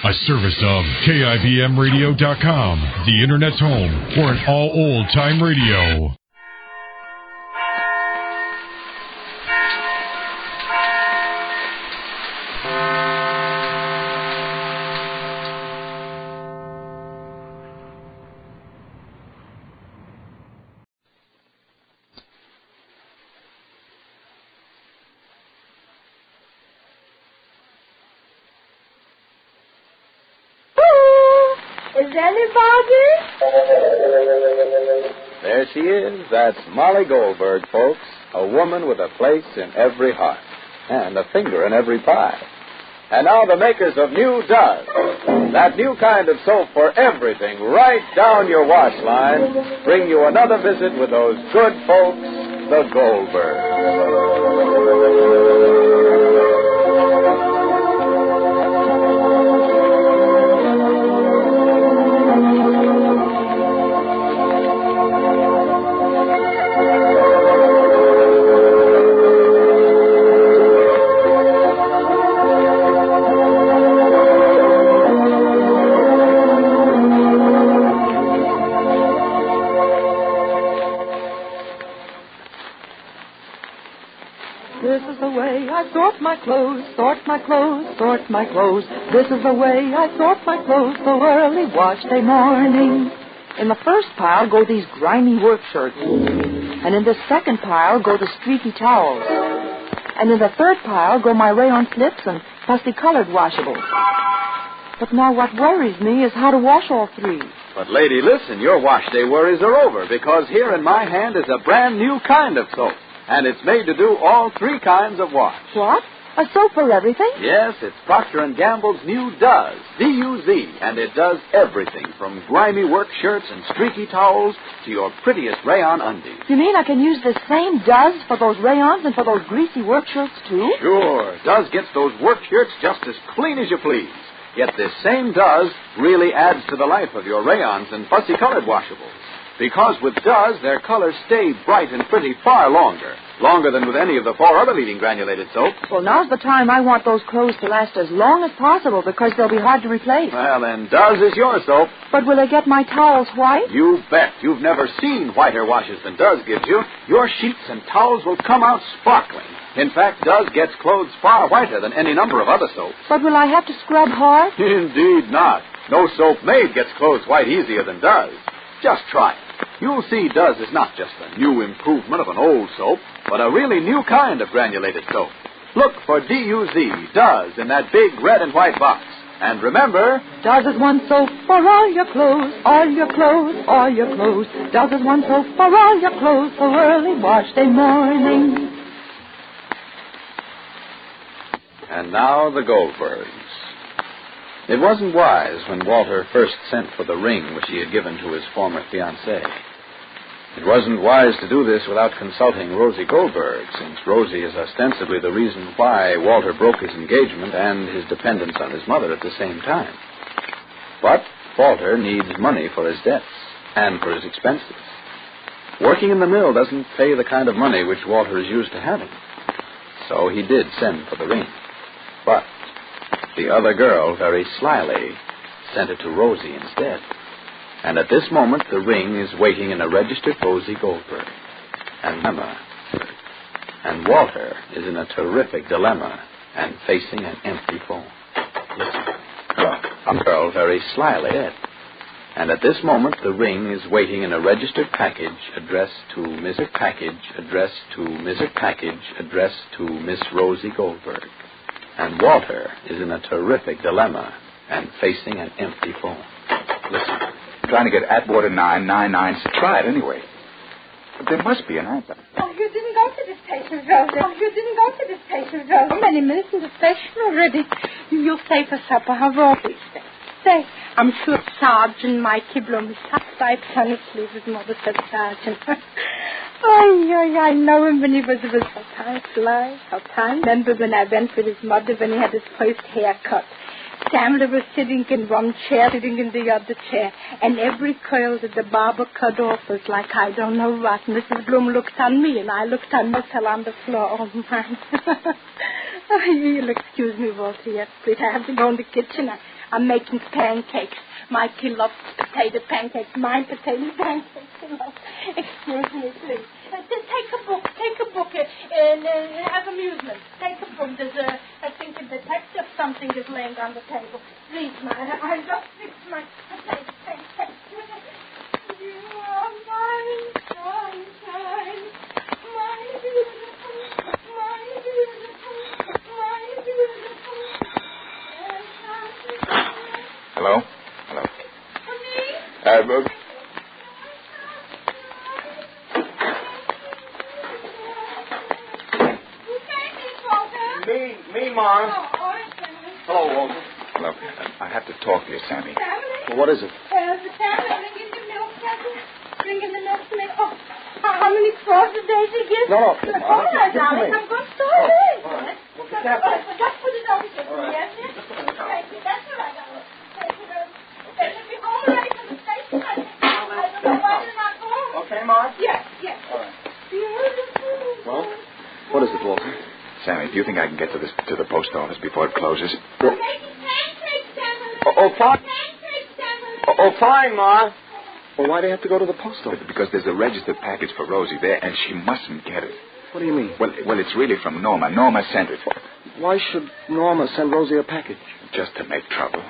A service of KIBMradio.com, the Internet's home for an all old-time radio. Is anybody? There she is. That's Molly Goldberg, folks. A woman with a place in every heart and a finger in every pie. And now the makers of New Does, that new kind of soap for everything right down your wash line, bring you another visit with those good folks, the Goldbergs. Sort my clothes. This is the way I sort my clothes so early wash day morning. In the first pile go these grimy work shirts. And in the second pile go the streaky towels. And in the third pile go my rayon slips and fussy-colored washables. But now what worries me is how to wash all three. But, lady, listen, your wash day worries are over because here in my hand is a brand new kind of soap. And it's made to do all three kinds of wash. What? A soap for everything? Yes, it's Procter & Gamble's new Does, D-U-Z, and it does everything from grimy work shirts and streaky towels to your prettiest rayon undies. You mean I can use the same Does for those rayons and for those greasy work shirts, too? Sure. Does gets those work shirts just as clean as you please. Yet this same Does really adds to the life of your rayons and fussy-colored washables. Because with Does, their colors stay bright and pretty far longer than with any of the four other leading granulated soaps. Well, now's the time I want those clothes to last as long as possible because they'll be hard to replace. Well, then Does is your soap. But will they get my towels white? You bet. You've never seen whiter washes than Does gives you. Your sheets and towels will come out sparkling. In fact, Does gets clothes far whiter than any number of other soaps. But will I have to scrub hard? Indeed not. No soap made gets clothes white easier than Does. Just try it. You'll see Does is not just a new improvement of an old soap, but a really new kind of granulated soap. Look for D-U-Z, Does, in that big red and white box. And remember, Does is one soap for all your clothes, all your clothes, all your clothes. Does is one soap for all your clothes for early wash day morning. And now the Goldbergs. It wasn't wise when Walter first sent for the ring which he had given to his former fiancée. It wasn't wise to do this without consulting Rosie Goldberg, since Rosie is ostensibly the reason why Walter broke his engagement and his dependence on his mother at the same time. But Walter needs money for his debts and for his expenses. Working in the mill doesn't pay the kind of money which Walter is used to having. So he did send for the ring. But the other girl, very slyly, sent it to Rosie instead. And at this moment, the ring is waiting in a registered Rosie Goldberg. And Emma. And Walter is in a terrific dilemma and facing an empty phone. Listen. A girl, very slyly, said. And at this moment, the ring is waiting in a registered package addressed to Miss Package, addressed to Miss Package, addressed to Miss Rosie Goldberg. And Walter is in a terrific dilemma and facing an empty phone. Listen. I'm trying to get Atwater 999. Try it anyway. But there must be an answer. Oh, you didn't go to the station, Rosie. Oh, you didn't go to the station, Rosie. How many minutes in the station already? You'll stay for supper. How Rosie stay? Say, I'm sure Sergeant Mikey Bloom is outside honestly, his mother said Sergeant. I know him when he was so time fly. How time? Remember when I went with his mother when he had his first haircut. Samuel was sitting in one chair, sitting in the other chair, and every curl that the barber cut off was like I don't know what. Mrs. Bloom looked on me, and I looked on Miss Hill on the floor. Oh, my. Oh, you'll excuse me, Walter. Yes, please. I have to go in the kitchen. I'm making pancakes. Mikey loves potato pancakes. Mine potato pancakes. Excuse me, please. Just take a book and have amusement. Take a book. There's I think a detective something is laying on the table. Please, I just fixed my potato pancakes. You are my sunshine, my beautiful, my beautiful, my beautiful. Hello? Hello. Me, Mom. Hello, Walter. Hello. I have to talk to you, Sammy. Well, what is it? The family bringing the milk, bringing the milk to me. Oh, how many straws a day she gives? No. All right, darling, I'm going to store it in. All right. Well, be Just careful. put it over here. All right. Yes, yes? Thank you. That's all right, darling. Thank you very much. They should be home already from the station. I don't know why they're not home. Okay, Mom? Yes. All right. Beautiful. Well, what is it, Walter? Sammy, do you think I can get to the post office before it closes? We're making pancakes, Emily. Fine. Pancakes, Emily. Fine, Ma. Well, why do you have to go to the post office? Because there's a registered package for Rosie there, and she mustn't get it. What do you mean? Well, it's really from Norma. Norma sent it. Why should Norma send Rosie a package? Just to make trouble.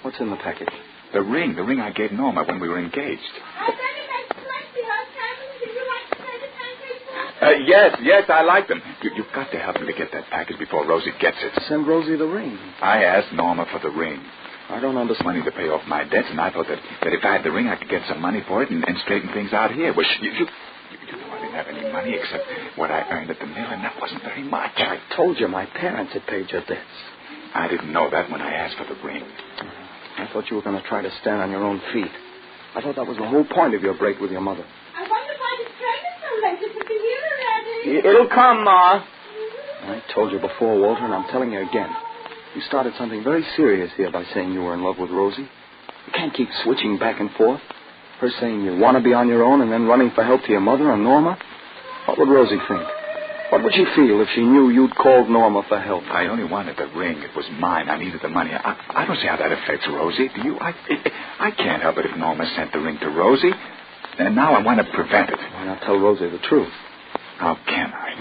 What's in the package? The ring I gave Norma when we were engaged. I bet it makes plenty, huh, Emily? Do you like potato pancakes? Yes, I like them. You've got to help me to get that package before Rosie gets it. Send Rosie the ring. I asked Norma for the ring. I don't understand. Money to pay off my debts, and I thought that if I had the ring, I could get some money for it and straighten things out here. Well, you know I didn't have any money except what I earned at the mill, and that wasn't very much. I told you my parents had paid your debts. I didn't know that when I asked for the ring. I thought you were going to try to stand on your own feet. I thought that was the whole point of your break with your mother. I wonder why the train is so late. It could be here already. It'll come, Ma. I told you before, Walter, and I'm telling you again. You started something very serious here by saying you were in love with Rosie. You can't keep switching back and forth. Her saying you want to be on your own and then running for help to your mother and Norma. What would Rosie think? What would she feel if she knew you'd called Norma for help? I only wanted the ring. It was mine. I needed the money. I don't see how that affects Rosie. Do you? I can't help it if Norma sent the ring to Rosie. And now I want to prevent it. Why not tell Rosie the truth? How can I?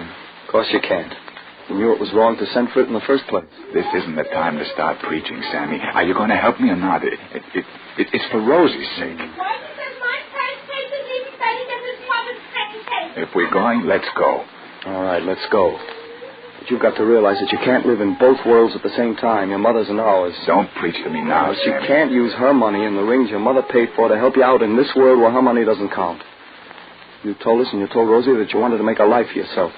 Of course you can't. You knew it was wrong to send for it in the first place. This isn't the time to start preaching, Sammy. Are you going to help me or not? It's for Rosie's sake. Why does my pancakes is even better than his mother's pancakes? If we're going, let's go. All right, let's go. But you've got to realize that you can't live in both worlds at the same time, your mother's and ours. Don't preach to me now, She Sammy. can't use her money and the rings your mother paid for to help you out in this world where her money doesn't count. You told us and you told Rosie that you wanted to make a life for yourself.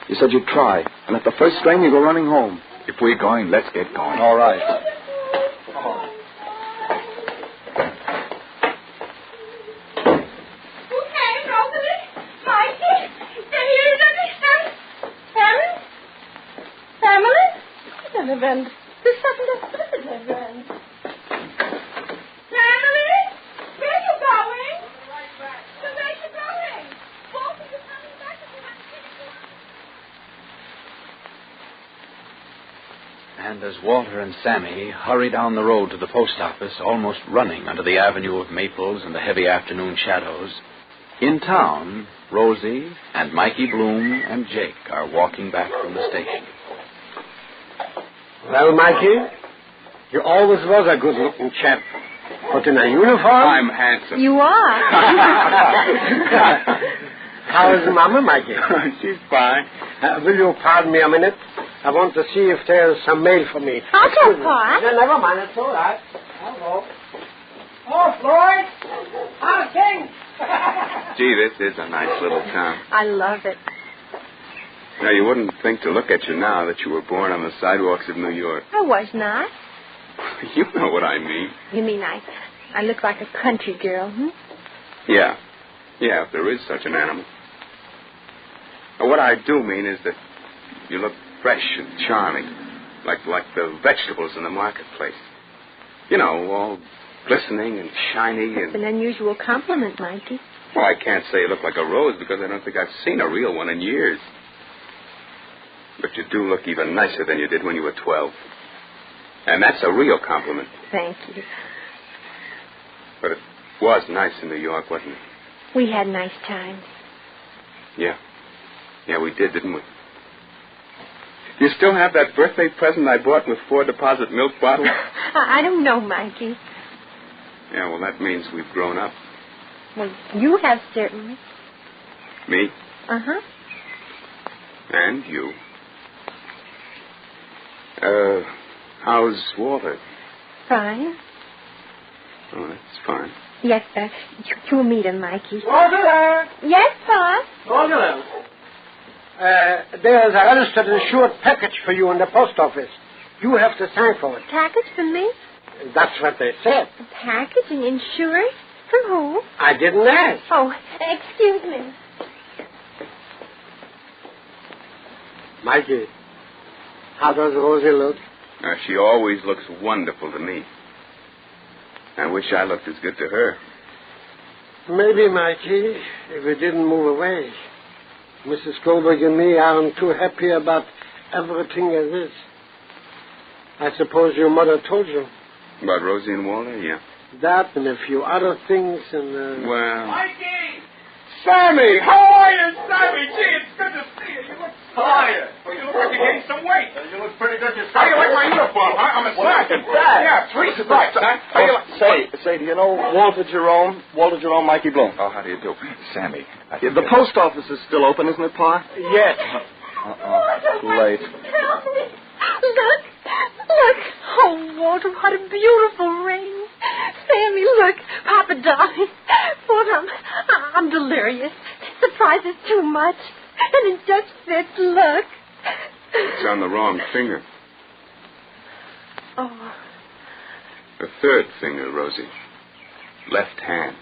You said you'd try, and at the first strain, you go running home. If we're going, let's get going. All right. Okay, Rosalie, Mikey, and here's everything. Family? Family? There's something that's event. Family? Where are you going? Right back. Where are you going? Both of you coming back if you have to take it. And as Walter and Sammy hurry down the road to the post office, almost running under the avenue of maples and the heavy afternoon shadows, in town, Rosie and Mikey Bloom and Jake are walking back from the station. Well, Mikey, you always was a good-looking chap. But in a uniform? I'm handsome. You are. How is Mama, Mikey? She's fine. Will you pardon me a minute? I want to see if there's some mail for me. I'll Excuse go, me. Pa. No, never mind. It's all right. I'll go. Oh, Floyd. How's things? Gee, this is a nice little town. I love it. Now, you wouldn't think to look at you now that you were born on the sidewalks of New York. I was not. You know what I mean. You mean I look like a country girl, hmm? Yeah, if there is such an animal. Now, what I do mean is that you look fresh and charming, like the vegetables in the marketplace. You know, all glistening and shiny It's and... an unusual compliment, Mikey. Well, I can't say you look like a rose because I don't think I've seen a real one in years. But you do look even nicer than you did when you were 12. And that's a real compliment. Thank you. But it was nice in New York, wasn't it? We had nice times. Yeah. Yeah, we did, didn't we? You still have that birthday present I bought with 4 deposit milk bottles? I don't know, Mikey. Yeah, well, that means we've grown up. Well, you have certainly. Me? Uh-huh. And you. How's Walter? Fine. Oh, that's fine. Yes, you'll meet him, Mikey. Walter! Yes, Pa? Walter! There's a registered insured package for you in the post office. You have to sign for it. Package for me? That's what they said. A package and insurance? For who? I didn't ask. Oh, excuse me. Mikey, how does Rosie look? She always looks wonderful to me. I wish I looked as good to her. Maybe, Mikey, if we didn't move away. Mrs. Goldberg and me aren't too happy about everything as is. I suppose your mother told you. About Rosie and Walter? Yeah. That and a few other things and... Well... Mikey! Sammy! How are you, Sammy? Gee, it's good to see you. You look tired. Well, you look like you gained some weight. You look pretty good yourself. How do you like my uniform, huh? I'm a sergeant. Yeah, 3 stripes, huh? How do you like... Say, do you know Walter Jerome, Mikey Bloom? Oh, how do you do? Sammy. The post office is still open, isn't it, Pa? Yes. Too late. Help me. Look. Oh, Walter, what a beautiful ring. Sammy, look. Papa, darling. Walter, I'm delirious. Surprise is too much. And it just fits. Look. It's on the wrong finger. Oh. The third finger, Rosie. Left hand.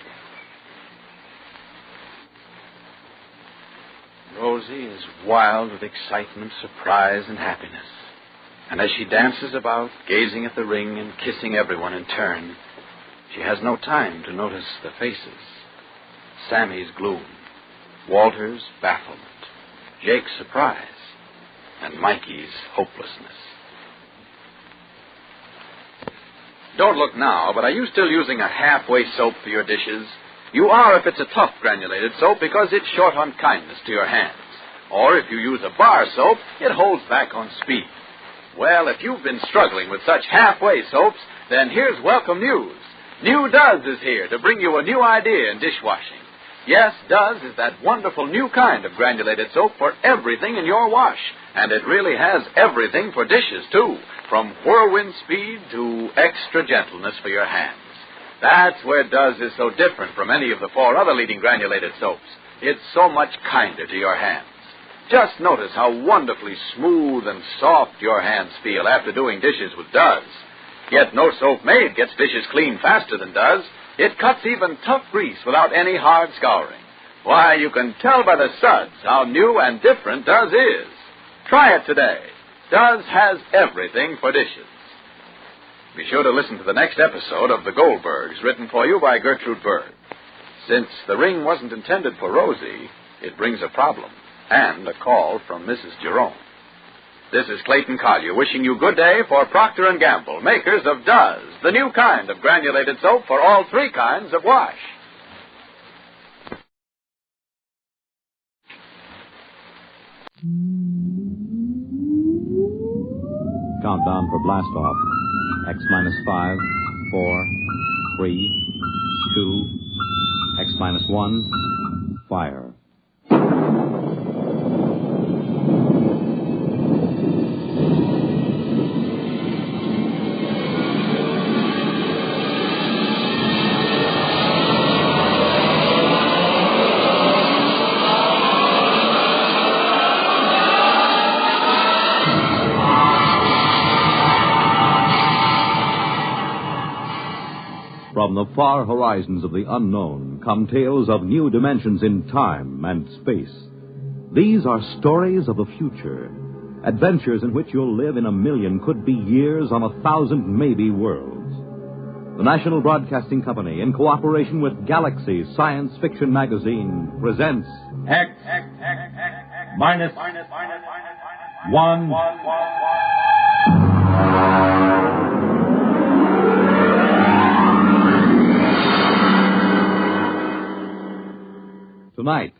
Rosie is wild with excitement, surprise, and happiness. And as she dances about, gazing at the ring and kissing everyone in turn, she has no time to notice the faces. Sammy's gloom, Walter's bafflement, Jake's surprise, and Mikey's hopelessness. Don't look now, but are you still using a halfway soap for your dishes? You are if it's a tough granulated soap because it's short on kindness to your hands. Or if you use a bar soap, it holds back on speed. Well, if you've been struggling with such halfway soaps, then here's welcome news. New Duz is here to bring you a new idea in dishwashing. Yes, Duz is that wonderful new kind of granulated soap for everything in your wash. And it really has everything for dishes, too, from whirlwind speed to extra gentleness for your hands. That's where Duz is so different from any of the 4 other leading granulated soaps. It's so much kinder to your hands. Just notice how wonderfully smooth and soft your hands feel after doing dishes with Duz. Yet no soap made gets dishes clean faster than Duz. It cuts even tough grease without any hard scouring. Why, you can tell by the suds how new and different Duz is. Try it today. Duz has everything for dishes. Be sure to listen to the next episode of The Goldbergs, written for you by Gertrude Berg. Since the ring wasn't intended for Rosie, it brings a problem and a call from Mrs. Jerome. This is Clayton Collier wishing you good day for Procter & Gamble, makers of Duz, the new kind of granulated soap for all 3 kinds of wash. Countdown for blast off. X minus 5, 4, 3, 2, X minus 1, fire. From the far horizons of the unknown come tales of new dimensions in time and space. These are stories of the future, adventures in which you'll live in a million, could be years, on 1,000 maybe worlds. The National Broadcasting Company, in cooperation with Galaxy Science Fiction Magazine, presents X minus one. Tonight,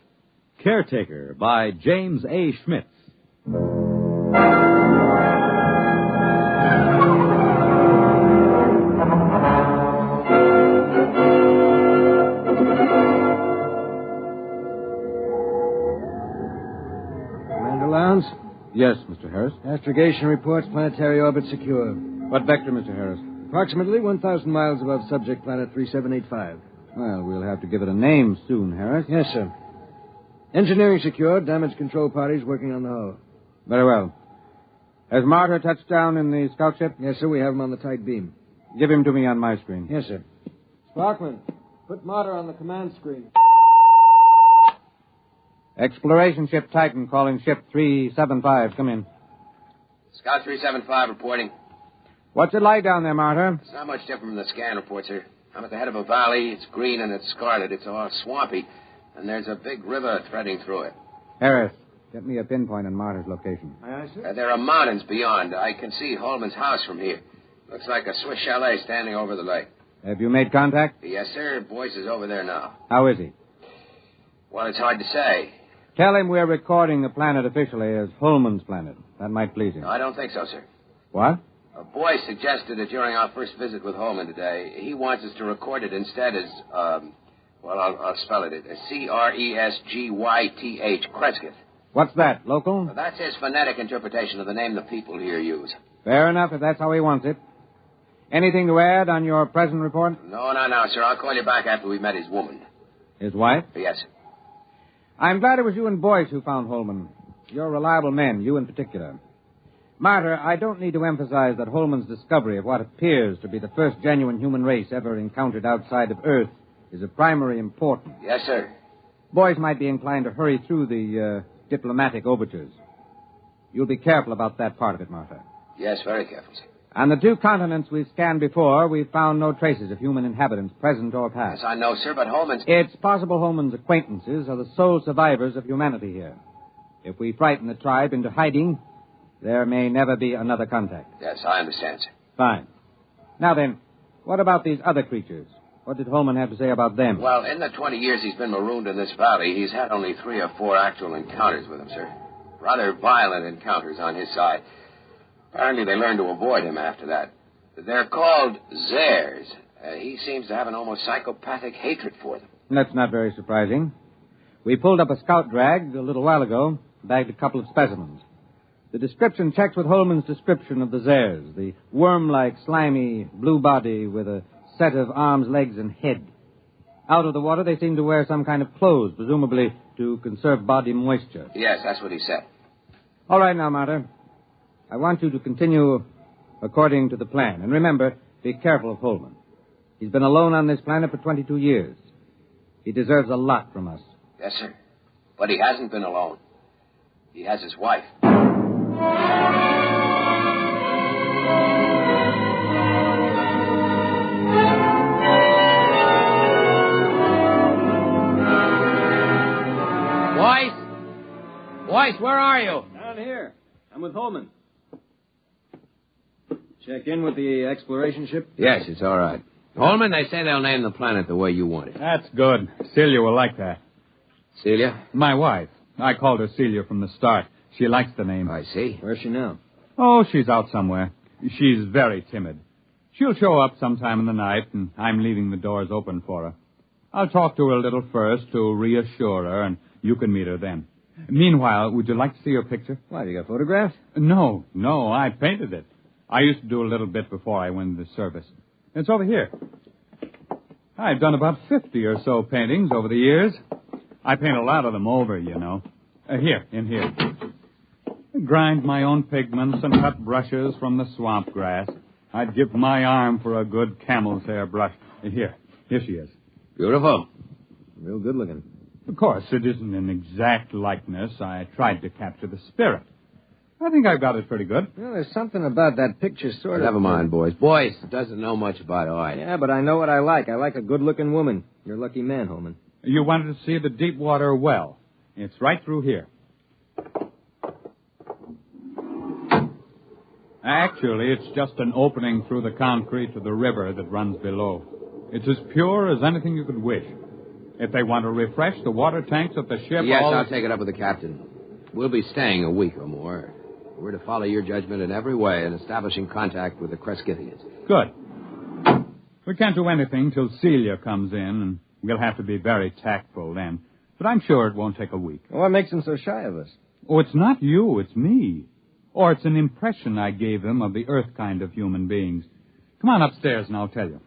Caretaker by James A. Schmitz. Commander Lowndes? Yes, Mr. Harris. Astrogation reports planetary orbit secure. What vector, Mr. Harris? Approximately 1,000 miles above subject planet 3785. Well, we'll have to give it a name soon, Harris. Yes, sir. Engineering secured. Damage control parties working on the hull. Very well. Has Martyr touched down in the scout ship? Yes, sir. We have him on the tight beam. Give him to me on my screen. Yes, sir. Sparkman, put Martyr on the command screen. Exploration ship Titan calling ship 375. Come in. Scout 375 reporting. What's it like down there, Martyr? It's not much different from the scan report, sir. I'm at the head of a valley. It's green and it's scarlet. It's all swampy. And there's a big river threading through it. Harris, get me a pinpoint on Martyr's location. Aye, sir. There are mountains beyond. I can see Holman's house from here. Looks like a Swiss chalet standing over the lake. Have you made contact? Yes, sir. Boyce is over there now. How is he? Well, it's hard to say. Tell him we're recording the planet officially as Holman's planet. That might please him. No, I don't think so, sir. What? Boyce suggested that during our first visit with Holman today, he wants us to record it instead as, I'll spell it. Cresgyth, Cresgyth. What's that, local? Well, that's his phonetic interpretation of the name the people here use. Fair enough, if that's how he wants it. Anything to add on your present report? No, sir. I'll call you back after we've met his woman. His wife? Yes. I'm glad it was you and Boyce who found Holman. You're reliable men, you in particular. Martyr, I don't need to emphasize that Holman's discovery of what appears to be the first genuine human race ever encountered outside of Earth is of primary importance. Yes, sir. Boyce might be inclined to hurry through the diplomatic overtures. You'll be careful about that part of it, Martha. Yes, very careful, sir. On the two continents we've scanned before, we've found no traces of human inhabitants, present or past. Yes, I know, sir, but Holman's... It's possible Holman's acquaintances are the sole survivors of humanity here. If we frighten the tribe into hiding, there may never be another contact. Yes, I understand, sir. Fine. Now then, what about these other creatures? What did Holman have to say about them? Well, in the 20 years he's been marooned in this valley, he's had only 3 or 4 actual encounters with them, sir. Rather violent encounters on his side. Apparently they learned to avoid him after that. They're called Zares. He seems to have an almost psychopathic hatred for them. That's not very surprising. We pulled up a scout drag a little while ago, bagged a couple of specimens. The description checks with Holman's description of the Zares, the worm-like, slimy, blue body with a set of arms, legs, and head. Out of the water, they seem to wear some kind of clothes, presumably to conserve body moisture. Yes, that's what he said. All right now, Martyr. I want you to continue according to the plan. And remember, be careful of Holman. He's been alone on this planet for 22 years. He deserves a lot from us. Yes, sir. But he hasn't been alone. He has his wife. Boyce, where are you? Down here. I'm with Holman. Check in with the exploration ship? Yes, it's all right. Holman, they say they'll name the planet the way you want it. That's good. Celia will like that. Celia? My wife. I called her Celia from the start. She likes the name. I see. Where's she now? Oh, she's out somewhere. She's very timid. She'll show up sometime in the night, and I'm leaving the doors open for her. I'll talk to her a little first to reassure her, and you can meet her then. Meanwhile, would you like to see her picture? Why, you got photographs? No, I painted it. I used to do a little bit before I went into service. It's over here. I've done about 50 or so paintings over the years. I paint a lot of them over, you know. Here. I grind my own pigments and cut brushes from the swamp grass. I'd give my arm for a good camel's hair brush. Here she is. Beautiful. Real good looking. Of course, it isn't an exact likeness. I tried to capture the spirit. I think I've got it pretty good. Well, there's something about that picture sort of... Never mind, boys. Boyce doesn't know much about art. Yeah, but I know what I like. I like a good-looking woman. You're a lucky man, Holman. You wanted to see the deep water well. It's right through here. Actually, it's just an opening through the concrete to the river that runs below. It's as pure as anything you could wish. If they want to refresh the water tanks at the ship... Yes, I'll take it up with the captain. We'll be staying a week or more. We're to follow your judgment in every way in establishing contact with the Crescithians. Good. We can't do anything till Celia comes in, and we'll have to be very tactful then. But I'm sure it won't take a week. Well, what makes him so shy of us? Oh, it's not you, it's me. Or it's an impression I gave him of the earth kind of human beings. Come on upstairs and I'll tell you.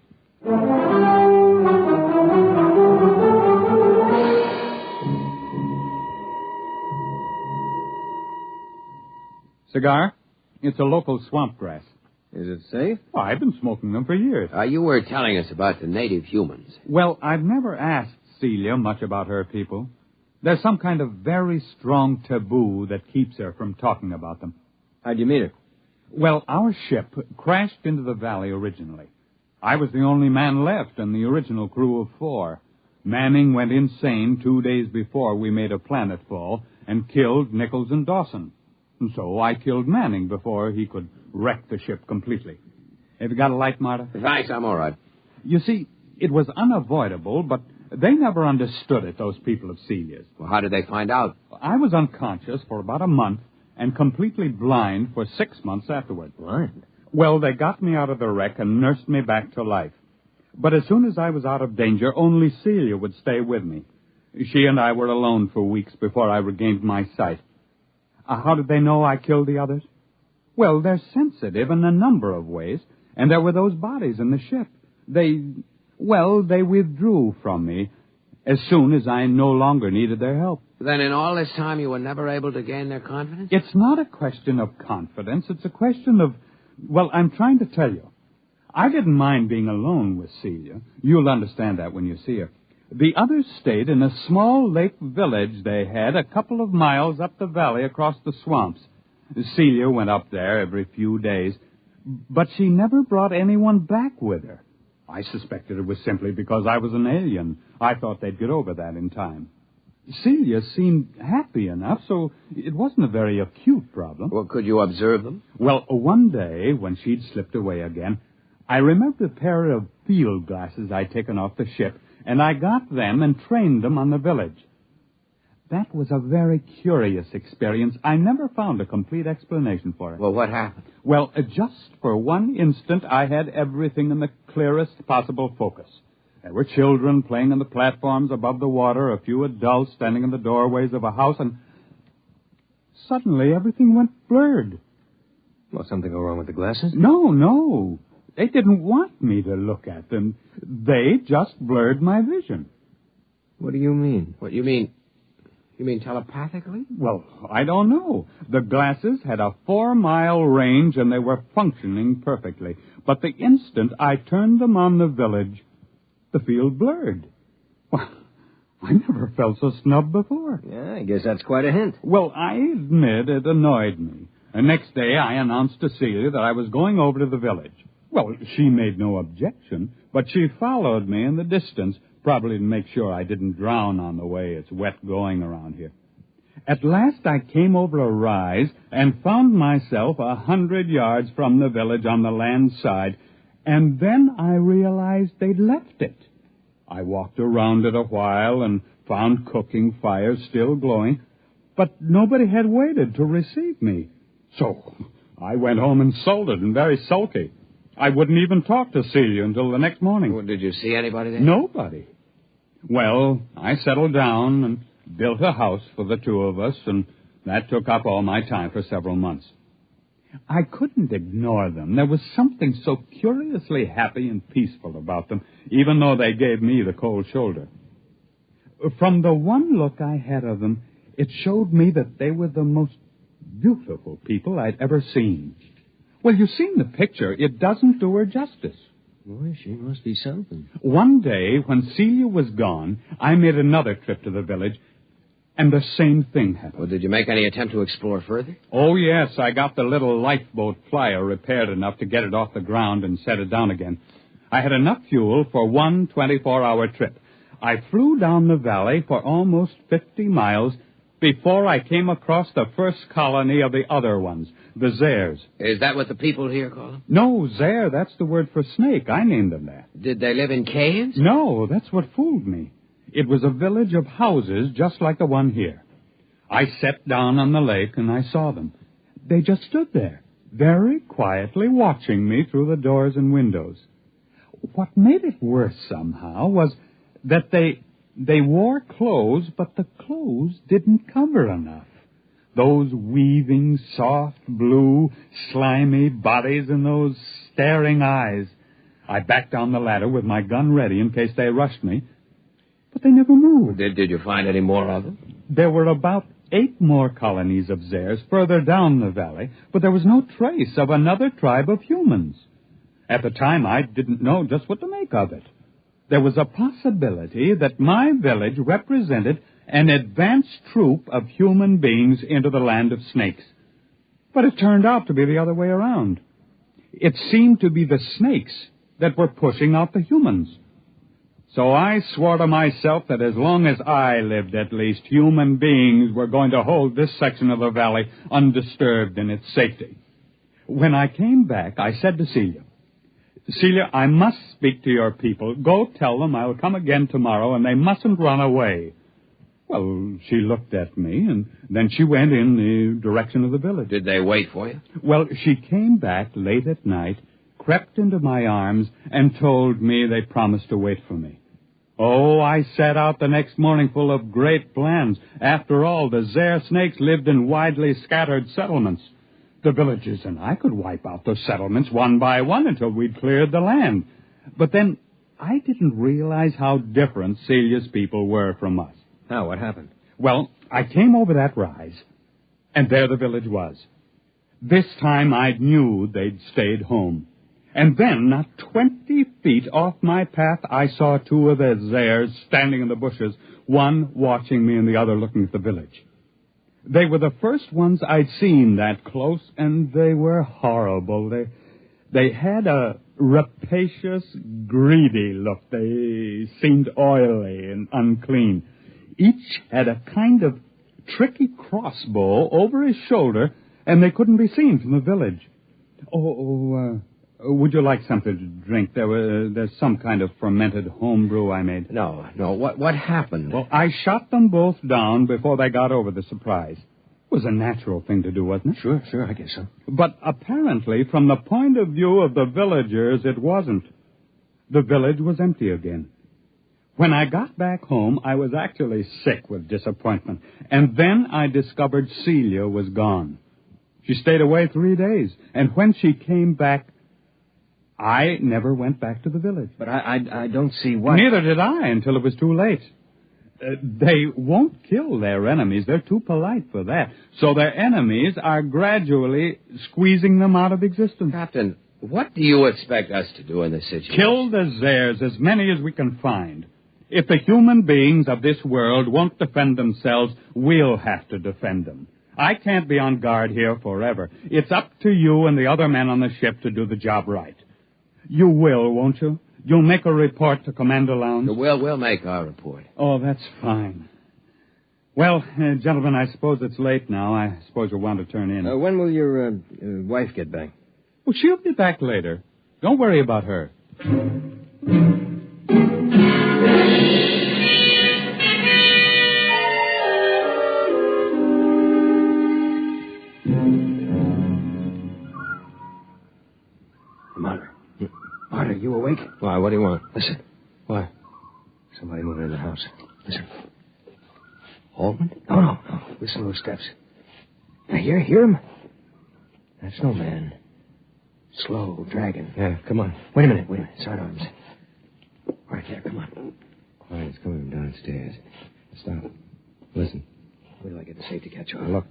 Cigar? It's a local swamp grass. Is it safe? Oh, I've been smoking them for years. You were telling us about the native humans. Well, I've never asked Celia much about her people. There's some kind of very strong taboo that keeps her from talking about them. How'd you meet her? Well, our ship crashed into the valley originally. I was the only man left in the original crew of 4. Manning went insane 2 days before we made a planetfall and killed Nichols and Dawson. And so I killed Manning before he could wreck the ship completely. Have you got a light, Marta? Thanks, I'm all right. You see, it was unavoidable, but they never understood it, those people of Celia's. Well, how did they find out? I was unconscious for about a month and completely blind for 6 months afterward. Blind? Well, they got me out of the wreck and nursed me back to life. But as soon as I was out of danger, only Celia would stay with me. She and I were alone for weeks before I regained my sight. How did they know I killed the others? Well, they're sensitive in a number of ways, and there were those bodies in the ship. They withdrew from me as soon as I no longer needed their help. Then in all this time you were never able to gain their confidence? It's not a question of confidence. It's a question of, well, I'm trying to tell you. I didn't mind being alone with Celia. You'll understand that when you see her. The others stayed in a small lake village they had a couple of miles up the valley across the swamps. Celia went up there every few days, but she never brought anyone back with her. I suspected it was simply because I was an alien. I thought they'd get over that in time. Celia seemed happy enough, so it wasn't a very acute problem. Well, could you observe them? Well, one day, when she'd slipped away again, I remembered a pair of field glasses I'd taken off the ship, and I got them and trained them on the village. That was a very curious experience. I never found a complete explanation for it. Well, what happened? Well, just for one instant, I had everything in the clearest possible focus. There were children playing on the platforms above the water, a few adults standing in the doorways of a house, and suddenly everything went blurred. Well, something go wrong with the glasses? No. They didn't want me to look at them. They just blurred my vision. What do you mean? What, you mean telepathically? Well, I don't know. The glasses had a 4-mile range, and they were functioning perfectly. But the instant I turned them on the village, the field blurred. Well, I never felt so snubbed before. Yeah, I guess that's quite a hint. Well, I admit it annoyed me. The next day, I announced to Celia that I was going over to the village. Well, she made no objection, but she followed me in the distance, probably to make sure I didn't drown on the way. It's wet going around here. At last, I came over a rise and found myself 100 yards from the village on the land side, and then I realized they'd left it. I walked around it a while and found cooking fires still glowing, but nobody had waited to receive me. So I went home insulted and very sulky. I wouldn't even talk to Celia until the next morning. Well, did you see anybody there? Nobody. Well, I settled down and built a house for the two of us, and that took up all my time for several months. I couldn't ignore them. There was something so curiously happy and peaceful about them, even though they gave me the cold shoulder. From the one look I had of them, it showed me that they were the most beautiful people I'd ever seen. Well, you've seen the picture. It doesn't do her justice. Boy, she must be something. One day, when Celia was gone, I made another trip to the village, and the same thing happened. Well, did you make any attempt to explore further? Oh, yes. I got the little lifeboat flyer repaired enough to get it off the ground and set it down again. I had enough fuel for one 24-hour trip. I flew down the valley for almost 50 miles before I came across the first colony of the other ones. the Zares. Is that what the people here call them? No, Zare, that's the word for snake. I named them that. Did they live in caves? No, that's what fooled me. It was a village of houses just like the one here. I sat down on the lake and I saw them. They just stood there, very quietly watching me through the doors and windows. What made it worse somehow was that they wore clothes, but the clothes didn't cover enough. Those weaving, soft, blue, slimy bodies and those staring eyes. I backed down the ladder with my gun ready in case they rushed me, but they never moved. Did you find any more of them? There were about 8 more colonies of Zares further down the valley, but there was no trace of another tribe of humans. At the time, I didn't know just what to make of it. There was a possibility that my village represented an advanced troop of human beings into the land of snakes. But it turned out to be the other way around. It seemed to be the snakes that were pushing out the humans. So I swore to myself that as long as I lived, at least, human beings were going to hold this section of the valley undisturbed in its safety. When I came back, I said to Celia, I must speak to your people. Go tell them I'll come again tomorrow, and they mustn't run away. Well, she looked at me, and then she went in the direction of the village. Did they wait for you? Well, she came back late at night, crept into my arms, and told me they promised to wait for me. Oh, I set out the next morning full of great plans. After all, the Zare snakes lived in widely scattered settlements. The villagers and I could wipe out those settlements one by one until we'd cleared the land. But then I didn't realize how different Celia's people were from us. Now, what happened? Well, I came over that rise, and there the village was. This time I knew they'd stayed home. And then, not 20 feet off my path, I saw 2 of the Zares standing in the bushes, one watching me and the other looking at the village. They were the first ones I'd seen that close, and they were horrible. They had a rapacious, greedy look. They seemed oily and unclean. Each had a kind of tricky crossbow over his shoulder, and they couldn't be seen from the village. Would you like something to drink? There's some kind of fermented homebrew I made. No. What happened? Well, I shot them both down before they got over the surprise. It was a natural thing to do, wasn't it? Sure, I guess so. But apparently, from the point of view of the villagers, it wasn't. The village was empty again. When I got back home, I was actually sick with disappointment. And then I discovered Celia was gone. She stayed away 3 days. And when she came back, I never went back to the village. But I don't see why. Neither did I until it was too late. They won't kill their enemies. They're too polite for that. So their enemies are gradually squeezing them out of existence. Captain, what do you expect us to do in this situation? Kill the Zares, as many as we can find. If the human beings of this world won't defend themselves, we'll have to defend them. I can't be on guard here forever. It's up to you and the other men on the ship to do the job right. You will, won't you? You'll make a report to Commander Lowndes? We'll make our report. Oh, that's fine. Well, gentlemen, I suppose it's late now. I suppose you'll want to turn in. When will your wife get back? Well, she'll be back later. Don't worry about her. Marta, you awake? Why, what do you want? Listen. Why? Somebody moving in the house. Listen. Holman? No. Listen to those steps. Now, hear him? That's no man. Slow, dragging. Yeah, come on. Wait a minute. Sidearms. Right there, come on. Quiet's coming downstairs. Stop. Listen. Wait till I get the safety catch on. Look.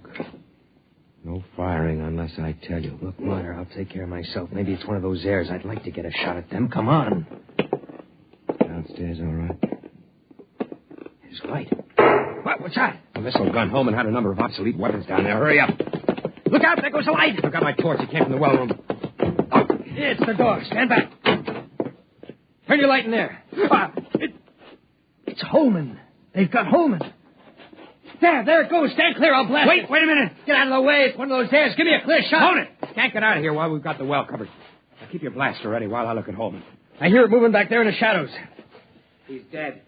No firing unless I tell you. Look, Marta, I'll take care of myself. Maybe it's one of those airs. I'd like to get a shot at them. Come on. Downstairs, all right. There's light. What's that? A missile gun. Holman had a number of obsolete weapons down there. Hurry up. Look out, there goes the light. I've got my torch. It came from the well room. Oh, it's the door. Stand back. Turn your light in there. It's Holman. They've got Holman. There it goes. Stand clear. I'll blast it. Wait a minute. Get out of the way. It's one of those dares. Give me a clear shot. Hold it. Can't get out of here while we've got the well covered. Now keep your blaster ready while I look at Holman. I hear it moving back there in the shadows. He's dead.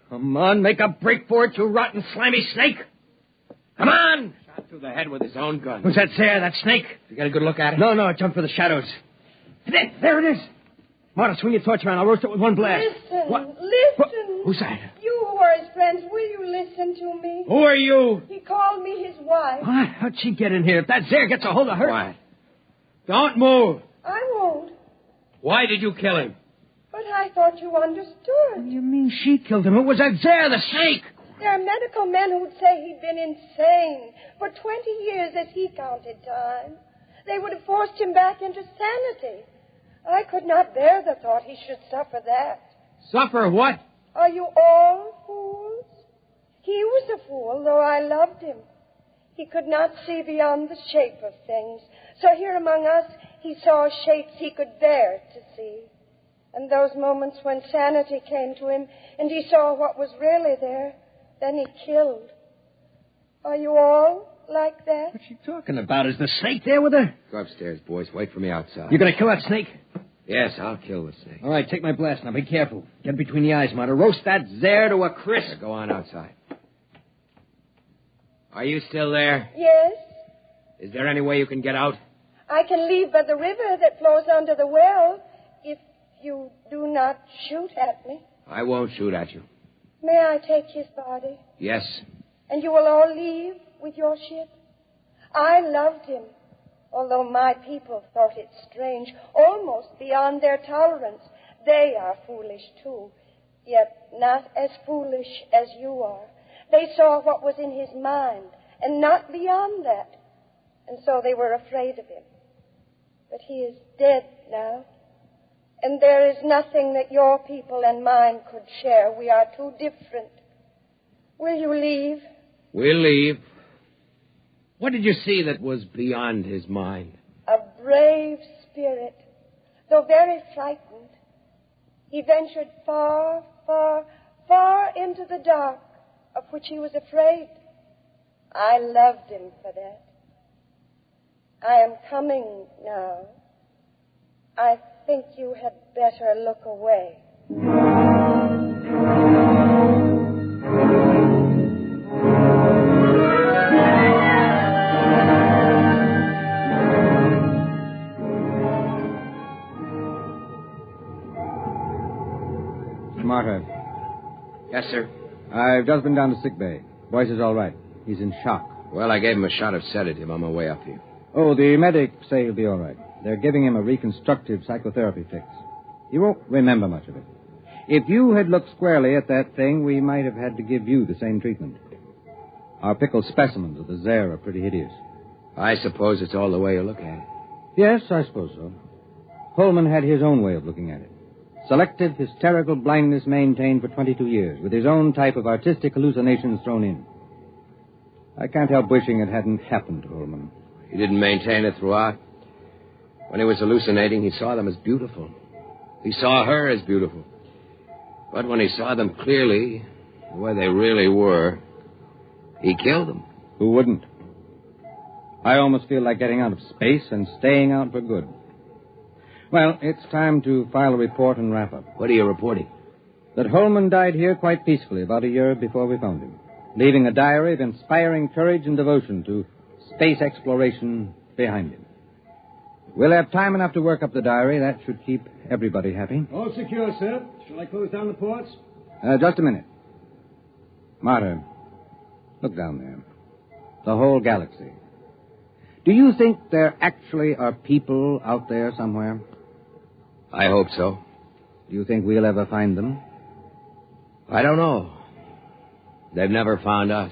Come on, make a break for it, you rotten, slimy snake. Come on. Shot through the head with his own gun. Who's that there, that snake? You got a good look at it? No, it jumped for the shadows. There it is. Marta, swing your torch around. I'll roast it with one blast. Listen, What? listen. Who's that? You who are his friends, will you listen to me? Who are you? He called me his wife. What? How'd she get in here? If that Zare gets a hold of her... Quiet. Don't move. I won't, Why did you kill him? but I thought you understood. You mean she killed him? It was that Zare, the snake. There are medical men who'd say he'd been insane for 20 years as he counted time. They would have forced him back into sanity. I could not bear the thought he should suffer that. Suffer what? Are you all fools? He was a fool, though I loved him. He could not see beyond the shape of things. So here among us, he saw shapes he could bear to see. And those moments when sanity came to him and he saw what was really there, then he killed. Are you all like that? What's she talking about? Is the snake there with her? Go upstairs, boys. Wait for me outside. You gonna kill that snake? Yes, I'll kill the snake. All right, take my blast now. Be careful. Get between the eyes, Marta. Roast that Zare to a crisp. Now, go on outside. Are you still there? Yes. Is there any way you can get out? I can leave by the river that flows under the well if you do not shoot at me. I won't shoot at you. May I take his body? Yes. And you will all leave with your ship? I loved him, although my people thought it strange, almost beyond their tolerance. They are foolish, too, yet not as foolish as you are. They saw what was in his mind, and not beyond that, and so they were afraid of him. But he is dead now, and there is nothing that your people and mine could share. We are too different. Will you leave? We'll leave. What did you see that was beyond his mind? A brave spirit, though very frightened. He ventured far, far, far into the dark, of which he was afraid. I loved him for that. I am coming now. I think you had better look away. Marta. Yes, sir. I've just been down to sick bay. Boyce is all right. He's in shock. Well, I gave him a shot of sedative on my way up here. Oh, the medics say he'll be all right. They're giving him a reconstructive psychotherapy fix. He won't remember much of it. If you had looked squarely at that thing, we might have had to give you the same treatment. Our pickled specimens of the Zare are pretty hideous. I suppose it's all the way you look at it. Yes, I suppose so. Holman had his own way of looking at it. Selective, hysterical blindness maintained for 22 years, with his own type of artistic hallucinations thrown in. I can't help wishing it hadn't happened to Holman. He didn't maintain it throughout. When he was hallucinating, he saw them as beautiful. He saw her as beautiful. But when he saw them clearly, the way they really were, he killed them. Who wouldn't? I almost feel like getting out of space and staying out for good. Well, it's time to file a report and wrap up. What are you reporting? That Holman died here quite peacefully about a year before we found him, leaving a diary of inspiring courage and devotion to space exploration behind him. We'll have time enough to work up the diary. That should keep everybody happy. All secure, sir. Shall I close down the ports? Just a minute. Marta, look down there. The whole galaxy. Do you think there actually are people out there somewhere? I hope so. Do you think we'll ever find them? I don't know. They've never found us.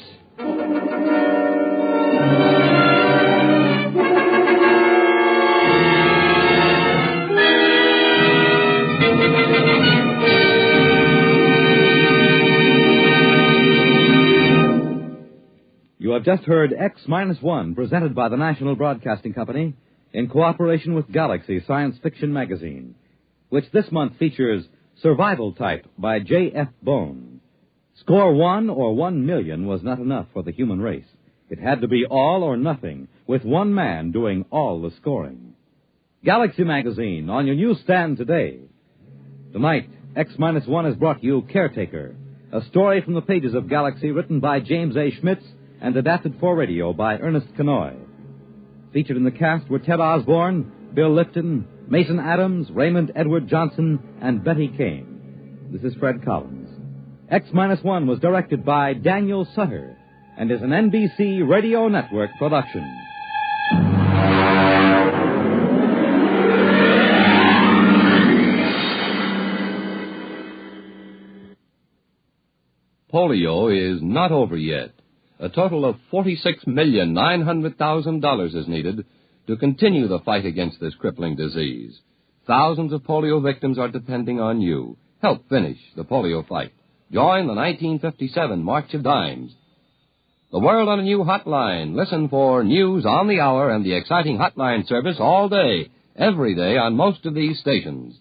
You have just heard X-1, presented by the National Broadcasting Company in cooperation with Galaxy Science Fiction Magazine, which this month features Survival Type by J.F. Bone. Score 1 or 1 million was not enough for the human race. It had to be all or nothing, with one man doing all the scoring. Galaxy Magazine, on your newsstand today. Tonight, X-1 has brought you Caretaker, a story from the pages of Galaxy written by James A. Schmitz and adapted for radio by Ernest Kenoy. Featured in the cast were Ted Osborne, Bill Lipton, Mason Adams, Raymond Edward Johnson, and Betty Kane. This is Fred Collins. X-1 was directed by Daniel Sutter and is an NBC Radio Network production. Polio is not over yet. A total of $46,900,000 is needed to continue the fight against this crippling disease. Thousands of polio victims are depending on you. Help finish the polio fight. Join the 1957 March of Dimes. The World on a New Hotline. Listen for news on the hour and the exciting hotline service all day, every day on most of these stations.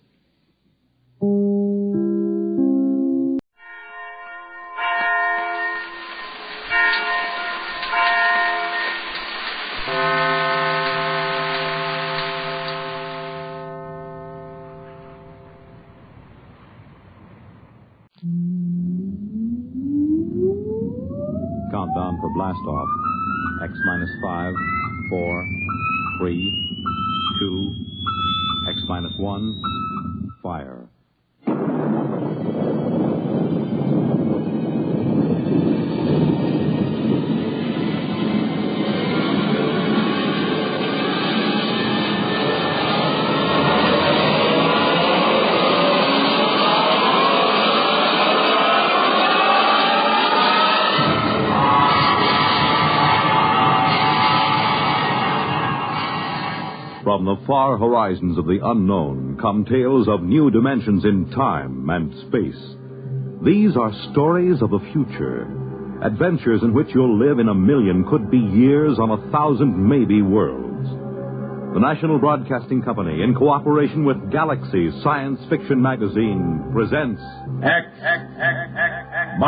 Countdown for blast off. X-5, 4, 3, 2, X-1, fire. From the far horizons of the unknown come tales of new dimensions in time and space. These are stories of the future, adventures in which you'll live in a million, could be years, on 1,000 maybe worlds. The National Broadcasting Company, in cooperation with Galaxy Science Fiction Magazine, presents X-1.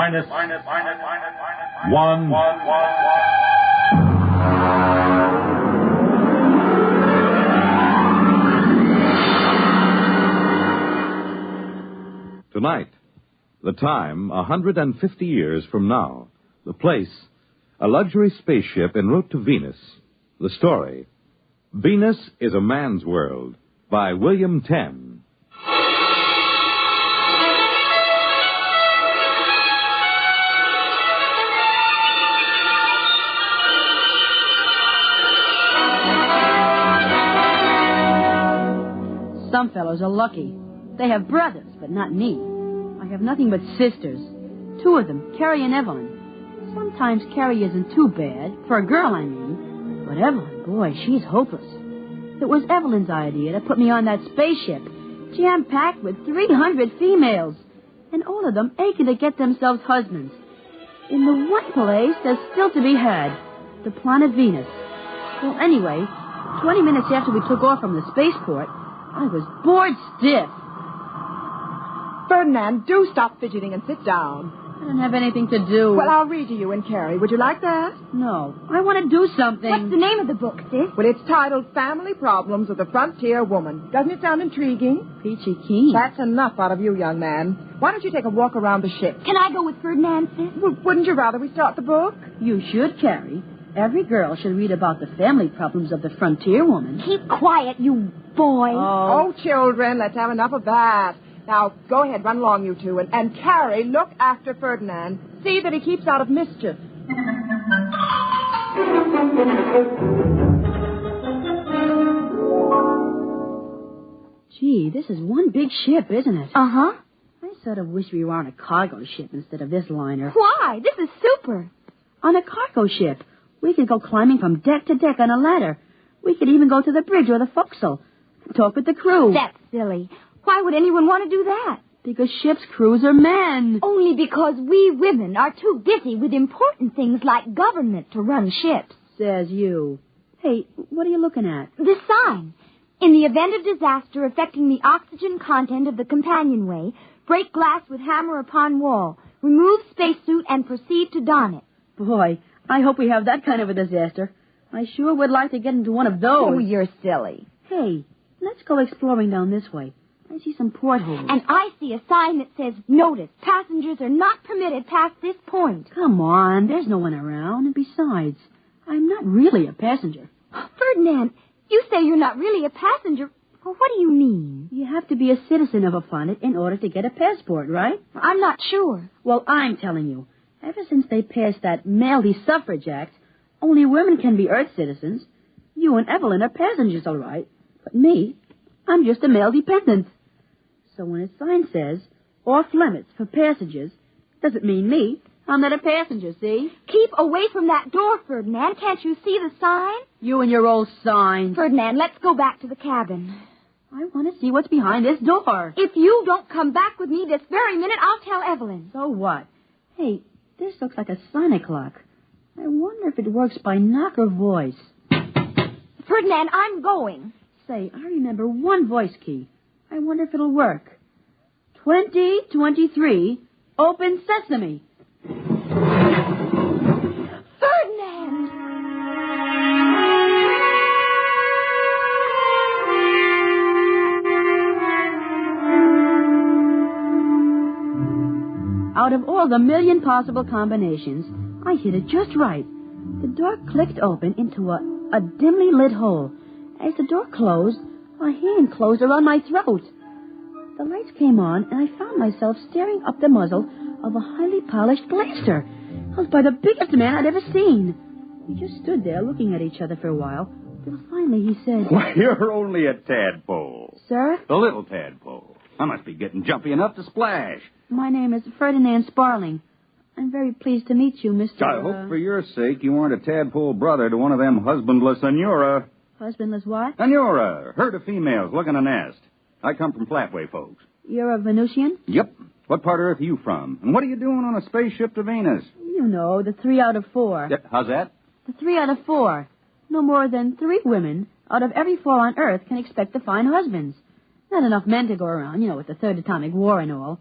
Tonight, the time, 150 years from now. The place, a luxury spaceship en route to Venus. The story, Venus is a Man's World, by William Tenn. Some fellows are lucky. They have brothers, but not me. I have nothing but sisters. Two of them, Carrie and Evelyn. Sometimes Carrie isn't too bad, for a girl, I mean. But Evelyn, boy, she's hopeless. It was Evelyn's idea to put me on that spaceship, jam-packed with 300 females, and all of them aching to get themselves husbands. In the one place that's still to be had, the planet Venus. Well, anyway, 20 minutes after we took off from the spaceport, I was bored stiff. Ferdinand, do stop fidgeting and sit down. I don't have anything to do. Well, I'll read to you and Carrie. Would you like that? No. I want to do something. What's the name of the book, sis? Well, it's titled Family Problems of the Frontier Woman. Doesn't it sound intriguing? Peachy keen. That's enough out of you, young man. Why don't you take a walk around the ship? Can I go with Ferdinand, sis? Well, wouldn't you rather we start the book? You should, Carrie. Every girl should read about the family problems of the frontier woman. Keep quiet, you boy. Oh, children, let's have enough of that. Now, go ahead, run along, you two. And Carrie, look after Ferdinand. See that he keeps out of mischief. Gee, this is one big ship, isn't it? Uh-huh. I sort of wish we were on a cargo ship instead of this liner. Why? This is super. On a cargo ship, we could go climbing from deck to deck on a ladder. We could even go to the bridge or the forecastle and talk with the crew. That's silly. Why would anyone want to do that? Because ship's crews are men. Only because we women are too busy with important things like government to run ships. Says you. Hey, what are you looking at? The sign. In the event of disaster affecting the oxygen content of the companionway, break glass with hammer upon wall. Remove spacesuit and proceed to don it. Boy, I hope we have that kind of a disaster. I sure would like to get into one of those. Oh, you're silly. Hey, let's go exploring down this way. I see some portholes. And I see a sign that says, "Notice, passengers are not permitted past this point." Come on, there's no one around. And besides, I'm not really a passenger. Ferdinand, you say you're not really a passenger. Well, what do you mean? You have to be a citizen of a planet in order to get a passport, right? I'm not sure. Well, I'm telling you. Ever since they passed that Maley Suffrage Act, only women can be Earth citizens. You and Evelyn are passengers, all right. But me, I'm just a male dependent. So when a sign says, off limits for passengers, doesn't mean me. I'm not a passenger, see? Keep away from that door, Ferdinand. Can't you see the sign? You and your old sign. Ferdinand, let's go back to the cabin. I want to see what's behind this door. If you don't come back with me this very minute, I'll tell Evelyn. So what? Hey, this looks like a sonic clock. I wonder if it works by knock or voice. Ferdinand, I'm going. Say, I remember one voice key. I wonder if it'll work. 2023, open sesame. Ferdinand! Out of all the million possible combinations, I hit it just right. The door clicked open into a dimly lit hole. As the door closed, a hand closed around my throat. The lights came on, and I found myself staring up the muzzle of a highly polished blaster, held by the biggest man I'd ever seen. We just stood there looking at each other for a while, till finally he said... Why, you're only a tadpole. Sir? The little tadpole. I must be getting jumpy enough to splash. My name is Ferdinand Sparling. I'm very pleased to meet you, Mr. I hope for your sake you aren't a tadpole brother to one of them husbandless Senora. Husbandless what? Senora, herd of females looking a nest. I come from Flatway, folks. You're a Venusian? Yep. What part of Earth are you from? And what are you doing on a spaceship to Venus? You know, the 3 out of 4. How's that? The 3 out of 4. No more than 3 women out of every 4 on Earth can expect to find husbands. Not enough men to go around, with the Third Atomic War and all.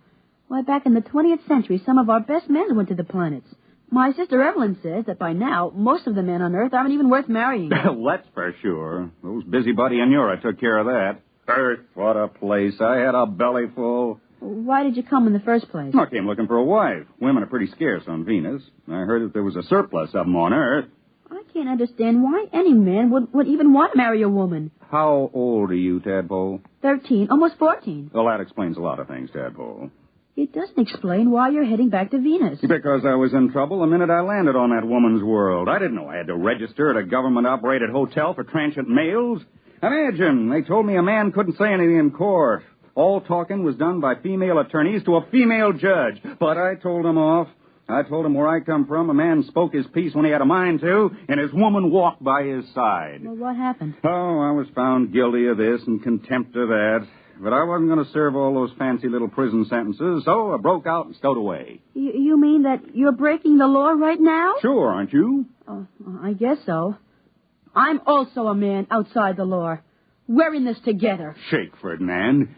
Why, back in the 20th century, some of our best men went to the planets. My sister Evelyn says that by now, most of the men on Earth aren't even worth marrying. That's for sure. Those busybody Senora took care of that. Earth, what a place. I had a belly full. Why did you come in the first place? I came looking for a wife. Women are pretty scarce on Venus. I heard that there was a surplus of them on Earth. I can't understand why any man would even want to marry a woman. How old are you, Tadpole? 13, almost 14. Well, that explains a lot of things, Tadpole. It doesn't explain why you're heading back to Venus. Because I was in trouble the minute I landed on that woman's world. I didn't know I had to register at a government-operated hotel for transient males. Imagine, they told me a man couldn't say anything in court. All talking was done by female attorneys to a female judge. But I told him off. I told him where I come from, a man spoke his piece when he had a mind to, and his woman walked by his side. Well, what happened? Oh, I was found guilty of this and contempt of that. But I wasn't going to serve all those fancy little prison sentences, so I broke out and stowed away. You mean that you're breaking the law right now? Sure, aren't you? Oh, I guess so. I'm also a man outside the law. We're in this together. Shake, Ferdinand.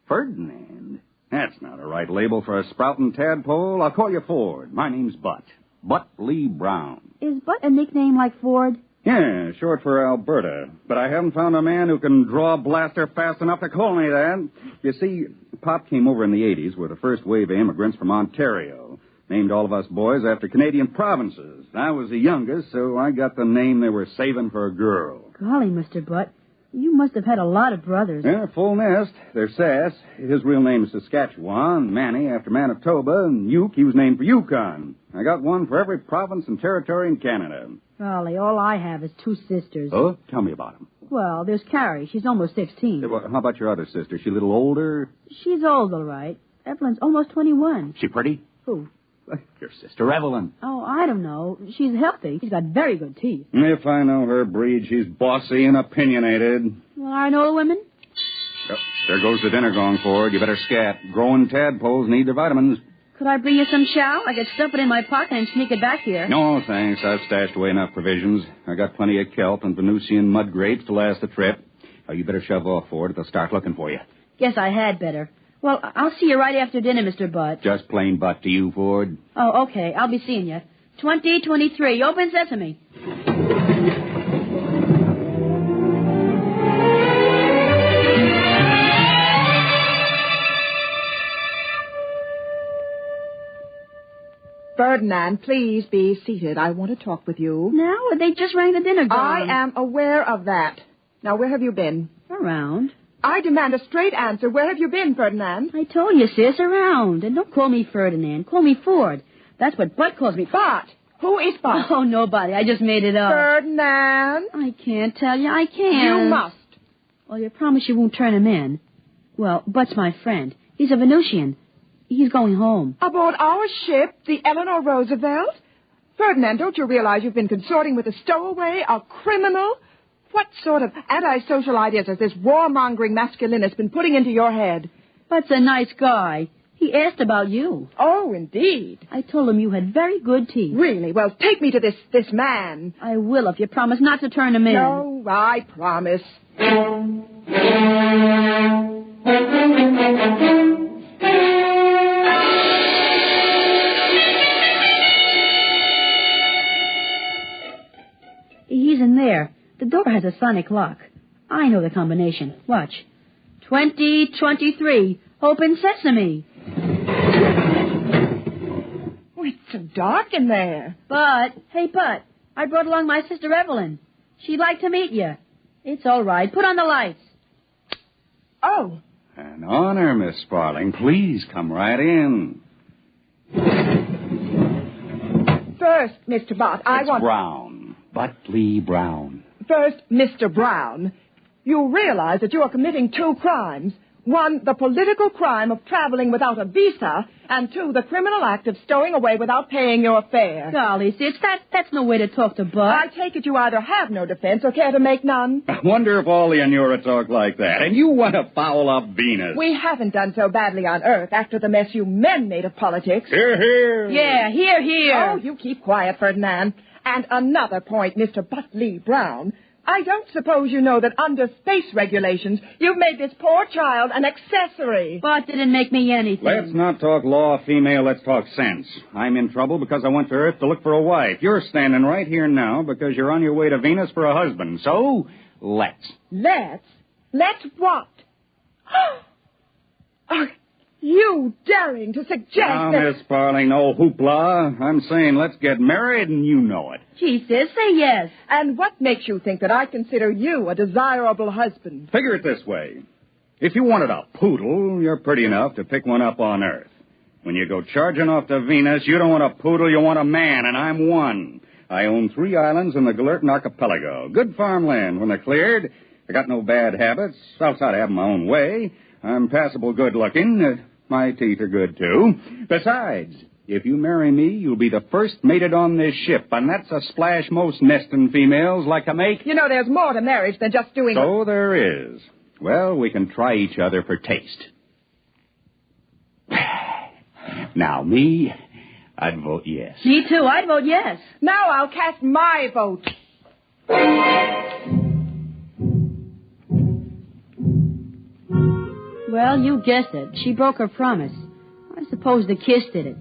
Ferdinand? That's not a right label for a sprouting tadpole. I'll call you Ford. My name's Butt. Butt Lee Brown. Is Butt a nickname like Ford? Yeah, short for Alberta. But I haven't found a man who can draw a blaster fast enough to call me that. You see, Pop came over in the 80s with the first wave of immigrants from Ontario. Named all of us boys after Canadian provinces. I was the youngest, so I got the name they were saving for a girl. Golly, Mr. Butt, you must have had a lot of brothers. Yeah, full nest. They're Sass. His real name is Saskatchewan. Manny after Manitoba. And Uke, he was named for Yukon. I got one for every province and territory in Canada. Golly, all I have is 2 sisters. Oh? Tell me about them. Well, there's Carrie. She's almost 16. How about your other sister? She a little older? She's old, all right. Evelyn's almost 21. She pretty? Who? Your sister Evelyn. Oh, I don't know. She's healthy. She's got very good teeth. If I know her breed, she's bossy and opinionated. Well, I know the women. Yep. There goes the dinner gong, Ford. You better scat. Growing tadpoles need their vitamins. Could I bring you some chow? I could stuff it in my pocket and sneak it back here. No, thanks. I've stashed away enough provisions. I got plenty of kelp and Venusian mud grapes to last the trip. Oh, you better shove off, Ford. They'll start looking for you. Guess I had better. Well, I'll see you right after dinner, Mr. Butt. Just plain butt to you, Ford. Oh, okay. I'll be seeing you. 2023. Open sesame. Ferdinand, please be seated. I want to talk with you. Now? They just rang the dinner gong. I am aware of that. Now, where have you been? Around. I demand a straight answer. Where have you been, Ferdinand? I told you, sis, around. And don't call me Ferdinand. Call me Ford. That's what Butt calls me. Butt? Who is Butt? Oh, nobody. I just made it up. Ferdinand? I can't tell you. I can't. You must. Well, you promise you won't turn him in. Well, Butt's my friend. He's a Venusian. He's going home. Aboard our ship, the Eleanor Roosevelt? Ferdinand, don't you realize you've been consorting with a stowaway, a criminal? What sort of antisocial ideas has this warmongering masculinist been putting into your head? Butt's a nice guy. He asked about you. Oh, indeed. I told him you had very good teeth. Really? Well, take me to this man. I will if you promise not to turn him in. No, I promise. He's in there. The door has a sonic lock. I know the combination. Watch. 2023. Open sesame. Oh, it's so dark in there. But, hey, Butt, I brought along my sister Evelyn. She'd like to meet you. It's all right. Put on the lights. Oh. An honor, Miss Sparling. Please come right in. First, Mr. Butt, I want... Brown. Butley Brown. First, Mr. Brown, you realize that you are committing two crimes. One, the political crime of traveling without a visa, and two, the criminal act of stowing away without paying your fare. Golly, sis, that's no way to talk to Butt. I take it you either have no defense or care to make none. I wonder if all the Inura talk like that. And you want to foul up Venus. We haven't done so badly on Earth after the mess you men made of politics. Hear, hear. Yeah, hear, hear. Oh, you keep quiet, Ferdinand. And another point, Mr. Butley Brown. I don't suppose you know that under space regulations, you've made this poor child an accessory. Butt didn't make me anything. Let's not talk law, female. Let's talk sense. I'm in trouble because I went to Earth to look for a wife. You're standing right here now because you're on your way to Venus for a husband. So, let's. Let's? Let's what? Are you daring to suggest now, that... Miss Sparling, no hoopla. I'm saying let's get married, and you know it. Gee, sis, say yes. And what makes you think that I consider you a desirable husband? Figure it this way. If you wanted a poodle, you're pretty enough to pick one up on Earth. When you go charging off to Venus, you don't want a poodle, you want a man, and I'm one. I own 3 islands in the Galertan Archipelago. Good farmland when they're cleared. I got no bad habits, outside of having my own way. I'm passable good-looking. My teeth are good, too. Besides, if you marry me, you'll be the first mated on this ship, and that's a splash most nesting females like to make. You know, there's more to marriage than just doing... So there is. Well, we can try each other for taste. Now, me, I'd vote yes. Me too, I'd vote yes. Now I'll cast my vote. Well, you guessed it. She broke her promise. I suppose the kiss did it.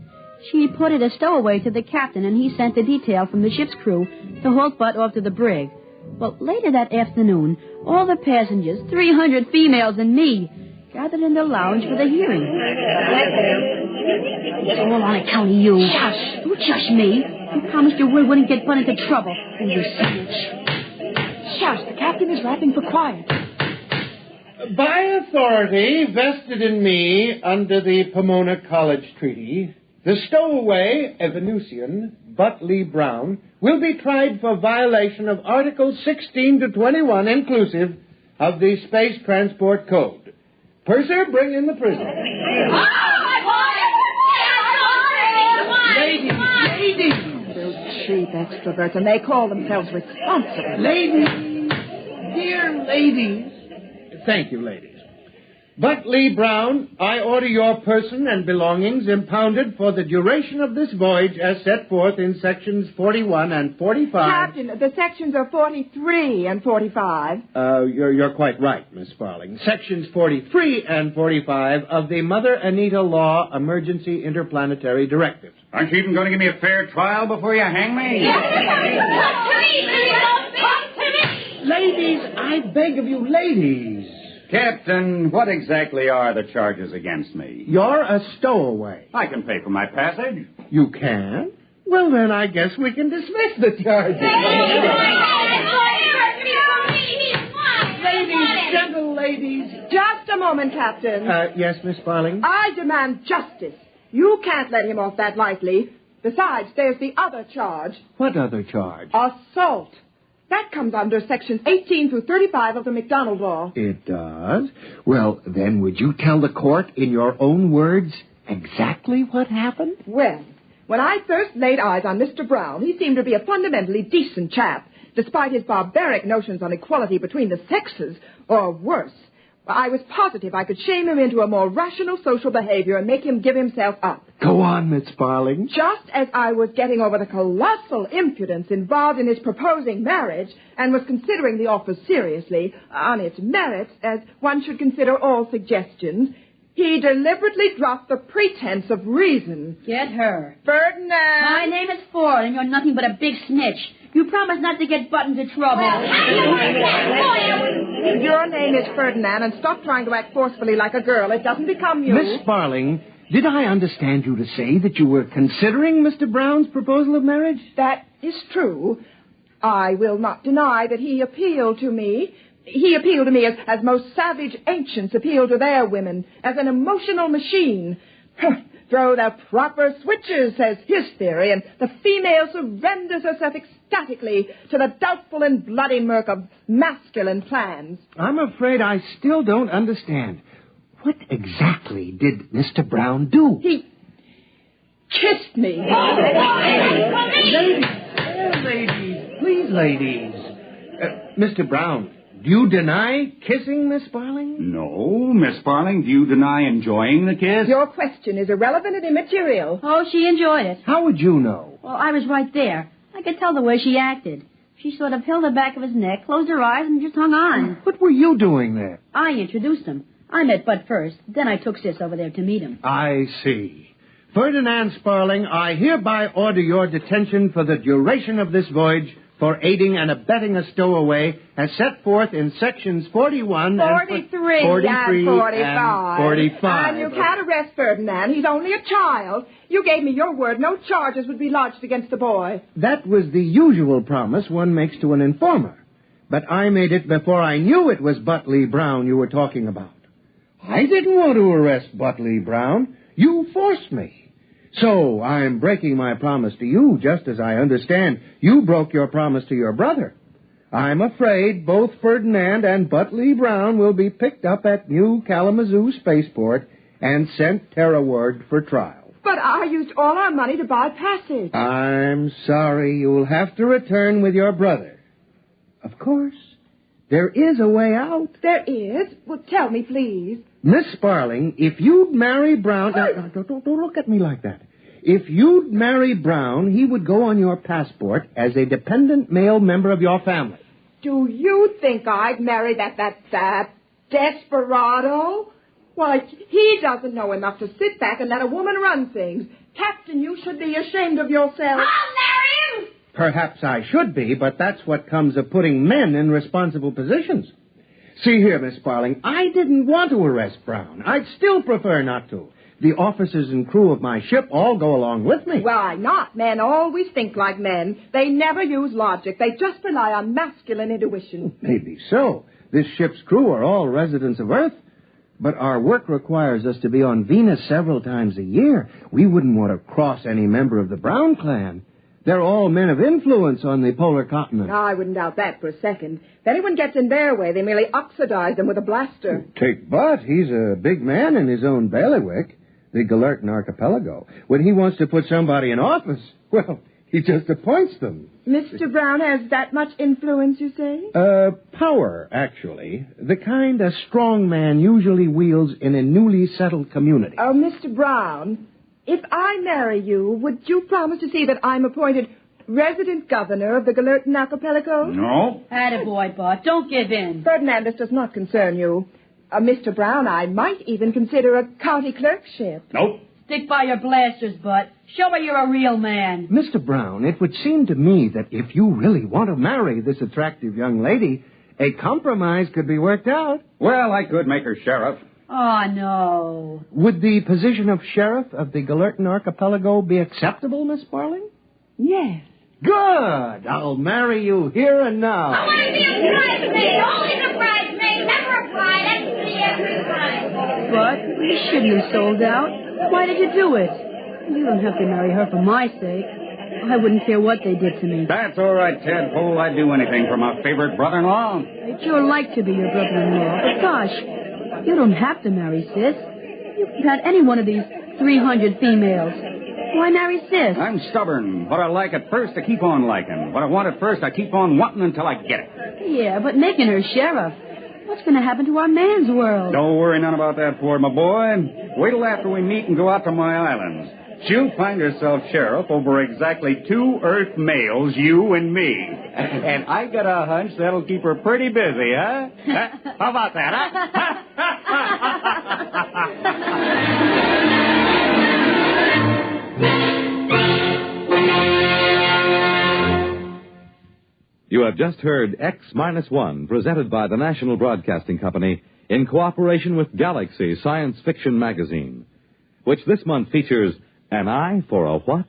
She put it a stowaway to the captain, and he sent the detail from the ship's crew to haul Butt off to the brig. Well, later that afternoon, all the passengers, 300 females and me, gathered in the lounge for the hearing. It's all on account of you. Shush. Don't shush me. You promised you wouldn't get Butt into trouble. And you snitch. Shush. The captain is rapping for quiet. By authority vested in me under the Pomona College Treaty, the stowaway, a Venusian, Butley Brown, will be tried for violation of Articles 16 to 21 inclusive of the Space Transport Code. Purser, bring in the prisoner. Ladies! Those cheap extroverts, and they call themselves responsible. Ladies! Dear ladies! Thank you, ladies. Butley Brown, I order your person and belongings impounded for the duration of this voyage as set forth in sections 41 and 45. Captain, the sections are 43 and 45. You're quite right, Miss Sparling. Sections 43 and 45 of the Mother Anita Law Emergency Interplanetary Directives. Aren't you even going to give me a fair trial before you hang me? Ladies, I beg of you, ladies. Captain, what exactly are the charges against me? You're a stowaway. I can pay for my passage. You can? Well, then I guess we can dismiss the charges. Ladies, gentle ladies. Just a moment, Captain. Yes, Miss Sparling? I demand justice. You can't let him off that lightly. Besides, there's the other charge. What other charge? Assault. That comes under sections 18 through 35 of the McDonald Law. It does? Well, then would you tell the court in your own words exactly what happened? Well, when I first laid eyes on Mr. Brown, he seemed to be a fundamentally decent chap, despite his barbaric notions on equality between the sexes, or worse. I was positive I could shame him into a more rational social behavior and make him give himself up. Go on, Miss Sparling. Just as I was getting over the colossal impudence involved in his proposing marriage and was considering the offer seriously on its merits, as one should consider all suggestions, he deliberately dropped the pretense of reason. Get her. Ferdinand! My name is Ford, and you're nothing but a big snitch. You promised not to get Butt into trouble. Your name is Ferdinand, and stop trying to act forcefully like a girl. It doesn't become you. Miss Sparling, did I understand you to say that you were considering Mr. Brown's proposal of marriage? That is true. I will not deny that he appealed to me. He appealed to me as most savage ancients appeal to their women, as an emotional machine. Throw the proper switches, says his theory, and the female surrenders herself ecstatically to the doubtful and bloody murk of masculine plans. I'm afraid I still don't understand. What exactly did Mr. Brown do? He kissed me. Ladies, please, ladies. Mr. Brown, do you deny kissing Miss Sparling? No, Miss Sparling. Do you deny enjoying the kiss? Your question is irrelevant and immaterial. Oh, she enjoyed it. How would you know? Well, I was right there. I could tell the way she acted. She sort of held the back of his neck, closed her eyes, and just hung on. What were you doing there? I introduced him. I met Bud first. Then I took Sis over there to meet him. I see. Ferdinand Sparling, I hereby order your detention for the duration of this voyage for aiding and abetting a stowaway as set forth in sections 41 43 and 45. And 45. And you can't arrest Ferdinand. He's only a child. You gave me your word no charges would be lodged against the boy. That was the usual promise one makes to an informer. But I made it before I knew it was Butley Brown you were talking about. I didn't want to arrest Butley Brown. You forced me. So I'm breaking my promise to you, just as I understand you broke your promise to your brother. I'm afraid both Ferdinand and Butley Brown will be picked up at New Kalamazoo Spaceport and sent terrorward for trial. But I used all our money to buy passage. I'm sorry. You'll have to return with your brother. Of course, there is a way out. There is? Well, tell me, please. Miss Sparling, if you'd marry Brown... Now, don't look at me like that. If you'd marry Brown, he would go on your passport as a dependent male member of your family. Do you think I'd marry that desperado? Why, he doesn't know enough to sit back and let a woman run things. Captain, you should be ashamed of yourself. I'll marry him! Perhaps I should be, but that's what comes of putting men in responsible positions. See here, Miss Sparling, I didn't want to arrest Brown. I'd still prefer not to. The officers and crew of my ship all go along with me. Why not? Men always think like men. They never use logic. They just rely on masculine intuition. Maybe so. This ship's crew are all residents of Earth. But our work requires us to be on Venus several times a year. We wouldn't want to cross any member of the Brown clan. They're all men of influence on the polar continent. No, I wouldn't doubt that for a second. If anyone gets in their way, they merely oxidize them with a blaster. Take Butt. He's a big man in his own bailiwick, the Galertan Archipelago. When he wants to put somebody in office, well, He just appoints them. Mr. Brown has that much influence, you say? Power, actually. The kind a strong man usually wields in a newly settled community. Oh, Mr. Brown, if I marry you, would you promise to see that I'm appointed resident governor of the Galerton Archipelago? No. Attaboy, Bart. Don't give in. Ferdinand, this does not concern you. Mr. Brown, I might even consider a county clerkship. Nope. Stick by your blasters, Bart. Show her you're a real man. Mr. Brown, it would seem to me that if you really want to marry this attractive young lady, a compromise could be worked out. Well, I could make her sheriff. Oh, no. Would the position of sheriff of the Galerton Archipelago be acceptable, Miss Sparling? Yes. Good. I'll marry you here and now. I want to be a bridesmaid. Always a bridesmaid. Never a bride. That's me every time. But you shouldn't have sold out. Why did you do it? You don't have to marry her for my sake. I wouldn't care what they did to me. That's all right, Tadpole. I'd do anything for my favorite brother-in-law. I'd sure like to be your brother-in-law. But gosh, you don't have to marry Sis. You can have any one of these 300 females. Why marry Sis? I'm stubborn. What I like at first, I keep on liking. What I want at first, I keep on wanting until I get it. Yeah, but making her sheriff. What's going to happen to our man's world? Don't worry none about that, Ford, my boy. Wait till after we meet and go out to my islands. She'll find herself sheriff over exactly 2 Earth males, you and me. And I got a hunch that'll keep her pretty busy, huh? How about that, You have just heard X-1, presented by the National Broadcasting Company in cooperation with Galaxy Science Fiction Magazine, which this month features An Eye for a What?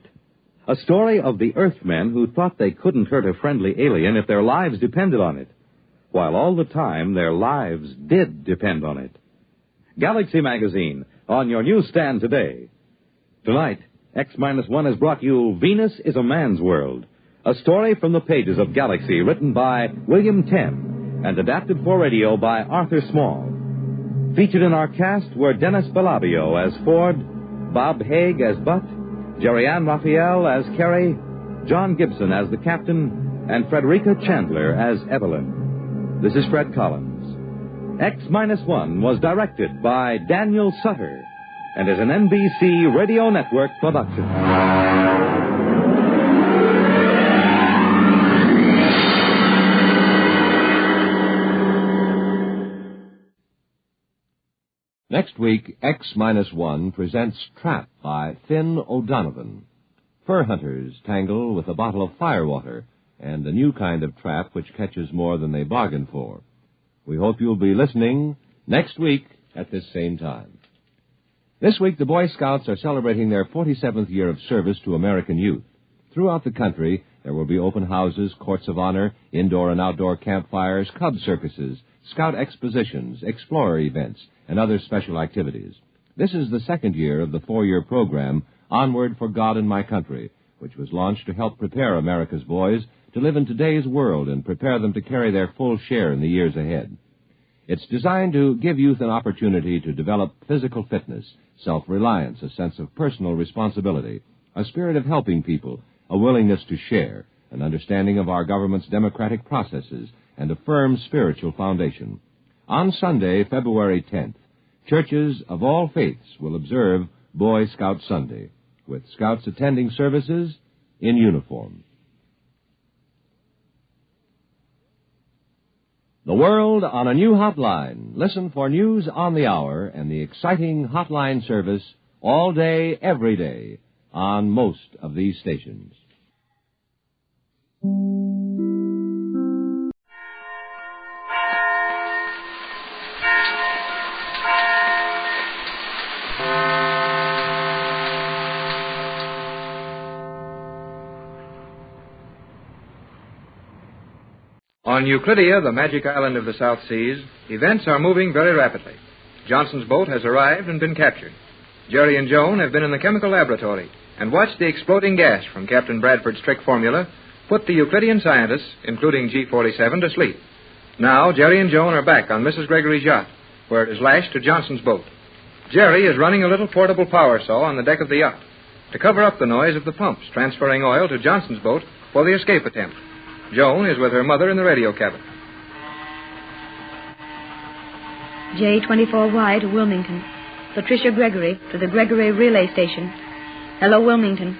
A story of the Earthmen who thought they couldn't hurt a friendly alien if their lives depended on it, while all the time their lives did depend on it. Galaxy Magazine, on your newsstand today. Tonight, X-1 has brought you Venus is a Man's World, a story from the pages of Galaxy written by William Tenn and adapted for radio by Arthur Small. Featured in our cast were Dennis Bellavio as Ford, Bob Haig as Butt, Jerry Ann Raphael as Carrie, John Gibson as the captain, and Frederica Chandler as Evelyn. This is Fred Collins. X-1 was directed by Daniel Sutter and is an NBC Radio Network production. Next week, X-1 presents Trap by Finn O'Donovan. Fur hunters tangle with a bottle of firewater and a new kind of trap which catches more than they bargain for. We hope you'll be listening next week at this same time. This week, the Boy Scouts are celebrating their 47th year of service to American youth. Throughout the country, there will be open houses, courts of honor, indoor and outdoor campfires, cub circuses, scout expositions, explorer events, and other special activities. This is the second year of the 4-year program, Onward for God and My Country, which was launched to help prepare America's boys to live in today's world and prepare them to carry their full share in the years ahead. It's designed to give youth an opportunity to develop physical fitness, self-reliance, a sense of personal responsibility, a spirit of helping people, a willingness to share, an understanding of our government's democratic processes, and a firm spiritual foundation. On Sunday, February 10th, churches of all faiths will observe Boy Scout Sunday, with scouts attending services in uniform. The world on a new hotline. Listen for news on the hour and the exciting hotline service all day, every day, on most of these stations. On Euclidia, the magic island of the South Seas, events are moving very rapidly. Johnson's boat has arrived and been captured. Jerry and Joan have been in the chemical laboratory and watched the exploding gas from Captain Bradford's trick formula put the Euclidean scientists, including G-47, to sleep. Now, Jerry and Joan are back on Mrs. Gregory's yacht, where it is lashed to Johnson's boat. Jerry is running a little portable power saw on the deck of the yacht. to cover up the noise of the pumps transferring oil to Johnson's boat for the escape attempt. Joan is with her mother in the radio cabin. J24Y to Wilmington. Patricia Gregory to the Gregory Relay Station. Hello, Wilmington.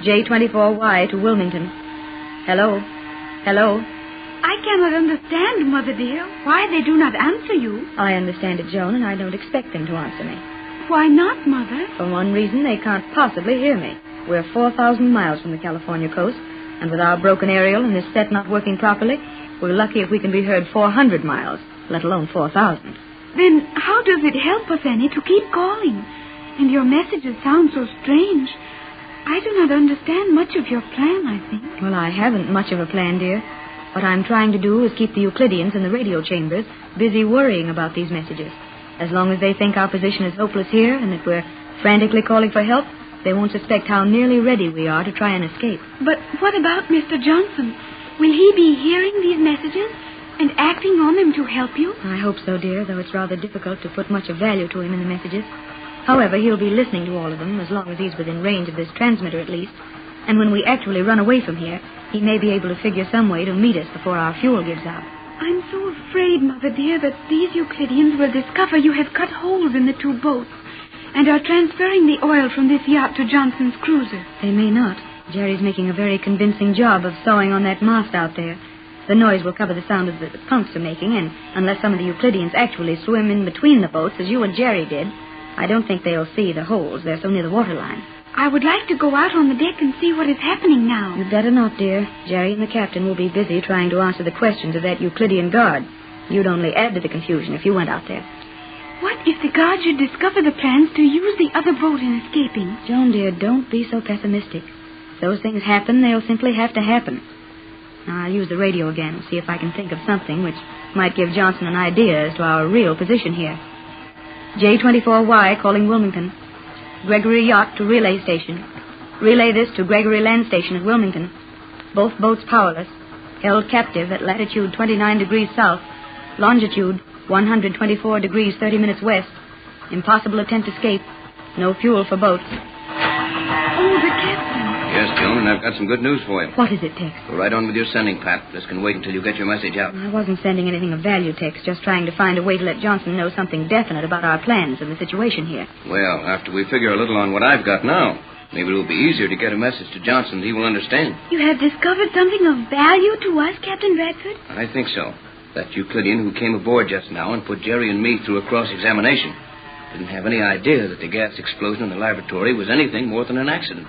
J24Y to Wilmington. Hello. Hello. I cannot understand, Mother dear, why they do not answer you. I understand it, Joan, and I don't expect them to answer me. Why not, Mother? For one reason, they can't possibly hear me. We're 4,000 miles from the California coast, and with our broken aerial and this set not working properly, we're lucky if we can be heard 400 miles, let alone 4,000. Then how does it help us any to keep calling? And your messages sound so strange. I do not understand much of your plan, I think. Well, I haven't much of a plan, dear. What I'm trying to do is keep the Euclideans in the radio chambers busy worrying about these messages. As long as they think our position is hopeless here and that we're frantically calling for help, they won't suspect how nearly ready we are to try and escape. But what about Mr. Johnson? Will he be hearing these messages and acting on them to help you? I hope so, dear, though it's rather difficult to put much of value to him in the messages. However, he'll be listening to all of them, as long as he's within range of this transmitter at least. And when we actually run away from here, he may be able to figure some way to meet us before our fuel gives out. I'm so afraid, Mother dear, that these Euclideans will discover you have cut holes in the two boats and are transferring the oil from this yacht to Johnson's cruiser. They may not. Jerry's making a very convincing job of sewing on that mast out there. The noise will cover the sound of the pumps are making, and unless some of the Euclideans actually swim in between the boats, as you and Jerry did, I don't think they'll see the holes. They're so near the waterline. I would like to go out on the deck and see what is happening now. You'd better not, dear. Jerry and the captain will be busy trying to answer the questions of that Euclidean guard. You'd only add to the confusion if you went out there. What if the guard should discover the plans to use the other boat in escaping? Joan, dear, don't be so pessimistic. If those things happen, they'll simply have to happen. Now, I'll use the radio again and see if I can think of something which might give Johnson an idea as to our real position here. J24Y calling Wilmington. Gregory Yacht to Relay Station. Relay this to Gregory Land Station at Wilmington. Both boats powerless. Held captive at latitude 29 degrees south. Longitude 124 degrees 30 minutes west. Impossible attempt escape. No fuel for boats. Oh, the captain. Yes, Joan, and I've got some good news for you. What is it, Tex? Go right on with your sending, Pat. This can wait until you get your message out. I wasn't sending anything of value, Tex. Just trying to find a way to let Johnson know something definite about our plans and the situation here. Well, after we figure a little on what I've got now, maybe it'll be easier to get a message to Johnson that he will understand. You have discovered something of value to us, Captain Bradford? I think so. That Euclidean who came aboard just now and put Jerry and me through a cross-examination didn't have any idea that the gas explosion in the laboratory was anything more than an accident.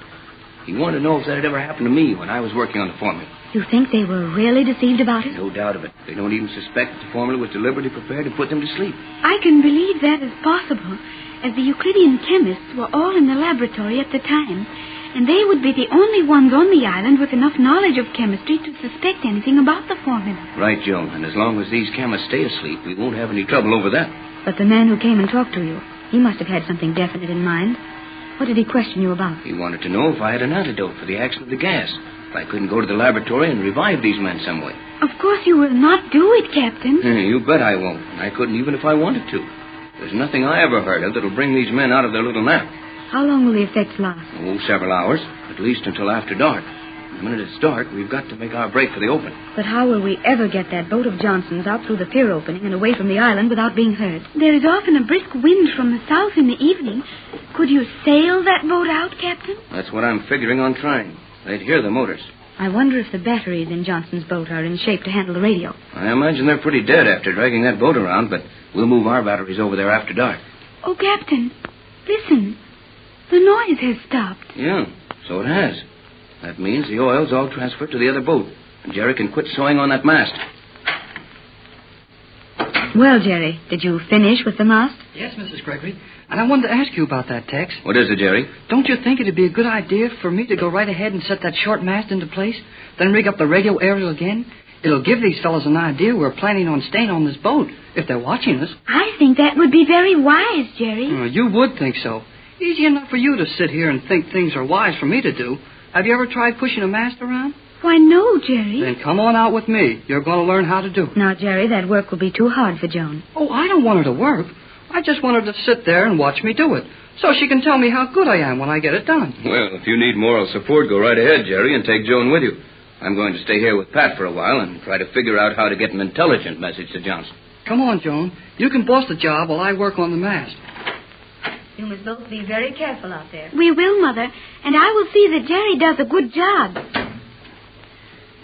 He wanted to know if that had ever happened to me when I was working on the formula. You think they were really deceived about it? No doubt of it. They don't even suspect that the formula was deliberately prepared to put them to sleep. I can believe that is possible, as the Euclidean chemists were all in the laboratory at the time, and they would be the only ones on the island with enough knowledge of chemistry to suspect anything about the formula. Right, Joan, and as long as these chemists stay asleep, we won't have any trouble over that. But the man who came and talked to you, he must have had something definite in mind. What did he question you about? He wanted to know if I had an antidote for the action of the gas. If I couldn't go to the laboratory and revive these men some way. Of course you will not do it, Captain. You bet I won't. I couldn't even if I wanted to. There's nothing I ever heard of that'll bring these men out of their little nap. How long will the effects last? Oh, several hours. At least until after dark. The minute it's dark, we've got to make our break for the open. But how will we ever get that boat of Johnson's out through the pier opening and away from the island without being heard? There is often a brisk wind from the south in the evening. Could you sail that boat out, Captain? That's what I'm figuring on trying. They'd hear the motors. I wonder if the batteries in Johnson's boat are in shape to handle the radio. I imagine they're pretty dead after dragging that boat around, but we'll move our batteries over there after dark. Oh, Captain, listen. The noise has stopped. Yeah, so it has. That means the oil's all transferred to the other boat, and Jerry can quit sewing on that mast. Well, Jerry, did you finish with the mast? Yes, Mrs. Gregory. And I wanted to ask you about that, Tex. What is it, Jerry? Don't you think it'd be a good idea for me to go right ahead and set that short mast into place, then rig up the radio aerial again? It'll give these fellas an idea we're planning on staying on this boat, if they're watching us. I think that would be very wise, Jerry. Oh, you would think so. Easy enough for you to sit here and think things are wise for me to do. Have you ever tried pushing a mast around? Why, no, Jerry. Then come on out with me. You're going to learn how to do it. Now, Jerry, that work will be too hard for Joan. Oh, I don't want her to work. I just want her to sit there and watch me do it. so she can tell me how good I am when I get it done. Well, if you need moral support, go right ahead, Jerry, and take Joan with you. I'm going to stay here with Pat for a while and try to figure out how to get an intelligent message to Johnson. Come on, Joan. You can boss the job while I work on the mast. You must both be very careful out there. We will, Mother, and I will see that Jerry does a good job.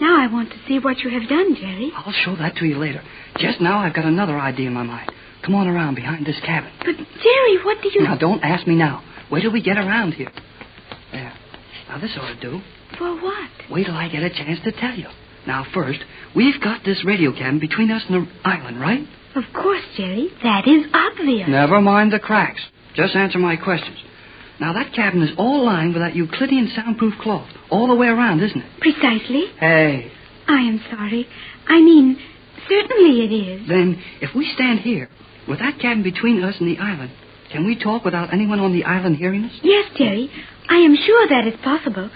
Now I want to see what you have done, Jerry. I'll show that to you later. Just now I've got another idea in my mind. Come on around behind this cabin. But, Jerry, what do you... Now, don't ask me now. Wait till we get around here. There. Now, this ought to do. For what? Wait till I get a chance to tell you. Now, first, we've got this radio cabin between us and the island, right? Of course, Jerry. That is obvious. Never mind the cracks. Just answer my questions. Now, that cabin is all lined with that Euclidean soundproof cloth. All the way around, isn't it? Precisely. Hey. I am sorry. I mean, certainly it is. Then, if we stand here, with that cabin between us and the island, can we talk without anyone on the island hearing us? Yes, Jerry. I am sure that is possible.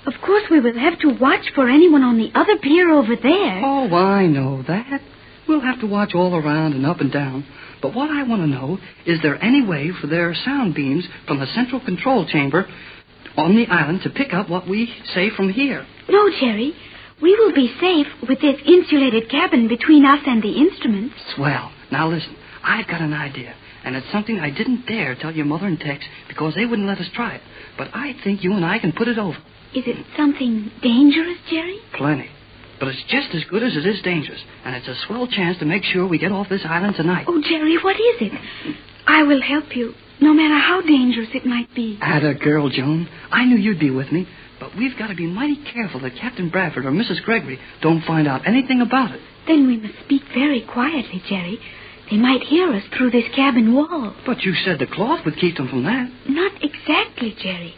Of course, we will have to watch for anyone on the other pier over there. Oh, I know that. We'll have to watch all around and up and down. But what I want to know, is there any way for their sound beams from the central control chamber on the island to pick up what we say from here? No, Jerry. We will be safe with this insulated cabin between us and the instruments. Swell. Now listen, I've got an idea. And it's something I didn't dare tell your mother and Tex because they wouldn't let us try it. But I think you and I can put it over. Is it something dangerous, Jerry? Plenty. But it's just as good as it is dangerous. And it's a swell chance to make sure we get off this island tonight. Oh, Jerry, what is it? I will help you, no matter how dangerous it might be. Atta girl, Joan. I knew you'd be with me. But we've got to be mighty careful that Captain Bradford or Mrs. Gregory don't find out anything about it. Then we must speak very quietly, Jerry. They might hear us through this cabin wall. But you said the cloth would keep them from that. Not exactly, Jerry.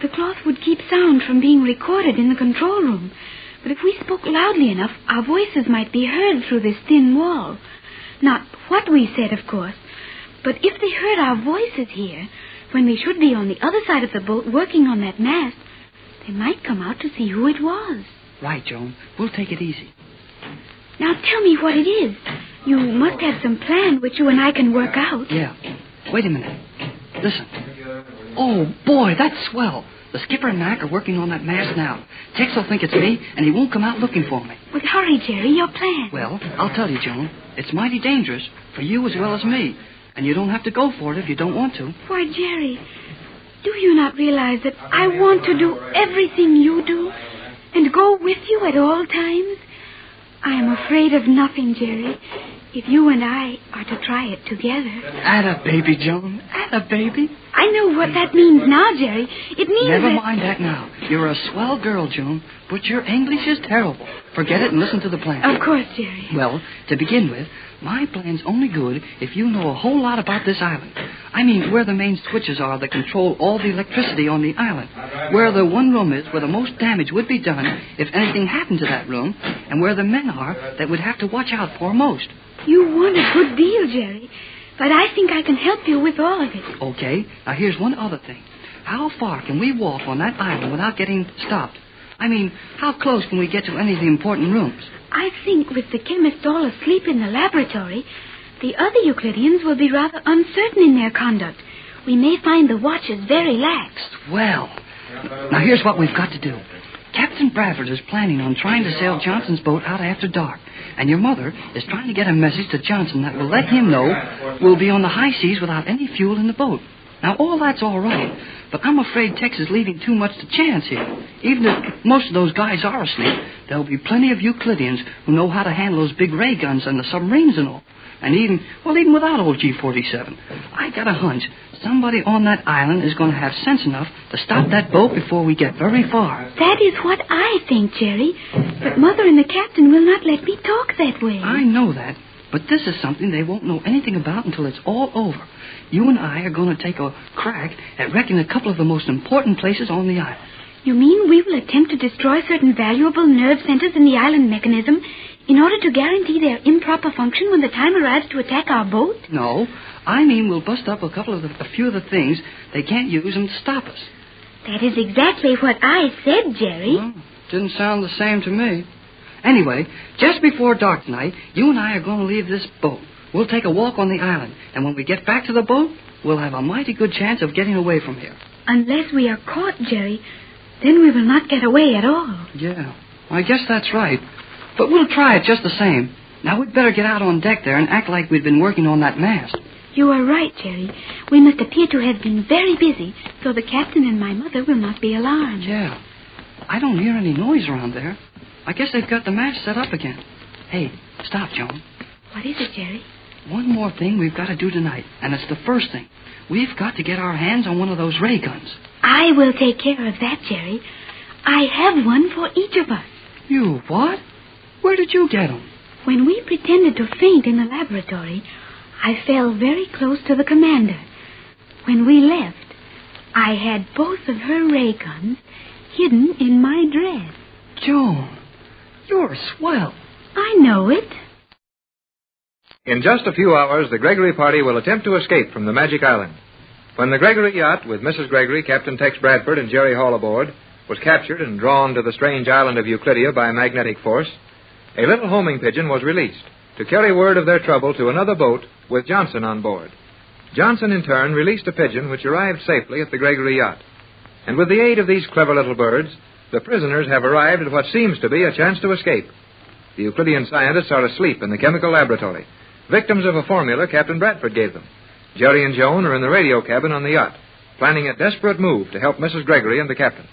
The cloth would keep sound from being recorded in the control room. But if we spoke loudly enough, our voices might be heard through this thin wall. Not what we said, of course. But if they heard our voices here, when we should be on the other side of the boat working on that mast, they might come out to see who it was. Right, Joan. We'll take it easy. Now tell me what it is. You must have some plan which you and I can work out. Yeah. Wait a minute. Listen. Oh, boy, that's swell. The skipper and Mac are working on that mast now. Tex will think it's me, and he won't come out looking for me. But hurry, Jerry, your plan. Well, I'll tell you, Joan. It's mighty dangerous, for you as well as me. And you don't have to go for it if you don't want to. Why, Jerry, do you not realize that I want to do everything you do and go with you at all times? I am afraid of nothing, Jerry, if you and I are to try it together. Atta baby, Joan. Atta baby. I know what that means now, Jerry. It means Never that... mind that now. You're a swell girl, Joan, but your English is terrible. Forget it and listen to the plan. Of course, Jerry. Well, to begin with, my plan's only good if you know a whole lot about this island. I mean, where the main switches are that control all the electricity on the island. Where the one room is where the most damage would be done if anything happened to that room. And where the men are that would have to watch out for most. You want a good deal, Jerry. But I think I can help you with all of it. Okay. Now, here's one other thing. How far can we walk on that island without getting stopped? I mean, how close can we get to any of the important rooms? I think with the chemists all asleep in the laboratory, the other Euclideans will be rather uncertain in their conduct. We may find the watches very lax. Well, now here's what we've got to do. Captain Bradford is planning on trying to sail Johnson's boat out after dark. And your mother is trying to get a message to Johnson that will let him know we'll be on the high seas without any fuel in the boat. Now, all that's all right, but I'm afraid Tex is leaving too much to chance here. Even if most of those guys are asleep, there'll be plenty of Euclideans who know how to handle those big ray guns and the submarines and all. And even without old G-47, I got a hunch somebody on that island is going to have sense enough to stop that boat before we get very far. That is what I think, Jerry. But Mother and the captain will not let me talk that way. I know that, but this is something they won't know anything about until it's all over. You and I are going to take a crack at wrecking a couple of the most important places on the island. You mean we will attempt to destroy certain valuable nerve centers in the island mechanism in order to guarantee their improper function when the time arrives to attack our boat? No, I mean we'll bust up a few of the things they can't use them to stop us. That is exactly what I said, Jerry. Well, didn't sound the same to me. Anyway, just before dark tonight, you and I are going to leave this boat. We'll take a walk on the island, and when we get back to the boat, we'll have a mighty good chance of getting away from here. Unless we are caught, Jerry, then we will not get away at all. Yeah, I guess that's right. But we'll try it just the same. Now, we'd better get out on deck there and act like we'd been working on that mast. You are right, Jerry. We must appear to have been very busy, so the captain and my mother will not be alarmed. Yeah. I don't hear any noise around there. I guess they've got the mast set up again. Hey, stop, Joan. What is it, Jerry? One more thing we've got to do tonight, and it's the first thing. We've got to get our hands on one of those ray guns. I will take care of that, Jerry. I have one for each of us. You what? Where did you get them? When we pretended to faint in the laboratory, I fell very close to the commander. When we left, I had both of her ray guns hidden in my dress. Joan, you're swell. I know it. In just a few hours, the Gregory party will attempt to escape from the Magic Island. When the Gregory yacht, with Mrs. Gregory, Captain Tex Bradford, and Jerry Hall aboard, was captured and drawn to the strange island of Euclidia by magnetic force, a little homing pigeon was released to carry word of their trouble to another boat with Johnson on board. Johnson, in turn, released a pigeon which arrived safely at the Gregory yacht. And with the aid of these clever little birds, the prisoners have arrived at what seems to be a chance to escape. The Euclidean scientists are asleep in the chemical laboratory, victims of a formula Captain Bradford gave them. Jerry and Joan are in the radio cabin on the yacht, planning a desperate move to help Mrs. Gregory and the captain.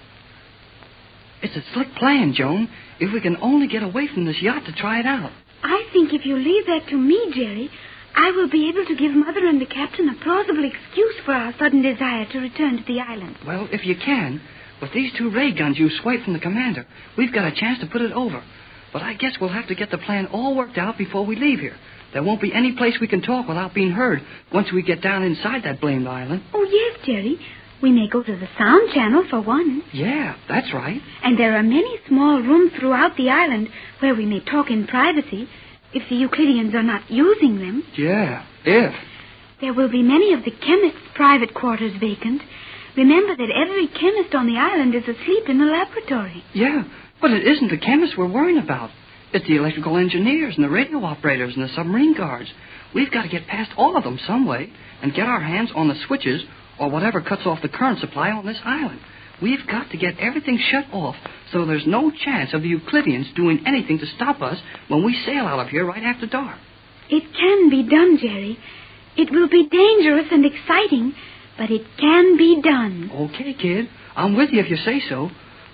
It's a slick plan, Joan, if we can only get away from this yacht to try it out. I think if you leave that to me, Jerry, I will be able to give Mother and the captain a plausible excuse for our sudden desire to return to the island. Well, if you can, with these two ray guns you swiped from the commander, we've got a chance to put it over. But I guess we'll have to get the plan all worked out before we leave here. There won't be any place we can talk without being heard once we get down inside that blamed island. Oh, yes, Jerry. We may go to the sound channel for one. Yeah, that's right. And there are many small rooms throughout the island where we may talk in privacy if the Euclideans are not using them. Yeah, if. There will be many of the chemists' private quarters vacant. Remember that every chemist on the island is asleep in the laboratory. Yeah, but it isn't the chemists we're worrying about. It's the electrical engineers and the radio operators and the submarine guards. We've got to get past all of them some way and get our hands on the switches or whatever cuts off the current supply on this island. We've got to get everything shut off so there's no chance of the Euclideans doing anything to stop us when we sail out of here right after dark. It can be done, Jerry. It will be dangerous and exciting, but it can be done. Okay, kid. I'm with you if you say so.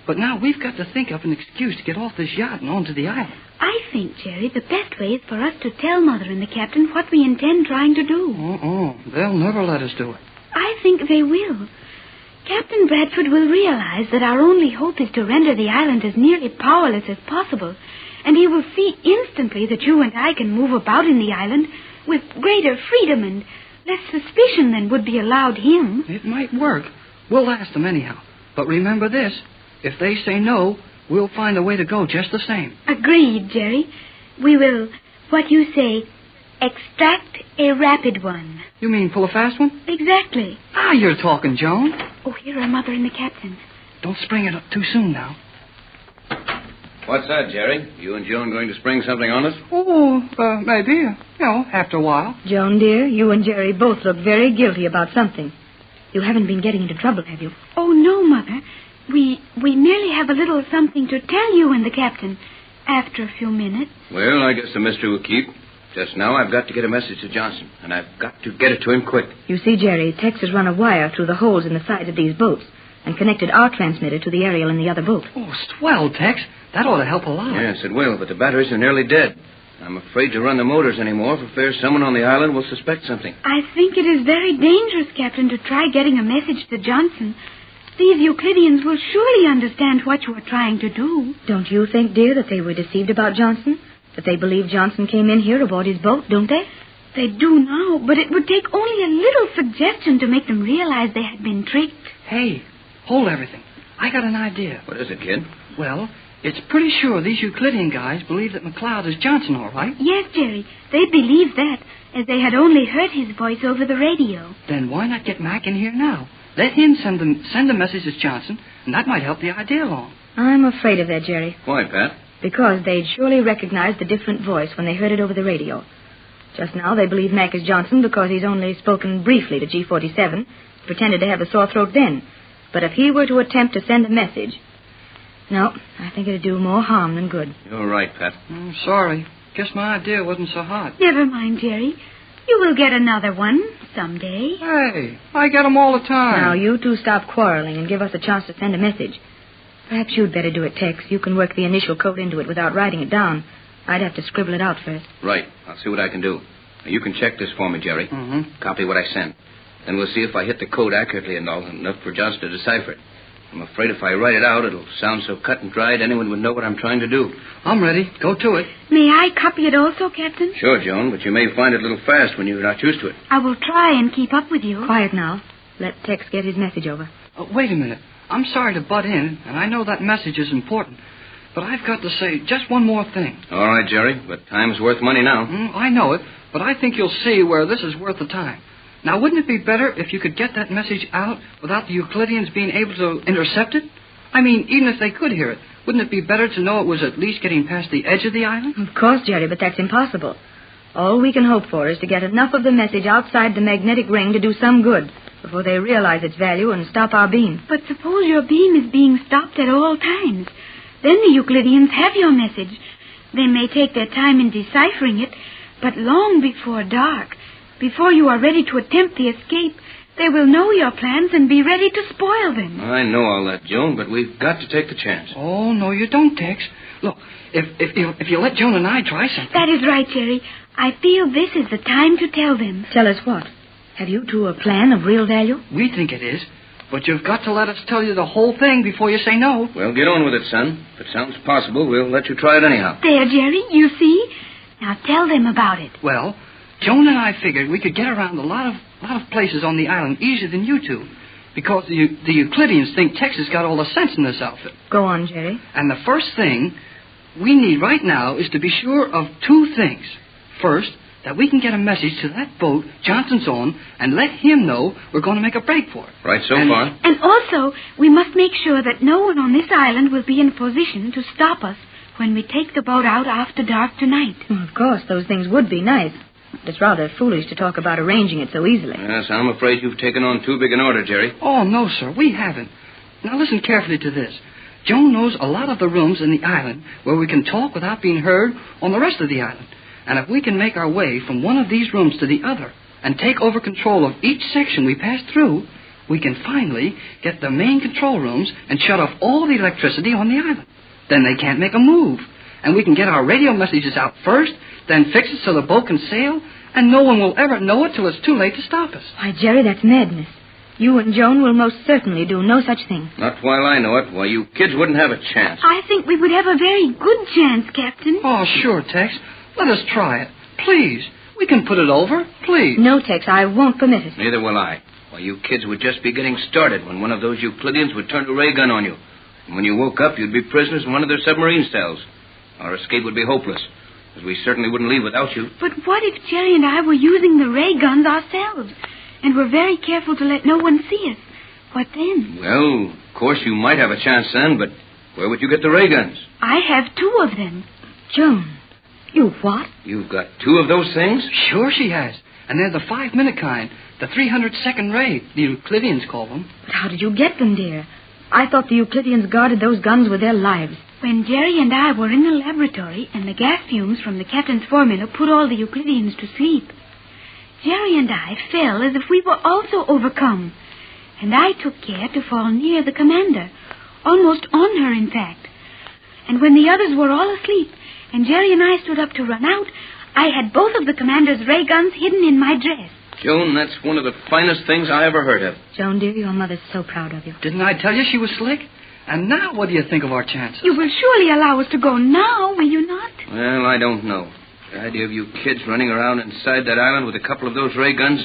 But now we've got to think up an excuse to get off this yacht and onto the island. I think, Jerry, the best way is for us to tell Mother and the captain what we intend trying to do. They'll never let us do it. I think they will. Captain Bradford will realize that our only hope is to render the island as nearly powerless as possible, and he will see instantly that you and I can move about in the island with greater freedom and less suspicion than would be allowed him. It might work. We'll ask them anyhow. But remember this, if they say no, we'll find a way to go just the same. Agreed, Jerry. We will, what you say, extract a rapid one. You mean pull a fast one? Exactly. Ah, you're talking, Joan. Oh, here are Mother and the captain. Don't spring it up too soon now. What's that, Jerry? You and Joan going to spring something on us? Oh, maybe. You know, after a while. Joan, dear, you and Jerry both look very guilty about something. You haven't been getting into trouble, have you? Oh, no, Mother. We merely have a little something to tell you and the captain after a few minutes. Well, I guess the mystery will keep. Just now I've got to get a message to Johnson, and I've got to get it to him quick. You see, Jerry, Tex has run a wire through the holes in the sides of these boats and connected our transmitter to the aerial in the other boat. Oh, swell, Tex. That ought to help a lot. Yes, it will, but the batteries are nearly dead. I'm afraid to run the motors anymore for fear someone on the island will suspect something. I think it is very dangerous, Captain, to try getting a message to Johnson. These Euclideans will surely understand what you are trying to do. Don't you think, dear, that they were deceived about Johnson? That they believe Johnson came in here aboard his boat, don't they? They do now, but it would take only a little suggestion to make them realize they had been tricked. Hey, hold everything. I got an idea. What is it, kid? Well, it's pretty sure these Euclidean guys believe that McLeod is Johnson, all right? Yes, Jerry. They believe that, as they had only heard his voice over the radio. Then why not get Mac in here now? Let him send a message to Johnson, and that might help the idea along. I'm afraid of that, Jerry. Why, Pat? Because they'd surely recognize the different voice when they heard it over the radio. Just now they believe Mac is Johnson because he's only spoken briefly to G47, pretended to have a sore throat then. But if he were to attempt to send a message... No, I think it'd do more harm than good. You're right, Pat. I'm sorry. Guess my idea wasn't so hot. Never mind, Jerry. You will get another one someday. Hey, I get 'em all the time. Now, you two stop quarreling and give us a chance to send a message. Perhaps you'd better do it, Tex. You can work the initial code into it without writing it down. I'd have to scribble it out first. Right. I'll see what I can do. Now, you can check this for me, Jerry. Mm-hmm. Copy what I sent. Then we'll see if I hit the code accurately and all enough for Johnson to decipher it. I'm afraid if I write it out, it'll sound so cut and dried anyone would know what I'm trying to do. I'm ready. Go to it. May I copy it also, Captain? Sure, Joan, but you may find it a little fast when you're not used to it. I will try and keep up with you. Quiet now. Let Tex get his message over. Wait a minute. I'm sorry to butt in, and I know that message is important. But I've got to say just one more thing. All right, Jerry, but time's worth money now. I know it, but I think you'll see where this is worth the time. Now, wouldn't it be better if you could get that message out without the Euclideans being able to intercept it? I mean, even if they could hear it, wouldn't it be better to know it was at least getting past the edge of the island? Of course, Jerry, but that's impossible. All we can hope for is to get enough of the message outside the magnetic ring to do some good before they realize its value and stop our beam. But suppose your beam is being stopped at all times. Then the Euclideans have your message. They may take their time in deciphering it, but long before dark, before you are ready to attempt the escape, they will know your plans and be ready to spoil them. I know all that, Joan, but we've got to take the chance. Oh, no, you don't, Tex. Look, if you let Joan and I try something... That is right, Jerry. I feel this is the time to tell them. Tell us what? Have you two a plan of real value? We think it is, but you've got to let us tell you the whole thing before you say no. Well, get on with it, son. If it sounds possible, we'll let you try it anyhow. There, Jerry, you see? Now tell them about it. Well, Joan and I figured we could get around a lot of places on the island easier than you two, because the Euclideans think Tex has got all the sense in this outfit. Go on, Jerry. And the first thing we need right now is to be sure of two things. First, that we can get a message to that boat Johnson's on and let him know we're going to make a break for it. Right so far. And also, we must make sure that no one on this island will be in a position to stop us when we take the boat out after dark tonight. Well, of course, those things would be nice. It's rather foolish to talk about arranging it so easily. Yes, I'm afraid you've taken on too big an order, Jerry. Oh, no, sir, we haven't. Now, listen carefully to this. Joan knows a lot of the rooms in the island where we can talk without being heard on the rest of the island. And if we can make our way from one of these rooms to the other and take over control of each section we pass through, we can finally get the main control rooms and shut off all the electricity on the island. Then they can't make a move. And we can get our radio messages out first, then fix it so the boat can sail, and no one will ever know it till it's too late to stop us. Why, Jerry, that's madness. You and Joan will most certainly do no such thing. Not while I know it. Why, you kids wouldn't have a chance. I think we would have a very good chance, Captain. Oh, sure, Tex. Let us try it. Please. We can put it over. Please. No, Tex, I won't permit it. Neither will I. Why, you kids would just be getting started when one of those Euclideans would turn a ray gun on you. And when you woke up, you'd be prisoners in one of their submarine cells. Our escape would be hopeless, as we certainly wouldn't leave without you. But what if Jerry and I were using the ray guns ourselves, and were very careful to let no one see us? What then? Well, of course you might have a chance then, but where would you get the ray guns? I have 2 of them. Joan, you what? You've got 2 of those things? Sure she has. And they're the 5-minute kind. The 300-second ray, the Euclideans call them. But how did you get them, dear? I thought the Euclideans guarded those guns with their lives. When Jerry and I were in the laboratory and the gas fumes from the captain's formula put all the Euclideans to sleep, Jerry and I fell as if we were also overcome. And I took care to fall near the commander, almost on her, in fact. And when the others were all asleep and Jerry and I stood up to run out, I had both of the commander's ray guns hidden in my dress. Joan, that's one of the finest things I ever heard of. Joan, dear, your mother's so proud of you. Didn't I tell you she was slick? And now what do you think of our chances? You will surely allow us to go now, will you not? Well, I don't know. The idea of you kids running around inside that island with a couple of those ray guns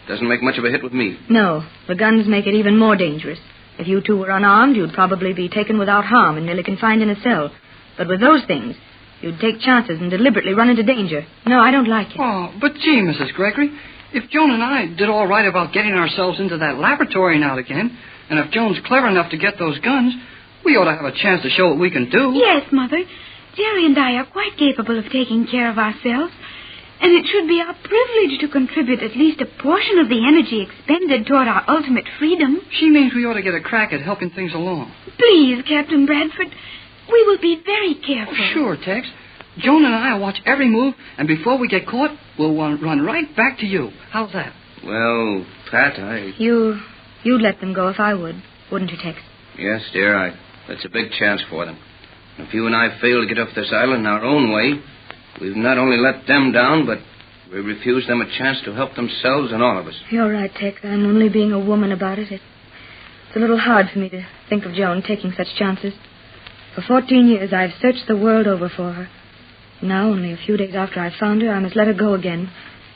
doesn't make much of a hit with me. No, the guns make it even more dangerous. If you two were unarmed, you'd probably be taken without harm and merely confined in a cell. But with those things, you'd take chances and deliberately run into danger. No, I don't like it. Oh, but gee, Mrs. Gregory, if Joan and I did all right about getting ourselves into that laboratory and out again, and if Joan's clever enough to get those guns, we ought to have a chance to show what we can do. Yes, Mother. Jerry and I are quite capable of taking care of ourselves. And it should be our privilege to contribute at least a portion of the energy expended toward our ultimate freedom. She means we ought to get a crack at helping things along. Please, Captain Bradford, we will be very careful. Oh, sure, Tex. Joan and I will watch every move, and before we get caught, we'll run right back to you. How's that? Well, Pat, You'd let them go if I would, wouldn't you, Tex? Yes, dear, that's a big chance for them. If you and I fail to get off this island our own way, we've not only let them down, but we refuse them a chance to help themselves and all of us. You're right, Tex. I'm only being a woman about it. It's a little hard for me to think of Joan taking such chances. For 14 years, I've searched the world over for her. Now, only a few days after I found her, I must let her go again.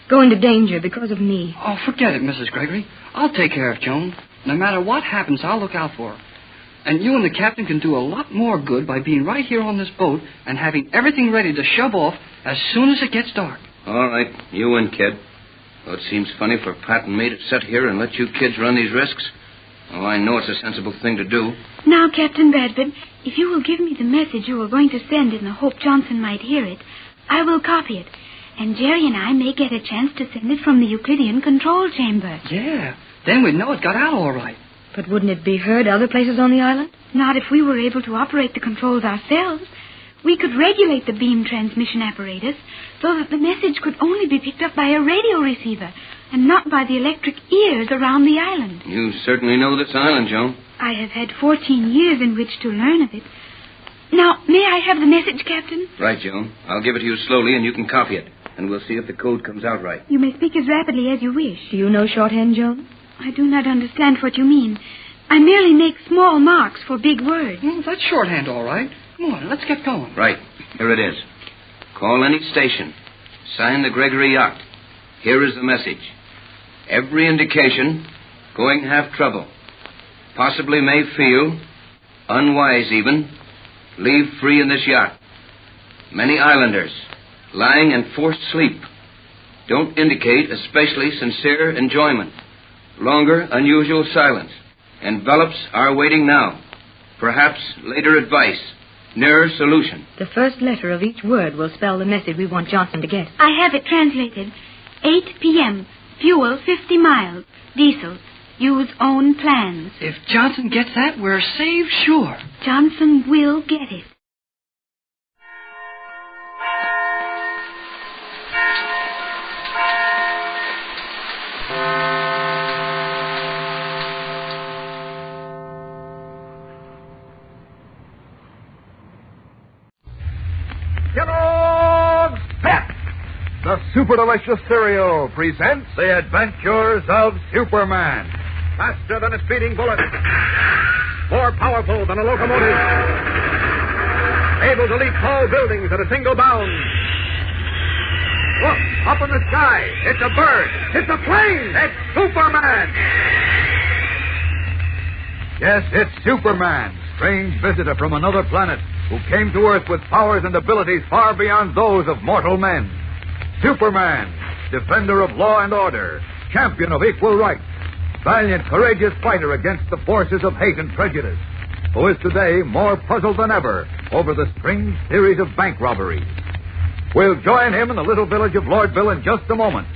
Go into danger because of me. Oh, forget it, Mrs. Gregory. I'll take care of Joan. No matter what happens, I'll look out for her. And you and the captain can do a lot more good by being right here on this boat and having everything ready to shove off as soon as it gets dark. All right, you and Kid. Though it seems funny for Pat and me to sit here and let you kids run these risks. Oh, I know it's a sensible thing to do. Now, Captain Bradford, if you will give me the message you were going to send in the hope Johnson might hear it, I will copy it. And Jerry and I may get a chance to send it from the Euclidean control chamber. Yeah, then we'd know it got out all right. But wouldn't it be heard other places on the island? Not if we were able to operate the controls ourselves. We could regulate the beam transmission apparatus so that the message could only be picked up by a radio receiver and not by the electric ears around the island. You certainly know this island, Joan. I have had 14 years in which to learn of it. Now, may I have the message, Captain? Right, Joan. I'll give it to you slowly and you can copy it. And we'll see if the code comes out right. You may speak as rapidly as you wish. Do you know shorthand, Joan? I do not understand what you mean. I merely make small marks for big words. That's shorthand, all right. Come on, let's get going. Right. Here it is. Call any station. Sign the Gregory yacht. Here is the message. Every indication, going half trouble. Possibly may feel, unwise even, leave free in this yacht. Many islanders, lying in forced sleep. Don't indicate especially sincere enjoyment. Longer, unusual silence. Envelops are waiting now. Perhaps later advice. Nearer solution. The first letter of each word will spell the message we want Johnson to get. I have it translated. 8 p.m. Fuel 50 miles. Diesel. Use own plans. If Johnson gets that, we're saved sure. Johnson will get it. Kellogg's Pep, the super delicious cereal, presents The Adventures of Superman. Faster than a speeding bullet, more powerful than a locomotive, able to leap tall buildings at a single bound. Look, up in the sky, it's a bird, it's a plane, it's Superman. Yes, it's Superman, strange visitor from another planet, who came to Earth with powers and abilities far beyond those of mortal men. Superman, defender of law and order, champion of equal rights, valiant, courageous fighter against the forces of hate and prejudice, who is today more puzzled than ever over the strange series of bank robberies. We'll join him in the little village of Lordville in just a moment.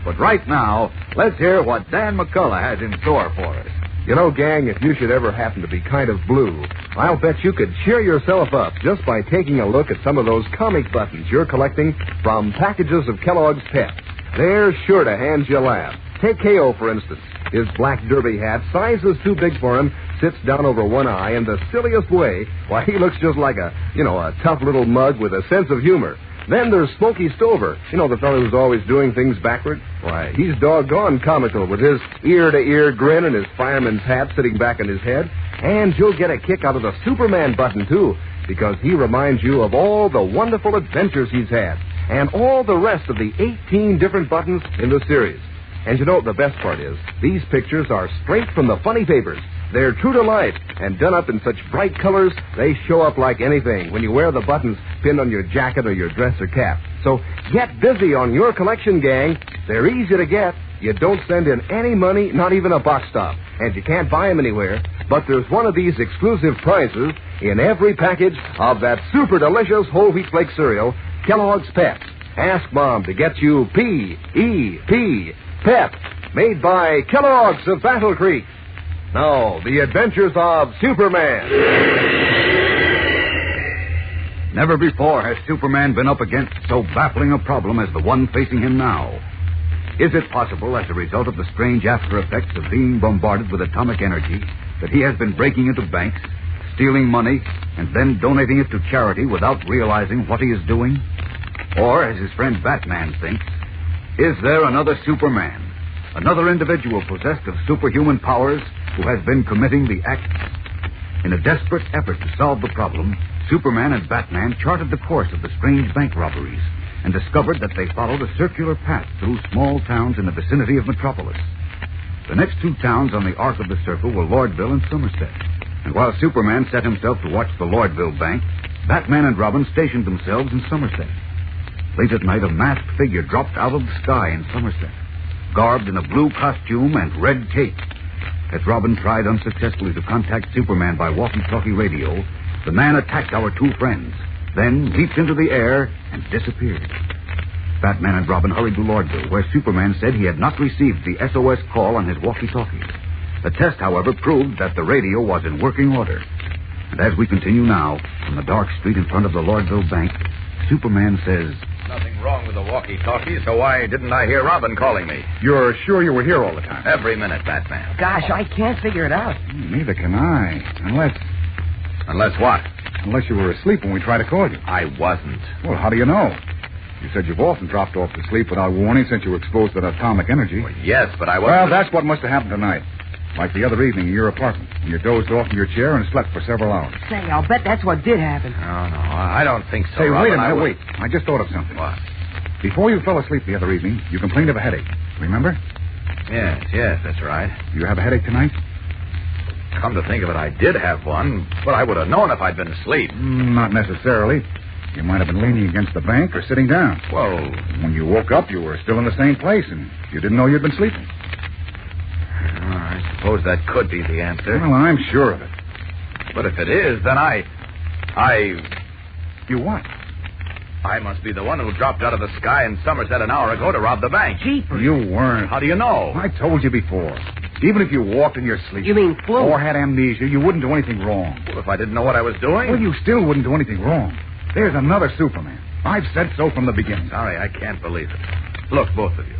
But right now, let's hear what Dan McCullough has in store for us. You know, gang, if you should ever happen to be kind of blue, I'll bet you could cheer yourself up just by taking a look at some of those comic buttons you're collecting from packages of Kellogg's Pep. They're sure to hand you a laugh. Take K.O., for instance. His black derby hat, sizes too big for him, sits down over one eye in the silliest way. Why, he looks just like a tough little mug with a sense of humor. Then there's Smokey Stover. You know, the fellow who's always doing things backward? Why, he's doggone comical with his ear-to-ear grin and his fireman's hat sitting back on his head. And you'll get a kick out of the Superman button, too, because he reminds you of all the wonderful adventures he's had and all the rest of the 18 different buttons in the series. And you know, the best part is, these pictures are straight from the funny papers. They're true to life and done up in such bright colors, they show up like anything when you wear the buttons pinned on your jacket or your dress or cap. So get busy on your collection, gang. They're easy to get. You don't send in any money, not even a box stop. And you can't buy them anywhere. But there's one of these exclusive prizes in every package of that super delicious whole wheat flake cereal, Kellogg's Pep. Ask Mom to get you P.E.P. Pep, made by Kellogg's of Battle Creek. Now, the adventures of Superman. Never before has Superman been up against so baffling a problem as the one facing him now. Is it possible, as a result of the strange after effects of being bombarded with atomic energy, that he has been breaking into banks, stealing money, and then donating it to charity without realizing what he is doing? Or, as his friend Batman thinks, is there another Superman, another individual possessed of superhuman powers who has been committing the acts? In a desperate effort to solve the problem, Superman and Batman charted the course of the strange bank robberies and discovered that they followed a circular path through small towns in the vicinity of Metropolis. The next two towns on the arc of the circle were Lordville and Somerset. And while Superman set himself to watch the Lordville bank, Batman and Robin stationed themselves in Somerset. Late at night, a masked figure dropped out of the sky in Somerset, garbed in a blue costume and red cape. As Robin tried unsuccessfully to contact Superman by walkie-talkie radio, the man attacked our two friends, then leaped into the air and disappeared. Batman and Robin hurried to Lordville, where Superman said he had not received the SOS call on his walkie-talkie. The test, however, proved that the radio was in working order. And as we continue now, from the dark street in front of the Lordville bank, Superman says, Nothing wrong with the walkie-talkie, so why didn't I hear Robin calling me? You're sure you were here all the time? Every minute, Batman. Gosh, I can't figure it out. Neither can I. Unless what? Unless you were asleep when we tried to call you. I wasn't. Well, how do you know? You said you've often dropped off to sleep without warning since you were exposed to atomic energy. Well, yes, but I wasn't... Well, that's what must have happened tonight. Like the other evening in your apartment, when you dozed off in your chair and slept for several hours. Say, I'll bet that's what did happen. No, I don't think so, Say, Robin. wait a minute, wait. I just thought of something. What? Before you fell asleep the other evening, you complained of a headache. Remember? Yes, that's right. You have a headache tonight? Come to think of it, I did have one, but I would have known if I'd been asleep. Not necessarily. You might have been leaning against the bank or sitting down. Well, when you woke up, you were still in the same place, and you didn't know you'd been sleeping. I suppose that could be the answer. Well, I'm sure of it. But if it is, then You what? I must be the one who dropped out of the sky in Somerset an hour ago to rob the bank. Jeepers. You weren't. How do you know? I told you before. Even if you walked in your sleep... You mean flew? Or had amnesia, you wouldn't do anything wrong. Well, if I didn't know what I was doing? Well, you still wouldn't do anything wrong. There's another Superman. I've said so from the beginning. Sorry, I can't believe it. Look, both of you.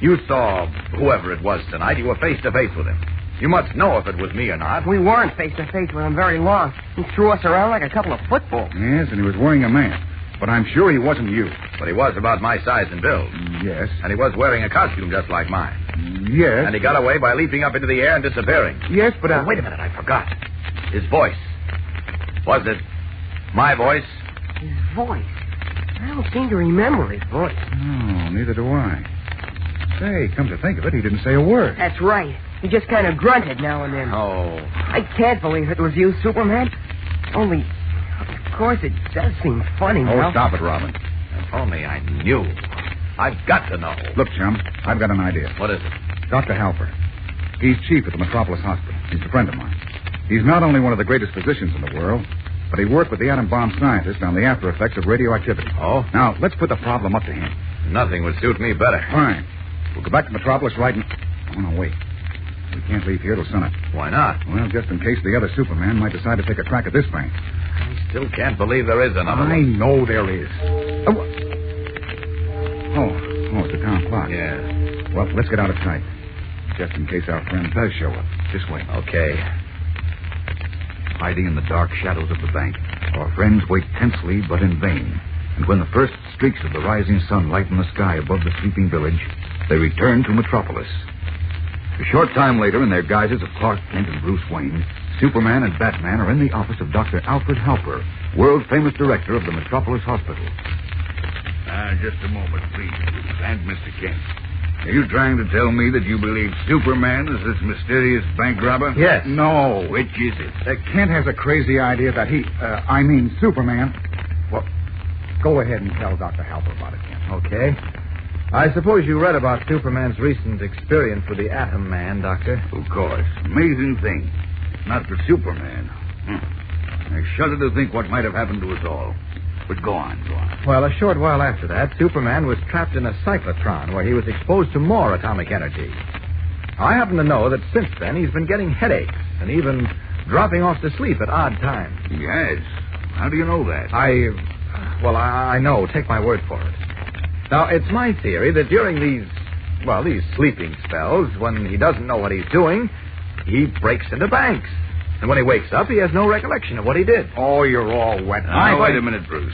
You saw whoever it was tonight. You were face-to-face with him. You must know if it was me or not. We weren't face-to-face with him very long. He threw us around like a couple of footballs. Yes, and he was wearing a mask. But I'm sure he wasn't you. But he was about my size and build. Yes. And he was wearing a costume just like mine. Yes. And he got away by leaping up into the air and disappearing. Yes, but... Oh, wait a minute, I forgot. His voice. Was it my voice? His voice? I don't seem to remember his voice. No, neither do I. Say, come to think of it, he didn't say a word. That's right. He just kind of grunted now and then. Oh. I can't believe it was you, Superman. Only, of course, it does seem funny now. Oh, stop it, Robin. If only I knew. I've got to know. Look, chum, I've got an idea. What is it? Dr. Halper. He's chief at the Metropolis Hospital. He's a friend of mine. He's not only one of the greatest physicians in the world, but he worked with the atom bomb scientist on the after effects of radioactivity. Oh? Now, let's put the problem up to him. Nothing would suit me better. Fine. We'll go back to Metropolis right now. Oh, no, wait. We can't leave here till sunup. Why not? Well, just in case the other Superman might decide to take a crack at this bank. I still can't believe there is another I one. know there is. Oh, it's the town clock. Yeah. Well, let's get out of sight. Just in case our friend does show up. This way. Okay. Hiding in the dark shadows of the bank, our friends wait tensely but in vain. And when the first streaks of the rising sun lighten the sky above the sleeping village, they return to Metropolis. A short time later, in their guises of Clark Kent and Bruce Wayne, Superman and Batman are in the office of Dr. Alfred Halper, world-famous director of the Metropolis Hospital. Just a moment, please. And Mr. Kent. Are you trying to tell me that you believe Superman is this mysterious bank robber? Yes. No. Which is it? Kent has a crazy idea that Superman... Well, go ahead and tell Dr. Halper about it, Kent. Okay. I suppose you read about Superman's recent experience with the Atom Man, Doctor. Of course. Amazing thing. Not for Superman. I shudder to think what might have happened to us all. But go on. Well, a short while after that, Superman was trapped in a cyclotron where he was exposed to more atomic energy. I happen to know that since then he's been getting headaches and even dropping off to sleep at odd times. Yes. How do you know that? I know. Take my word for it. Now, it's my theory that during these sleeping spells, when he doesn't know what he's doing, he breaks into banks. And when he wakes up, he has no recollection of what he did. Oh, you're all wet. Now, wait a minute, Bruce.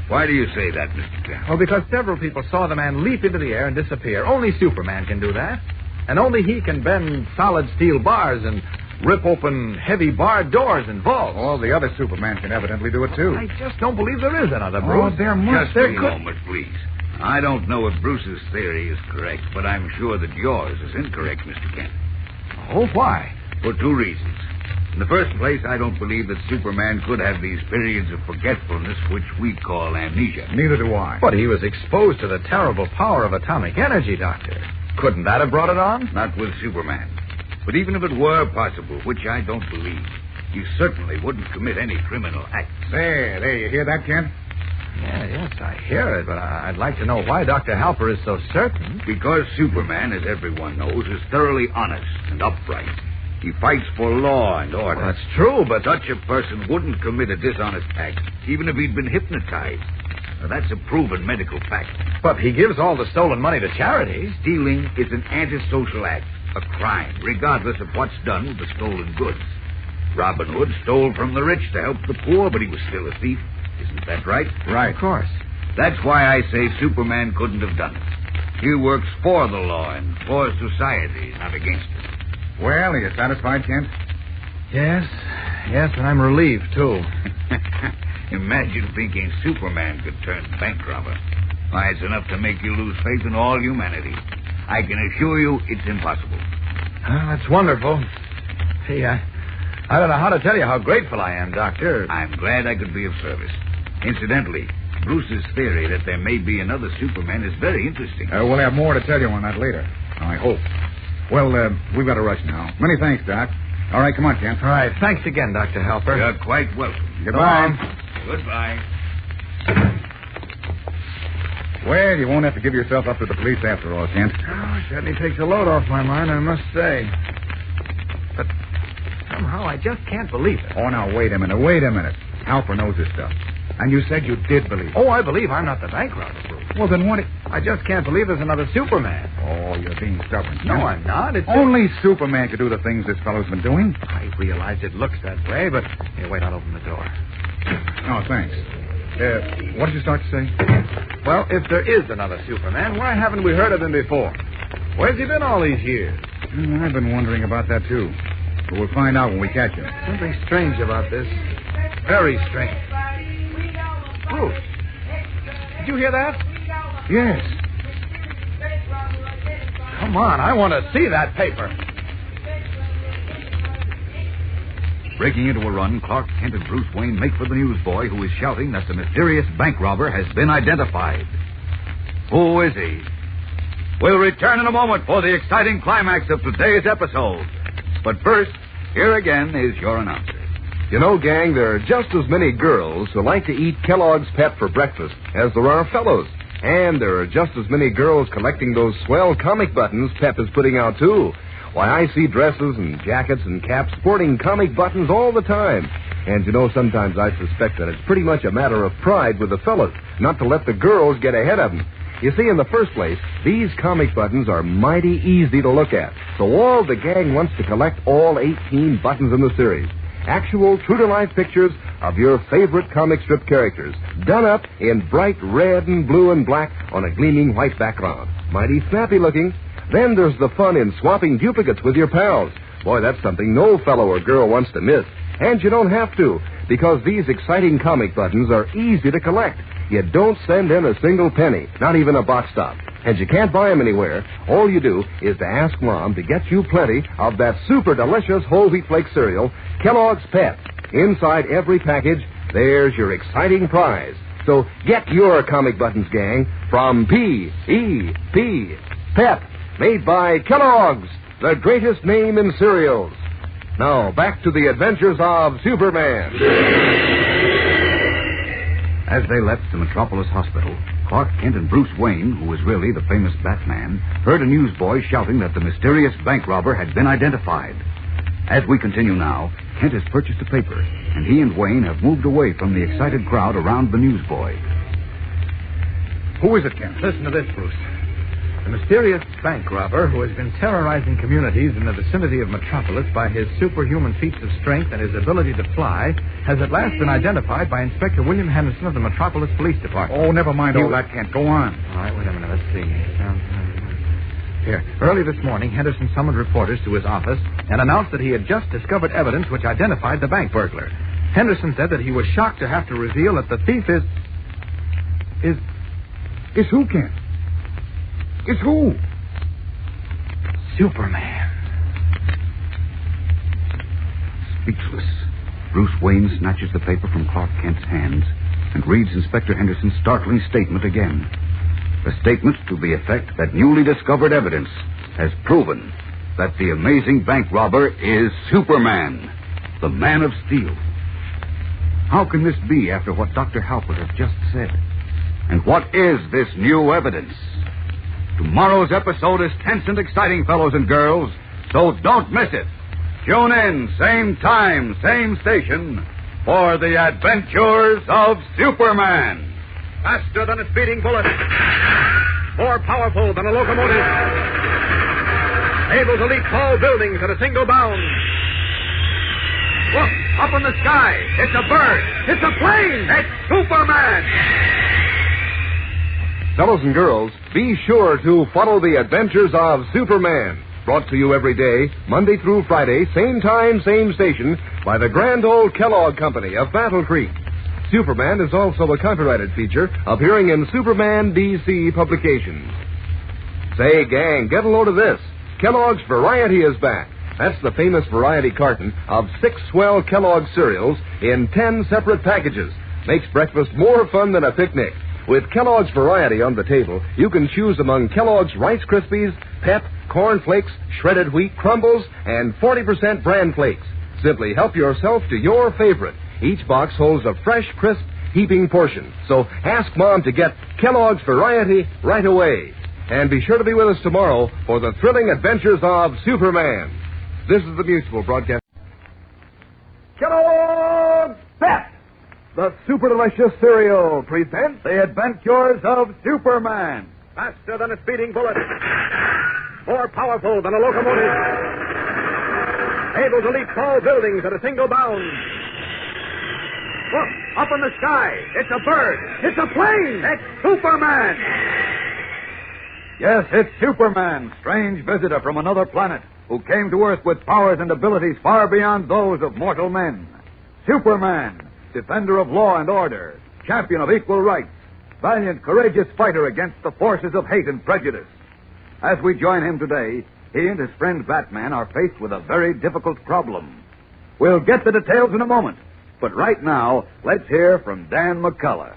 Why do you say that, Mr. Kent? Well, because several people saw the man leap into the air and disappear. Only Superman can do that. And only he can bend solid steel bars and rip open heavy barred doors and vaults. All the other Superman can evidently do it, too. I just don't believe there is another, Bruce. There must be. Just a moment, please. I don't know if Bruce's theory is correct, but I'm sure that yours is incorrect, Mr. Kent. Oh, why? For two reasons. In the first place, I don't believe that Superman could have these periods of forgetfulness which we call amnesia. Neither do I. But he was exposed to the terrible power of atomic energy, Doctor. Couldn't that have brought it on? Not with Superman. But even if it were possible, which I don't believe, he certainly wouldn't commit any criminal act. There, you hear that, Kent? Yes, I hear it, but I'd like to know why Dr. Halper is so certain. Because Superman, as everyone knows, is thoroughly honest and upright. He fights for law and order. Well, that's true, but such a person wouldn't commit a dishonest act, even if he'd been hypnotized. Now, that's a proven medical fact. But he gives all the stolen money to charity. Stealing is an antisocial act, a crime, regardless of what's done with the stolen goods. Robin Hood stole from the rich to help the poor, but he was still a thief. Isn't that right? Right. Of course. That's why I say Superman couldn't have done it. He works for the law and for society, not against it. Well, are you satisfied, Kent? Yes, and I'm relieved, too. Imagine thinking Superman could turn bank robber. Why, it's enough to make you lose faith in all humanity. I can assure you it's impossible. That's wonderful. Gee, I don't know how to tell you how grateful I am, Doctor. I'm glad I could be of service. Incidentally, Bruce's theory that there may be another Superman is very interesting. We'll have more to tell you on that later, I hope. Well, we've got to rush now. Many thanks, Doc. All right, come on, Kent. All right, thanks again, Dr. Halper. You're quite welcome. Goodbye. Goodbye. Well, you won't have to give yourself up to the police after all, Kent. Oh, it certainly takes a load off my mind, I must say. But somehow I just can't believe it. Oh, now, wait a minute. Halper knows this stuff. And you said you did believe it. Oh, I believe I'm not the bank robber, Bruce. Well, then what... I just can't believe there's another Superman. Oh, you're being stubborn, Kent. No, I'm not. It's only Superman could do the things this fellow's been doing. I realize it looks that way, but... Here, wait, I'll open the door. Oh, thanks. What did you start to say? Well, if there is another Superman, why haven't we heard of him before? Where's he been all these years? I've been wondering about that, too. But we'll find out when we catch him. Something strange about this. Very strange. Bruce, did you hear that? Yes. Come on, I want to see that paper. Breaking into a run, Clark Kent and Bruce Wayne make for the newsboy, who is shouting that the mysterious bank robber has been identified. Who is he? We'll return in a moment for the exciting climax of today's episode. But first, here again is your announcer. You know, gang, there are just as many girls who like to eat Kellogg's Pep for breakfast as there are fellows. And there are just as many girls collecting those swell comic buttons Pep is putting out, too. Why, I see dresses and jackets and caps sporting comic buttons all the time. And, you know, sometimes I suspect that it's pretty much a matter of pride with the fellas, not to let the girls get ahead of them. You see, in the first place, these comic buttons are mighty easy to look at. So all the gang wants to collect all 18 buttons in the series. Actual, true-to-life pictures of your favorite comic strip characters, done up in bright red and blue and black on a gleaming white background. Mighty snappy looking. Then there's the fun in swapping duplicates with your pals. Boy, that's something no fellow or girl wants to miss. And you don't have to, because these exciting comic buttons are easy to collect. You don't send in a single penny, not even a box stop. And you can't buy them anywhere. All you do is to ask Mom to get you plenty of that super delicious whole wheat flake cereal, Kellogg's Pep. Inside every package, there's your exciting prize. So get your comic buttons, gang, from P.E.P. Pep, made by Kellogg's, the greatest name in cereals. Now, back to the adventures of Superman. As they left the Metropolis Hospital, Clark Kent and Bruce Wayne, who was really the famous Batman, heard a newsboy shouting that the mysterious bank robber had been identified. As we continue now, Kent has purchased a paper, and he and Wayne have moved away from the excited crowd around the newsboy. Who is it, Kent? Listen to this, Bruce. The mysterious bank robber who has been terrorizing communities in the vicinity of Metropolis by his superhuman feats of strength and his ability to fly has at last been identified by Inspector William Henderson of the Metropolis Police Department. Oh, never mind all that, Kent. Go on. All right, wait a minute. Let's see. Here. Early this morning, Henderson summoned reporters to his office and announced that he had just discovered evidence which identified the bank burglar. Henderson said that he was shocked to have to reveal that the thief is who, Kent? Is who? Superman. Speechless, Bruce Wayne snatches the paper from Clark Kent's hands and reads Inspector Henderson's startling statement again. A statement to the effect that newly discovered evidence has proven that the amazing bank robber is Superman, the Man of Steel. How can this be after what Dr. Halpert has just said? And what is this new evidence? Tomorrow's episode is tense and exciting, fellows and girls, so don't miss it. Tune in, same time, same station, for the adventures of Superman. Faster than a speeding bullet. More powerful than a locomotive. Able to leap tall buildings at a single bound. Look, up in the sky. It's a bird. It's a plane. It's Superman. Fellows and girls, be sure to follow the adventures of Superman. Brought to you every day, Monday through Friday, same time, same station, by the grand old Kellogg Company of Battle Creek. Superman is also a copyrighted feature appearing in Superman DC publications. Say, gang, get a load of this. Kellogg's Variety is back. That's the famous variety carton of 6 swell Kellogg cereals in 10 separate packages. Makes breakfast more fun than a picnic. With Kellogg's Variety on the table, you can choose among Kellogg's Rice Krispies, Pep, Corn Flakes, Shredded Wheat Crumbles, and 40% Bran Flakes. Simply help yourself to your favorite. Each box holds a fresh, crisp, heaping portion. So ask Mom to get Kellogg's Variety right away. And be sure to be with us tomorrow for the thrilling adventures of Superman. This is the Mutual Broadcast. Kellogg's Pep, the super delicious cereal, presents the adventures of Superman. Faster than a speeding bullet. More powerful than a locomotive. Able to leap tall buildings at a single bound. Look, up in the sky. It's a bird. It's a plane. It's Superman. Yes, it's Superman, strange visitor from another planet, who came to Earth with powers and abilities far beyond those of mortal men. Superman, defender of law and order, champion of equal rights, valiant, courageous fighter against the forces of hate and prejudice. As we join him today, he and his friend Batman are faced with a very difficult problem. We'll get the details in a moment, but right now, let's hear from Dan McCullough.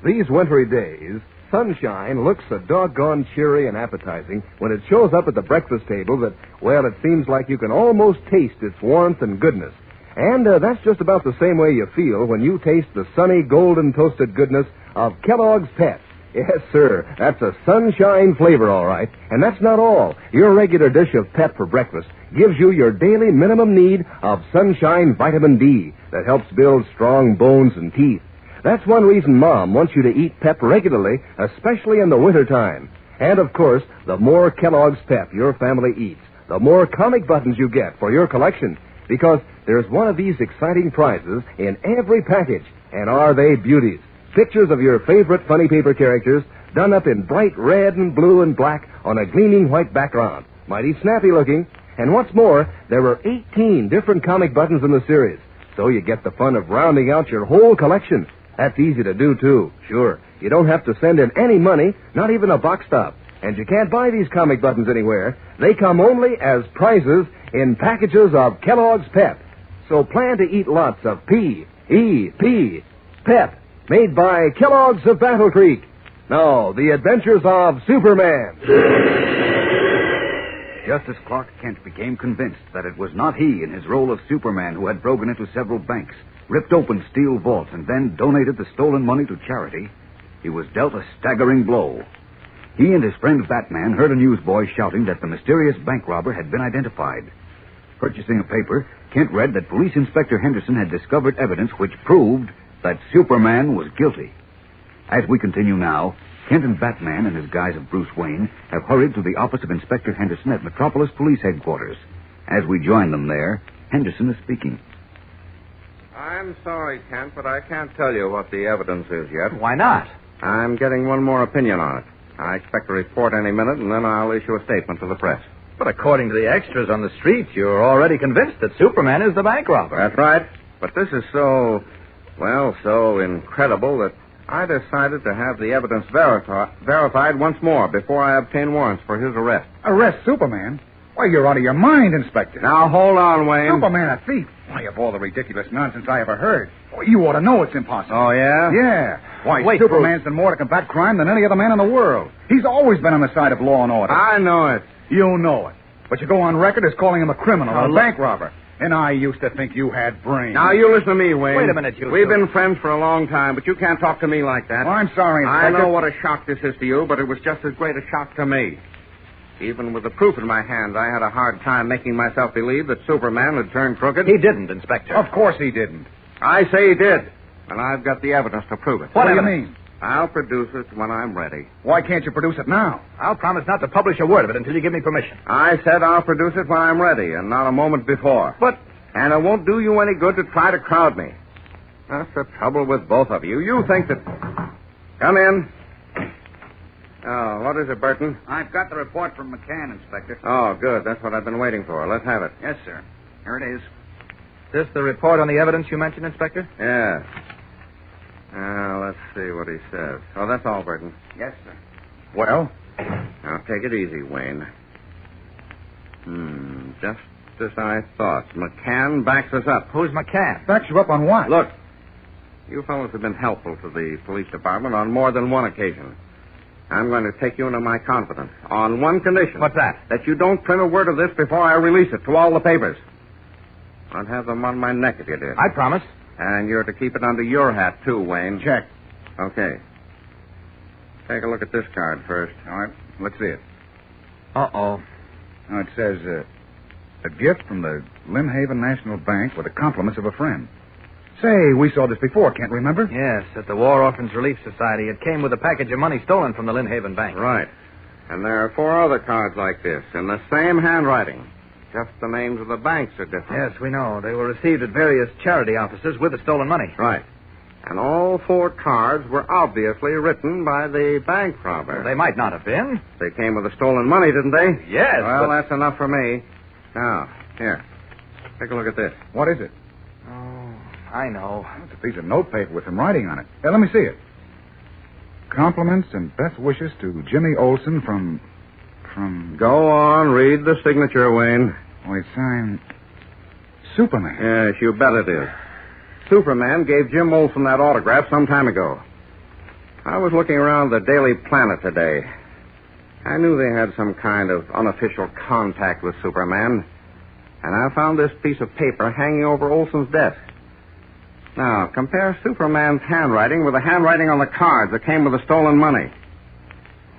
These wintry days, sunshine looks so doggone cheery and appetizing when it shows up at the breakfast table that, well, it seems like you can almost taste its warmth and goodness. And that's just about the same way you feel when you taste the sunny, golden toasted goodness of Kellogg's Pep. Yes, sir, that's a sunshine flavor, all right. And that's not all. Your regular dish of Pep for breakfast gives you your daily minimum need of sunshine vitamin D that helps build strong bones and teeth. That's one reason Mom wants you to eat Pep regularly, especially in the wintertime. And, of course, the more Kellogg's Pep your family eats, the more comic buttons you get for your collection. Because there's one of these exciting prizes in every package. And are they beauties? Pictures of your favorite funny paper characters done up in bright red and blue and black on a gleaming white background. Mighty snappy looking. And what's more, there are 18 different comic buttons in the series. So you get the fun of rounding out your whole collection. That's easy to do, too. Sure, you don't have to send in any money, not even a box stop. And you can't buy these comic buttons anywhere. They come only as prizes in packages of Kellogg's Pep. So plan to eat lots of P-E-P, Pep, made by Kellogg's of Battle Creek. Now, the adventures of Superman. Just as Clark Kent became convinced that it was not he in his role of Superman who had broken into several banks, ripped open steel vaults, and then donated the stolen money to charity, he was dealt a staggering blow. He and his friend Batman heard a newsboy shouting that the mysterious bank robber had been identified. Purchasing a paper, Kent read that Police Inspector Henderson had discovered evidence which proved that Superman was guilty. As we continue now, Kent and Batman, in his guise of Bruce Wayne, have hurried to the office of Inspector Henderson at Metropolis Police Headquarters. As we join them there, Henderson is speaking. I'm sorry, Kent, but I can't tell you what the evidence is yet. Why not? I'm getting one more opinion on it. I expect a report any minute, and then I'll issue a statement to the press. But according to the extras on the street, you're already convinced that Superman is the bank robber. That's right. But this is so incredible that I decided to have the evidence verified once more before I obtain warrants for his arrest. Arrest Superman? Why, you're out of your mind, Inspector. Now, hold on, Wayne. Superman a thief? Why, of all the ridiculous nonsense I ever heard. Well, you ought to know it's impossible. Oh, yeah? Yeah. Why, Wait, Superman's done more to combat crime than any other man in the world. He's always been on the side of law and order. I know it. You know it. But you go on record as calling him a criminal, a bank robber. And I used to think you had brains. Now, you listen to me, Wayne. Wait a minute, you We've two. been friends for a long time, but you can't talk to me like that. Well, I'm sorry, Inspector. I know what a shock this is to you, but it was just as great a shock to me. Even with the proof in my hand, I had a hard time making myself believe that Superman had turned crooked. He didn't, Inspector. Of course he didn't. I say he did, and I've got the evidence to prove it. What do you mean? I'll produce it when I'm ready. Why can't you produce it now? I'll promise not to publish a word of it until you give me permission. I said I'll produce it when I'm ready, and not a moment before. But... And it won't do you any good to try to crowd me. That's the trouble with both of you. You think that... Come in. Oh, what is it, Burton? I've got the report from McCann, Inspector. Oh, good. That's what I've been waiting for. Let's have it. Yes, sir. Here it is. This the report on the evidence you mentioned, Inspector? Yeah. Let's see what he says. Oh, that's all, Burton. Yes, sir. Well? Now, take it easy, Wayne. Just as I thought. McCann backs us up. Who's McCann? Backs you up on what? Look, you fellows have been helpful to the police department on more than one occasion. I'm going to take you into my confidence on one condition. What's that? That you don't print a word of this before I release it to all the papers. I'd have them on my neck if you did. I promise. And you're to keep it under your hat, too, Wayne. Check. Okay. Take a look at this card first. All right. Let's see it. Uh-oh. Now, it says, a gift from the Lynnhaven National Bank with the compliments of a friend. Say, we saw this before, can't remember? Yes, at the War Orphans Relief Society. It came with a package of money stolen from the Lynnhaven Bank. Right. And there are 4 other cards like this in the same handwriting. Just the names of the banks are different. Yes, we know. They were received at various charity offices with the stolen money. Right. And all 4 cards were obviously written by the bank robber. Well, they might not have been. They came with the stolen money, didn't they? Yes. Well, that's enough for me. Now, here. Take a look at this. What is it? Oh, I know. Well, it's a piece of notepaper with some writing on it. Hey, let me see it. Compliments and best wishes to Jimmy Olsen from... Go on, read the signature, Wayne. Oh, it's signed... Superman. Yes, you bet it is. Superman gave Jim Olsen that autograph some time ago. I was looking around the Daily Planet today. I knew they had some kind of unofficial contact with Superman. And I found this piece of paper hanging over Olsen's desk. Now, compare Superman's handwriting with the handwriting on the cards that came with the stolen money.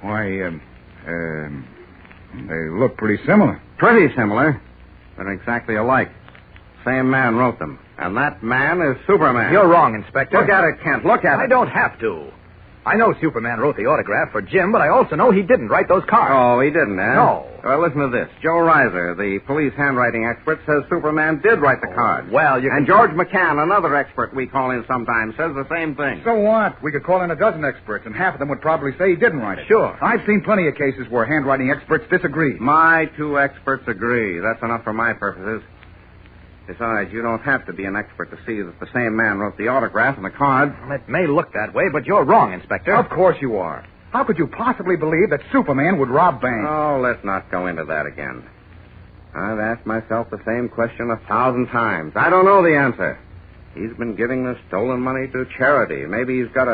Why, they look pretty similar. Pretty similar. They're exactly alike. Same man wrote them. And that man is Superman. You're wrong, Inspector. Look at it, Kent. Look at it. I don't have to. I know Superman wrote the autograph for Jim, but I also know he didn't write those cards. Oh, he didn't, eh? No. Well, listen to this. Joe Reiser, the police handwriting expert, says Superman did write the cards. Well, you And can... George McCann, another expert we call in sometimes, says the same thing. So what? We could call in a dozen experts, and half of them would probably say he didn't write it. Sure. I've seen plenty of cases where handwriting experts disagree. My 2 experts agree. That's enough for my purposes. Besides, you don't have to be an expert to see that the same man wrote the autograph and the cards. Well, it may look that way, but you're wrong, Inspector. Of course you are. How could you possibly believe that Superman would rob banks? Oh, let's not go into that again. I've asked myself the same question 1,000 times. I don't know the answer. He's been giving the stolen money to charity. Maybe he's got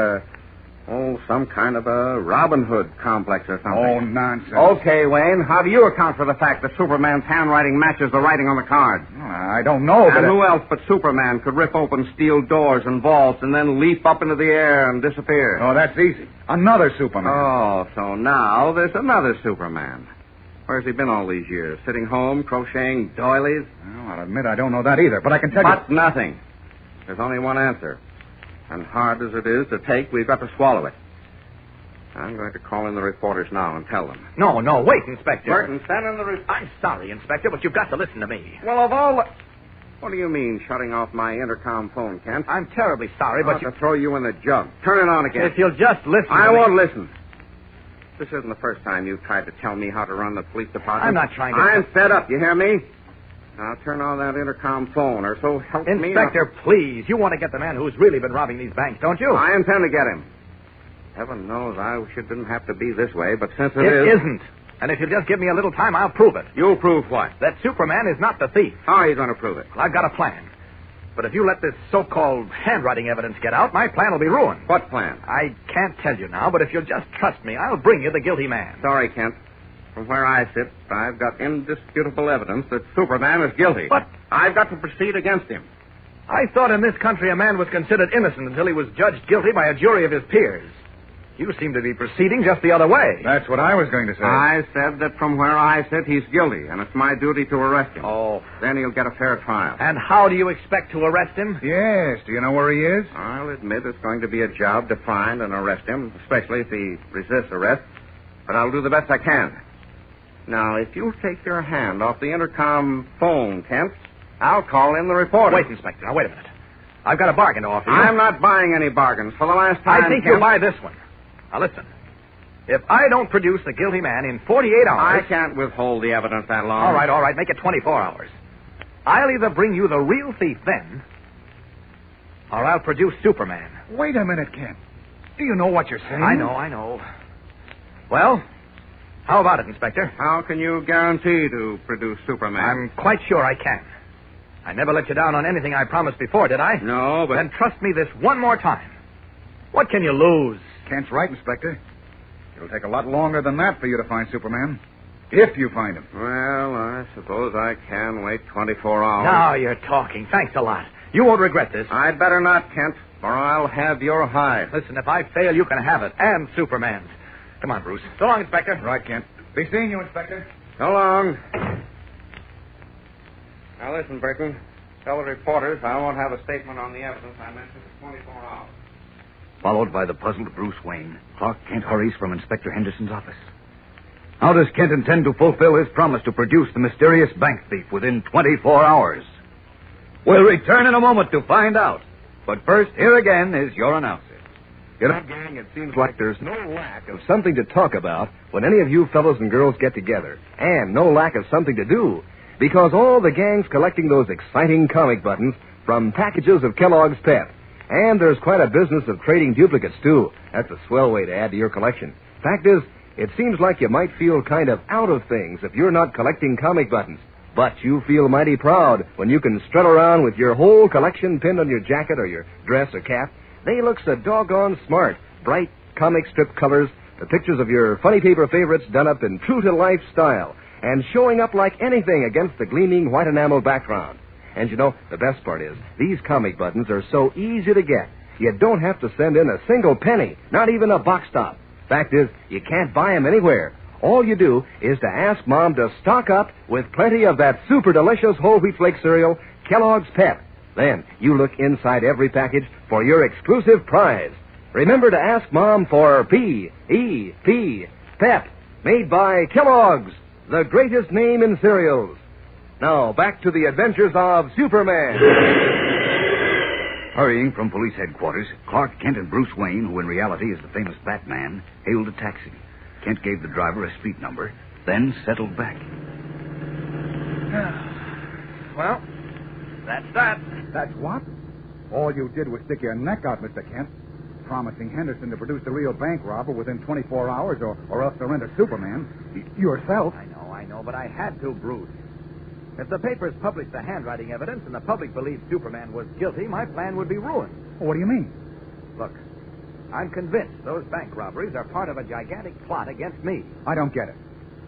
some kind of a Robin Hood complex or something. Oh, nonsense. Okay, Wayne, how do you account for the fact that Superman's handwriting matches the writing on the cards? Well, I don't know, but... And who else but Superman could rip open steel doors and vaults and then leap up into the air and disappear? Oh, that's easy. Another Superman. Oh, so now there's another Superman. Where's he been all these years? Sitting home, crocheting doilies? Well, I'll admit I don't know that either, but I can tell you... But nothing. There's only one answer. And hard as it is to take, we've got to swallow it. I'm going to call in the reporters now and tell them. No, wait, Inspector. Burton, send in the I'm sorry, Inspector, but you've got to listen to me. Well, of all the... What do you mean, shutting off my intercom phone, Kent? I'm terribly sorry, but to throw you in the jug. Turn it on again. If you'll just listen I won't listen. This isn't the first time you've tried to tell me how to run the police department. I'm not trying to... I'm fed up, you hear me? Now turn on that intercom phone, or so help me... Inspector, please. You want to get the man who's really been robbing these banks, don't you? I intend to get him. Heaven knows I didn't have to be this way, but since it isn't. And if you'll just give me a little time, I'll prove it. You'll prove what? That Superman is not the thief. How are you going to prove it? Well, I've got a plan. But if you let this so-called handwriting evidence get out, my plan will be ruined. What plan? I can't tell you now, but if you'll just trust me, I'll bring you the guilty man. Sorry, Kent. From where I sit, I've got indisputable evidence that Superman is guilty. But I've got to proceed against him. I thought in this country a man was considered innocent until he was judged guilty by a jury of his peers. You seem to be proceeding just the other way. That's what I was going to say. I said that from where I sit, he's guilty, and it's my duty to arrest him. Oh. Then he'll get a fair trial. And how do you expect to arrest him? Yes. Do you know where he is? I'll admit it's going to be a job to find and arrest him, especially if he resists arrest. But I'll do the best I can. Now, if you'll take your hand off the intercom phone, Kent, I'll call in the reporter. Wait, Inspector. Now, wait a minute. I've got a bargain to offer you. I'm not buying any bargains. For the last time, I think Kent, you'll buy this one. Now, listen. If I don't produce the guilty man in 48 hours... I can't withhold the evidence that long. All right. Make it 24 hours. I'll either bring you the real thief then, or I'll produce Superman. Wait a minute, Kent. Do you know what you're saying? I know. Well, how about it, Inspector? How can you guarantee to produce Superman? I'm quite sure I can. I never let you down on anything I promised before, did I? No, but... Then trust me this one more time. What can you lose? Kent's right, Inspector. It'll take a lot longer than that for you to find Superman. If you find him. Well, I suppose I can wait 24 hours. Now you're talking. Thanks a lot. You won't regret this. I'd better not, Kent, or I'll have your hide. Listen, if I fail, you can have it. And Superman's. Come on, Bruce. So long, Inspector. Right, Kent. Be seeing you, Inspector. So long. Now, listen, Burton. Tell the reporters I won't have a statement on the evidence I mentioned for 24 hours. Followed by the puzzled Bruce Wayne, Clark Kent hurries from Inspector Henderson's office. How does Kent intend to fulfill his promise to produce the mysterious bank thief within 24 hours? We'll return in a moment to find out. But first, here again is your announcer. You know, gang, it seems like there's no lack of something to talk about when any of you fellows and girls get together. And no lack of something to do. Because all the gang's collecting those exciting comic buttons from packages of Kellogg's Pep. And there's quite a business of trading duplicates, too. That's a swell way to add to your collection. Fact is, it seems like you might feel kind of out of things if you're not collecting comic buttons. But you feel mighty proud when you can strut around with your whole collection pinned on your jacket or your dress or cap. They look so doggone smart. Bright comic strip colors, the pictures of your funny paper favorites done up in true-to-life style, and showing up like anything against the gleaming white enamel background. And you know, the best part is, these comic buttons are so easy to get. You don't have to send in a single penny, not even a box top. Fact is, you can't buy them anywhere. All you do is to ask Mom to stock up with plenty of that super delicious whole wheat flake cereal, Kellogg's Pep. Then you look inside every package for your exclusive prize. Remember to ask Mom for P-E-P, Pep, made by Kellogg's, the greatest name in cereals. Now, back to the adventures of Superman. Hurrying from police headquarters, Clark Kent and Bruce Wayne, who in reality is the famous Batman, hailed a taxi. Kent gave the driver a street number, then settled back. Well, that's that. That's what? All you did was stick your neck out, Mr. Kent, promising Henderson to produce the real bank robber within 24 hours or else surrender Superman. Yourself. I know, but I had to, Bruce. If the papers published the handwriting evidence and the public believed Superman was guilty, my plan would be ruined. What do you mean? Look, I'm convinced those bank robberies are part of a gigantic plot against me. I don't get it.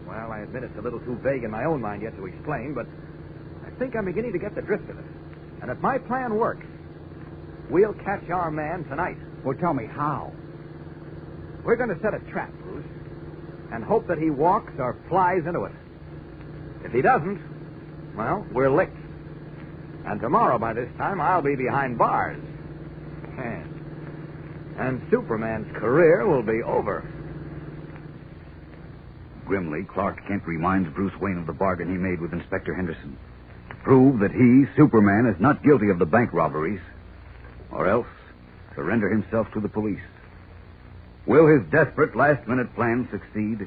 Well, I admit it's a little too vague in my own mind yet to explain, but think I'm beginning to get the drift of it. And if my plan works, we'll catch our man tonight. Well, tell me how. We're going to set a trap, Bruce, and hope that he walks or flies into it. If he doesn't, well, we're licked. And tomorrow, by this time, I'll be behind bars. And Superman's career will be over. Grimly, Clark Kent reminds Bruce Wayne of the bargain he made with Inspector Henderson to prove that he, Superman, is not guilty of the bank robberies, or else surrender himself to the police. Will his desperate last-minute plan succeed?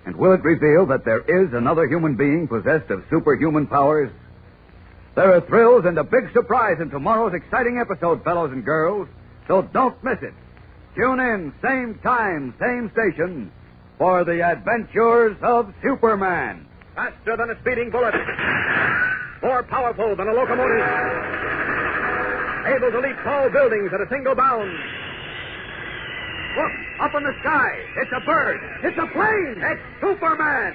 And will it reveal that there is another human being possessed of superhuman powers? There are thrills and a big surprise in tomorrow's exciting episode, fellows and girls, so don't miss it. Tune in, same time, same station, for the adventures of Superman. Faster than a speeding bullet. More powerful than a locomotive. Able to leap tall buildings at a single bound. Look, up in the sky. It's a bird. It's a plane. It's Superman.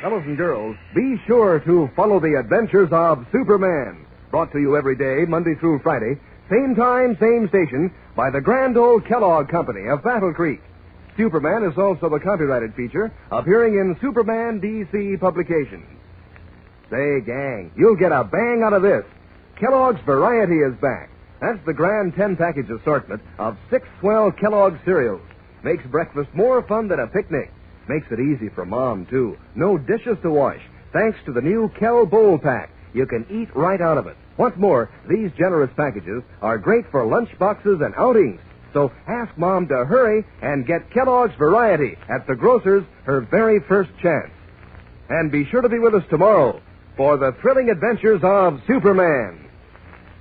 Fellows and girls, be sure to follow the adventures of Superman. Brought to you every day, Monday through Friday, same time, same station, by the grand old Kellogg Company of Battle Creek. Superman is also a copyrighted feature appearing in Superman DC publications. Say, gang, you'll get a bang out of this. Kellogg's Variety is back. That's the grand 10-package assortment of 6 swell Kellogg cereals. Makes breakfast more fun than a picnic. Makes it easy for Mom, too. No dishes to wash. Thanks to the new Kell Bowl Pack. You can eat right out of it. What's more, these generous packages are great for lunch boxes and outings. So ask Mom to hurry and get Kellogg's Variety at the grocer's her very first chance. And be sure to be with us tomorrow for the thrilling adventures of Superman.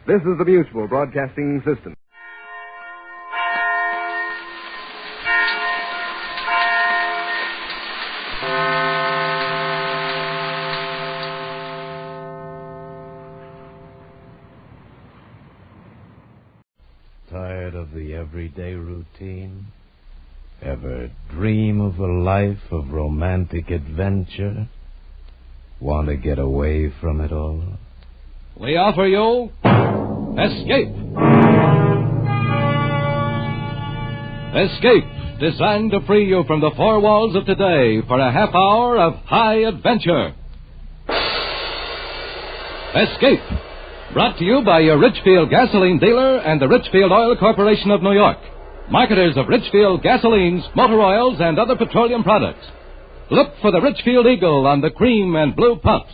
This is the Mutual Broadcasting System. Tired of the everyday routine? Ever dream of a life of romantic adventure? Want to get away from it all? We offer you Escape. Escape, designed to free you from the four walls of today for a half hour of high adventure. Escape, brought to you by your Richfield gasoline dealer and the Richfield Oil Corporation of New York, marketers of Richfield gasolines, motor oils, and other petroleum products. Look for the Richfield Eagle on the cream and blue pumps.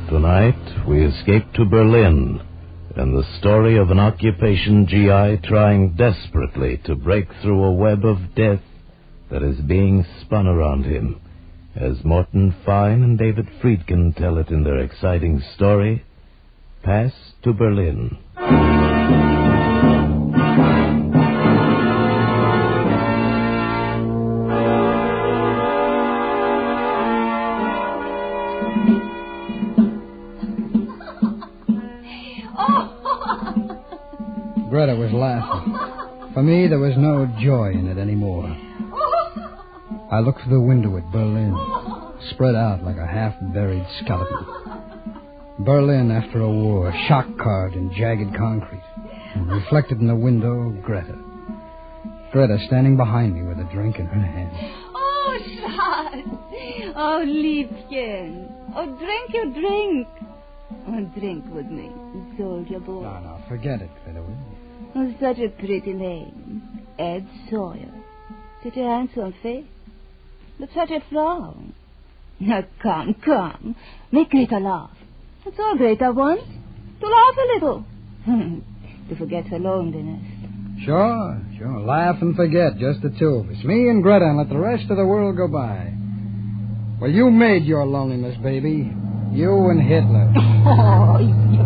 Tonight, we escape to Berlin, and the story of an occupation GI trying desperately to break through a web of death that is being spun around him, as Morton Fine and David Friedkin tell it in their exciting story, Pass to Berlin. Greta was laughing. For me, there was no joy in it anymore. I looked through the window at Berlin, spread out like a half-buried skeleton. Berlin after a war, shock-carved in jagged concrete. And reflected in the window, Greta. Greta standing behind me with a drink in her hand. Oh, Schatz. Oh, Liebchen. Oh, drink your drink. Oh, drink with me, soldier boy. No, forget it, Greta. Oh, such a pretty name. Ed Sawyer. Such a handsome face. But such a frown. Now, come. Make Greta laugh. That's all Greta wants. To laugh a little. To forget her loneliness. Sure. Laugh and forget, just the two of us. Me and Greta, and let the rest of the world go by. Well, you made your loneliness, baby. You and Hitler. Oh, you.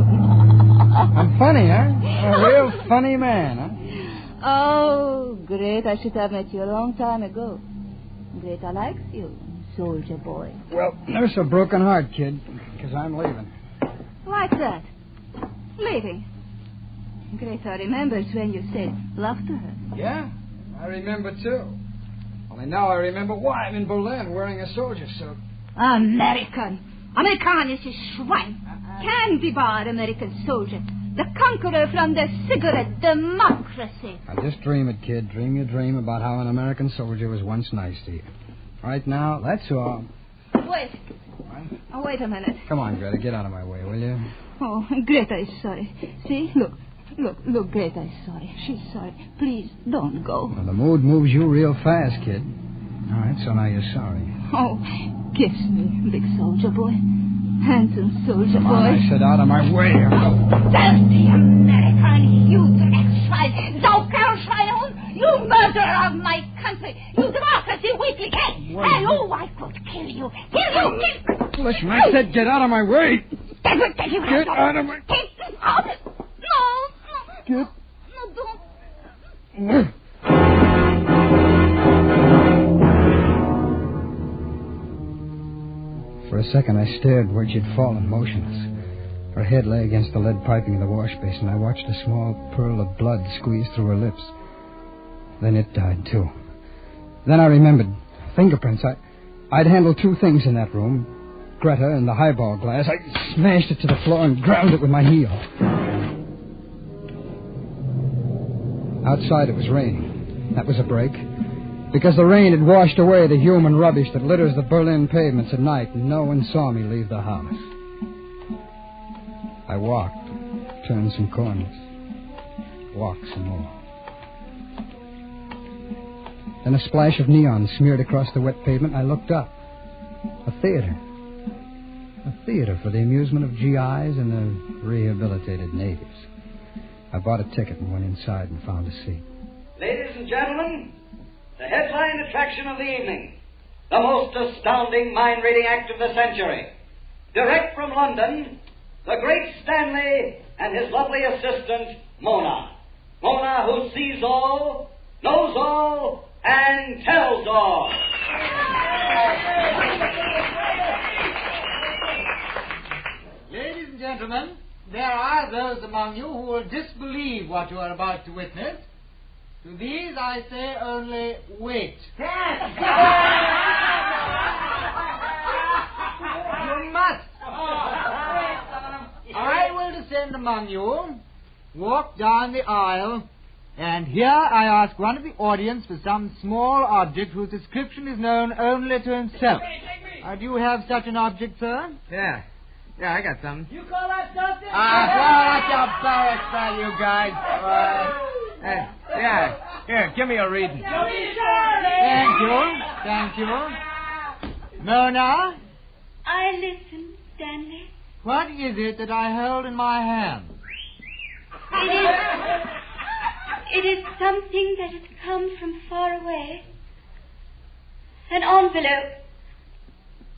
I'm funny, huh? A real funny man, huh? Oh, great. I should have met you a long time ago. Greta likes you, soldier boy. Well, nurse a broken heart, kid, because I'm leaving. What's that? Leaving? Greta remembers when you said love to her. Yeah, I remember, too. Only now I remember why I'm in Berlin wearing a soldier suit. American. Amerikanische Schwein. Candy bar American soldier. The conqueror from the cigarette democracy. Now, just dream it, kid. Dream your dream about how an American soldier was once nice to you. Right now, that's all. Wait. Oh, wait a minute. Come on, Greta, get out of my way, will you? Oh, Greta is sorry. See? Look, Greta is sorry. She's sorry. Please, don't go. Well, the mood moves you real fast, kid. All right, so now you're sorry. Oh, kiss me, big soldier boy. Handsome soldier Come boy. on, I said out of my way. Dirty American, you Dreckschwein, thou Kerlschwein, you murderer of my country, you democracy weakly cat. Hey, oh, I could kill you. Kill. Listen, I said get out of my way. Get out of my... Get out. No. Get... No, don't. For a second, I stared where she'd fallen, motionless. Her head lay against the lead piping of the wash basin. I watched a small pearl of blood squeeze through her lips. Then it died, too. Then I remembered. Fingerprints. I'd handled two things in that room. Greta and the highball glass. I smashed it to the floor and ground it with my heel. Outside, it was raining. That was a break. Because the rain had washed away the human rubbish that litters the Berlin pavements at night, and no one saw me leave the house. I walked, turned some corners, walked some more. Then a splash of neon smeared across the wet pavement. I looked up. A theater. A theater for the amusement of GIs and the rehabilitated natives. I bought a ticket and went inside and found a seat. Ladies and gentlemen, the headline attraction of the evening, the most astounding mind-reading act of the century. Direct from London, the great Stanley and his lovely assistant, Mona. Mona, who sees all, knows all, and tells all. Ladies and gentlemen, there are those among you who will disbelieve what you are about to witness. To these I say only, wait. You must. I will descend among you, walk down the aisle, and here I ask one of the audience for some small object whose description is known only to himself. Do you have such an object, sir? Yeah, I got something. You call that something? That's your barracks value, guys. Yeah, here, give me a reading. Thank you. Mona? I listen, Stanley. What is it that I hold in my hand? It is something that has come from far away. An envelope.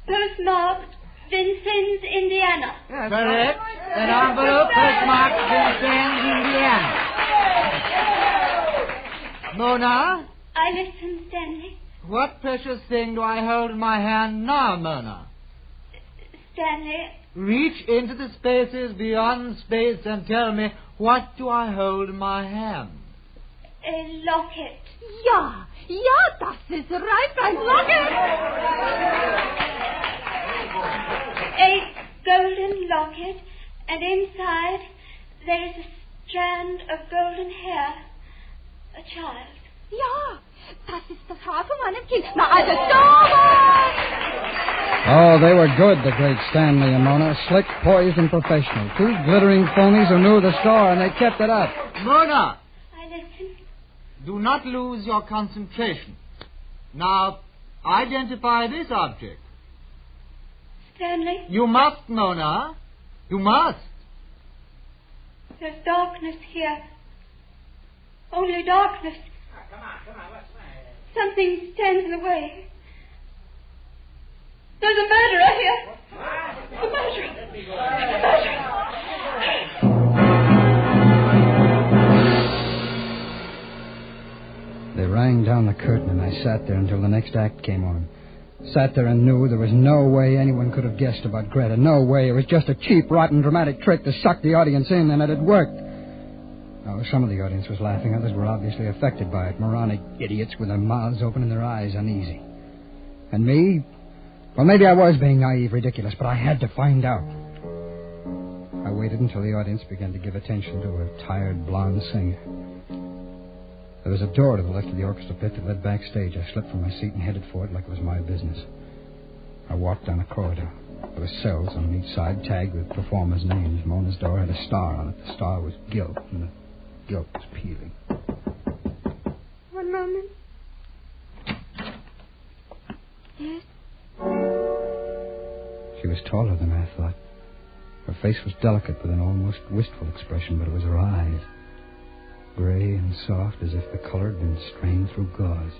Postmarked Vincennes, Indiana. Correct. An envelope postmarked Vincennes, Indiana. Mona? I listen, Stanley. What precious thing do I hold in my hand now, Mona? Stanley. Reach into the spaces beyond space and tell me, what do I hold in my hand? A locket. Ja, das ist right, ein Locket. A golden locket, and inside there is a strand of golden hair. A child. Ja, das ist das Haar von meinem Kind. Na, also, Sauber! Oh, they were good, the great Stanley and Mona. Slick, poised, and professional. Two glittering phonies who knew the score, and they kept it up. Mona! I listen. Do not lose your concentration. Now, identify this object. Stanley? You must, Mona. You must. There's darkness here. Only darkness. Come on, what's the matter? Something stands in the way. There's a murderer here. A murderer. They rang down the curtain, and I sat there until the next act came on. Sat there and knew there was no way anyone could have guessed about Greta. No way. It was just a cheap, rotten, dramatic trick to suck the audience in, and it had worked. Oh, some of the audience was laughing. Others were obviously affected by it. Moronic idiots with their mouths open and their eyes uneasy. And me? Well, maybe I was being naive, ridiculous, but I had to find out. I waited until the audience began to give attention to a tired blonde singer. There was a door to the left of the orchestra pit that led backstage. I slipped from my seat and headed for it like it was my business. I walked down a corridor. There were cells on each side tagged with performers' names. Mona's door had a star on it. The star was gilt, and the gilt was peeling. One moment. Yes? She was taller than I thought. Her face was delicate with an almost wistful expression, but it was her eyes. Gray and soft, as if the color had been strained through gauze.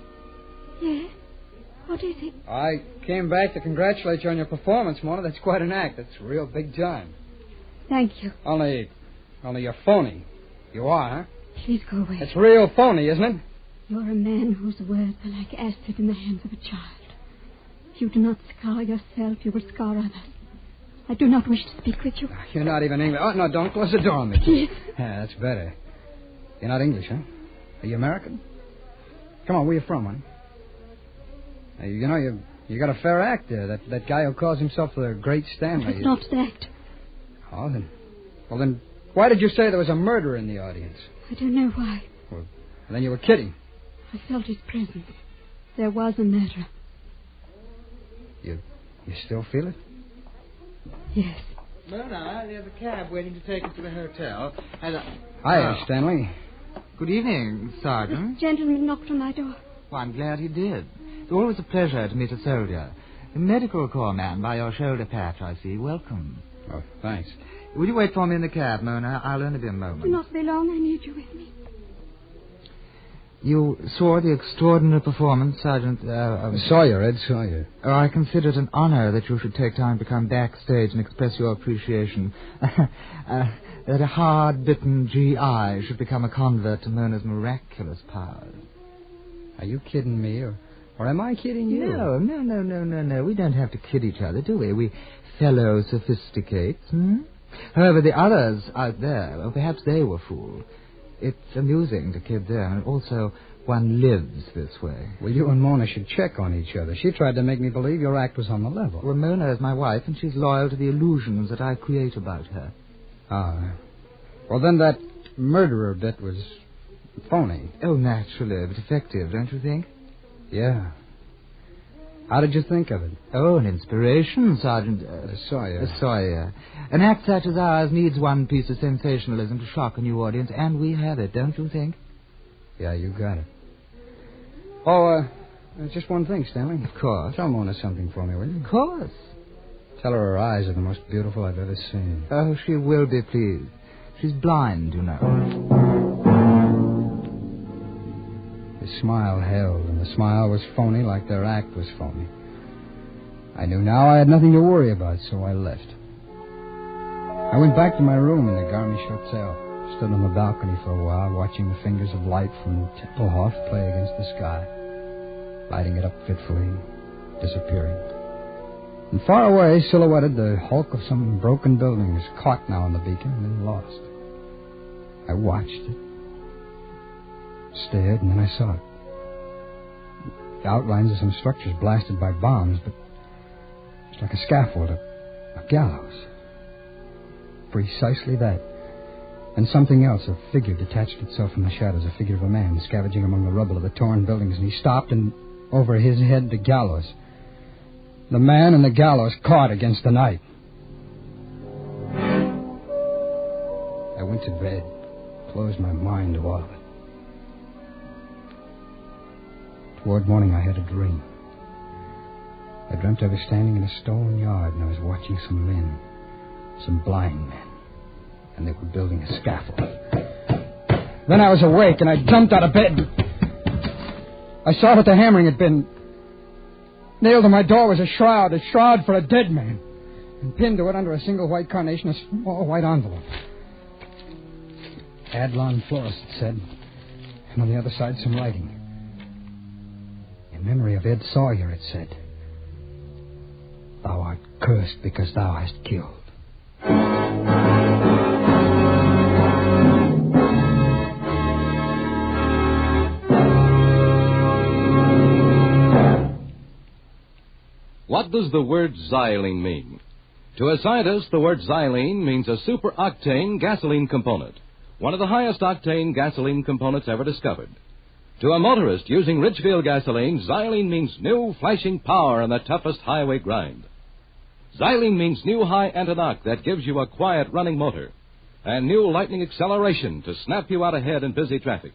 Yes? What is it? I came back to congratulate you on your performance, Mona. That's quite an act. That's real big time. Thank you. Only you're phony. You are, huh? Please go away. It's real phony, isn't it? You're a man whose words are like acid in the hands of a child. If you do not scar yourself, you will scar others. I do not wish to speak with you. You're not even English. Oh, no, don't close the door on me. Please. Yeah, that's better. You're not English, huh? Are you American? Come on, where you from, honey? You know, you got a fair act there. That guy who calls himself the Great Stanley. It's not that. Oh, then why did you say there was a murderer in the audience? I don't know why. Well, then you were kidding. I felt his presence. There was a murderer. You still feel it? Yes. Mona, there's a cab waiting to take us to the hotel. Hi, Stanley. Good evening, Sergeant. This gentleman knocked on my door. Well, I'm glad he did. It's always a pleasure to meet a soldier. A medical corps man by your shoulder patch, I see. Welcome. Oh, thanks. Will you wait for me in the cab, Mona? I'll only be a moment. Do not be long. I need you with me. You saw the extraordinary performance, Sergeant... Sawyer, Ed Sawyer. Oh, I consider it an honor that you should take time to come backstage and express your appreciation. That a hard-bitten GI should become a convert to Mona's miraculous powers. Are you kidding me, or am I kidding you? No. We don't have to kid each other, do we? We fellow sophisticates, However, the others out there, well, perhaps they were fooled. It's amusing to kid them, and also one lives this way. Well, you and Mona should check on each other. She tried to make me believe your act was on the level. Well, Mona is my wife, and she's loyal to the illusions that I create about her. Ah. Well, then that murderer bit was phony. Oh, naturally, but effective, don't you think? Yeah. How did you think of it? Oh, an inspiration, Sergeant... Sawyer. An act such as ours needs one piece of sensationalism to shock a new audience, and we have it, don't you think? Yeah, you got it. Oh, just one thing, Stanley. Of course. Tell Mona something for me, will you? Of course. Tell her her eyes are the most beautiful I've ever seen. Oh, she will be pleased. She's blind, you know. His smile held, and the smile was phony like their act was phony. I knew now I had nothing to worry about, so I left. I went back to my room in the Garmisch Hotel, stood on the balcony for a while, watching the fingers of light from Tempelhof play against the sky, lighting it up fitfully, disappearing. And far away, silhouetted, the hulk of some broken buildings, caught now on the beacon and then lost. I watched it, stared, and then I saw it. The outlines of some structures blasted by bombs, but it's like a scaffold, a gallows. Precisely that. And something else, a figure detached itself from the shadows, a figure of a man scavenging among the rubble of the torn buildings, and he stopped, and over his head the gallows. The man and the gallows caught against the night. I went to bed, closed my mind to all of it. Toward morning, I had a dream. I dreamt I was standing in a stone yard, and I was watching some men, some blind men, and they were building a scaffold. Then I was awake, and I jumped out of bed. I saw what the hammering had been. Nailed to my door was a shroud for a dead man, and pinned to it under a single white carnation, a small white envelope. Adlon Florist, it said, and on the other side some writing. In memory of Ed Sawyer, it said, "Thou art cursed because thou hast killed." What does the word xylene mean? To a scientist, the word xylene means a super-octane gasoline component, one of the highest octane gasoline components ever discovered. To a motorist using Ridgefield gasoline, xylene means new flashing power on the toughest highway grind. Xylene means new high anti-knock that gives you a quiet running motor, and new lightning acceleration to snap you out ahead in busy traffic.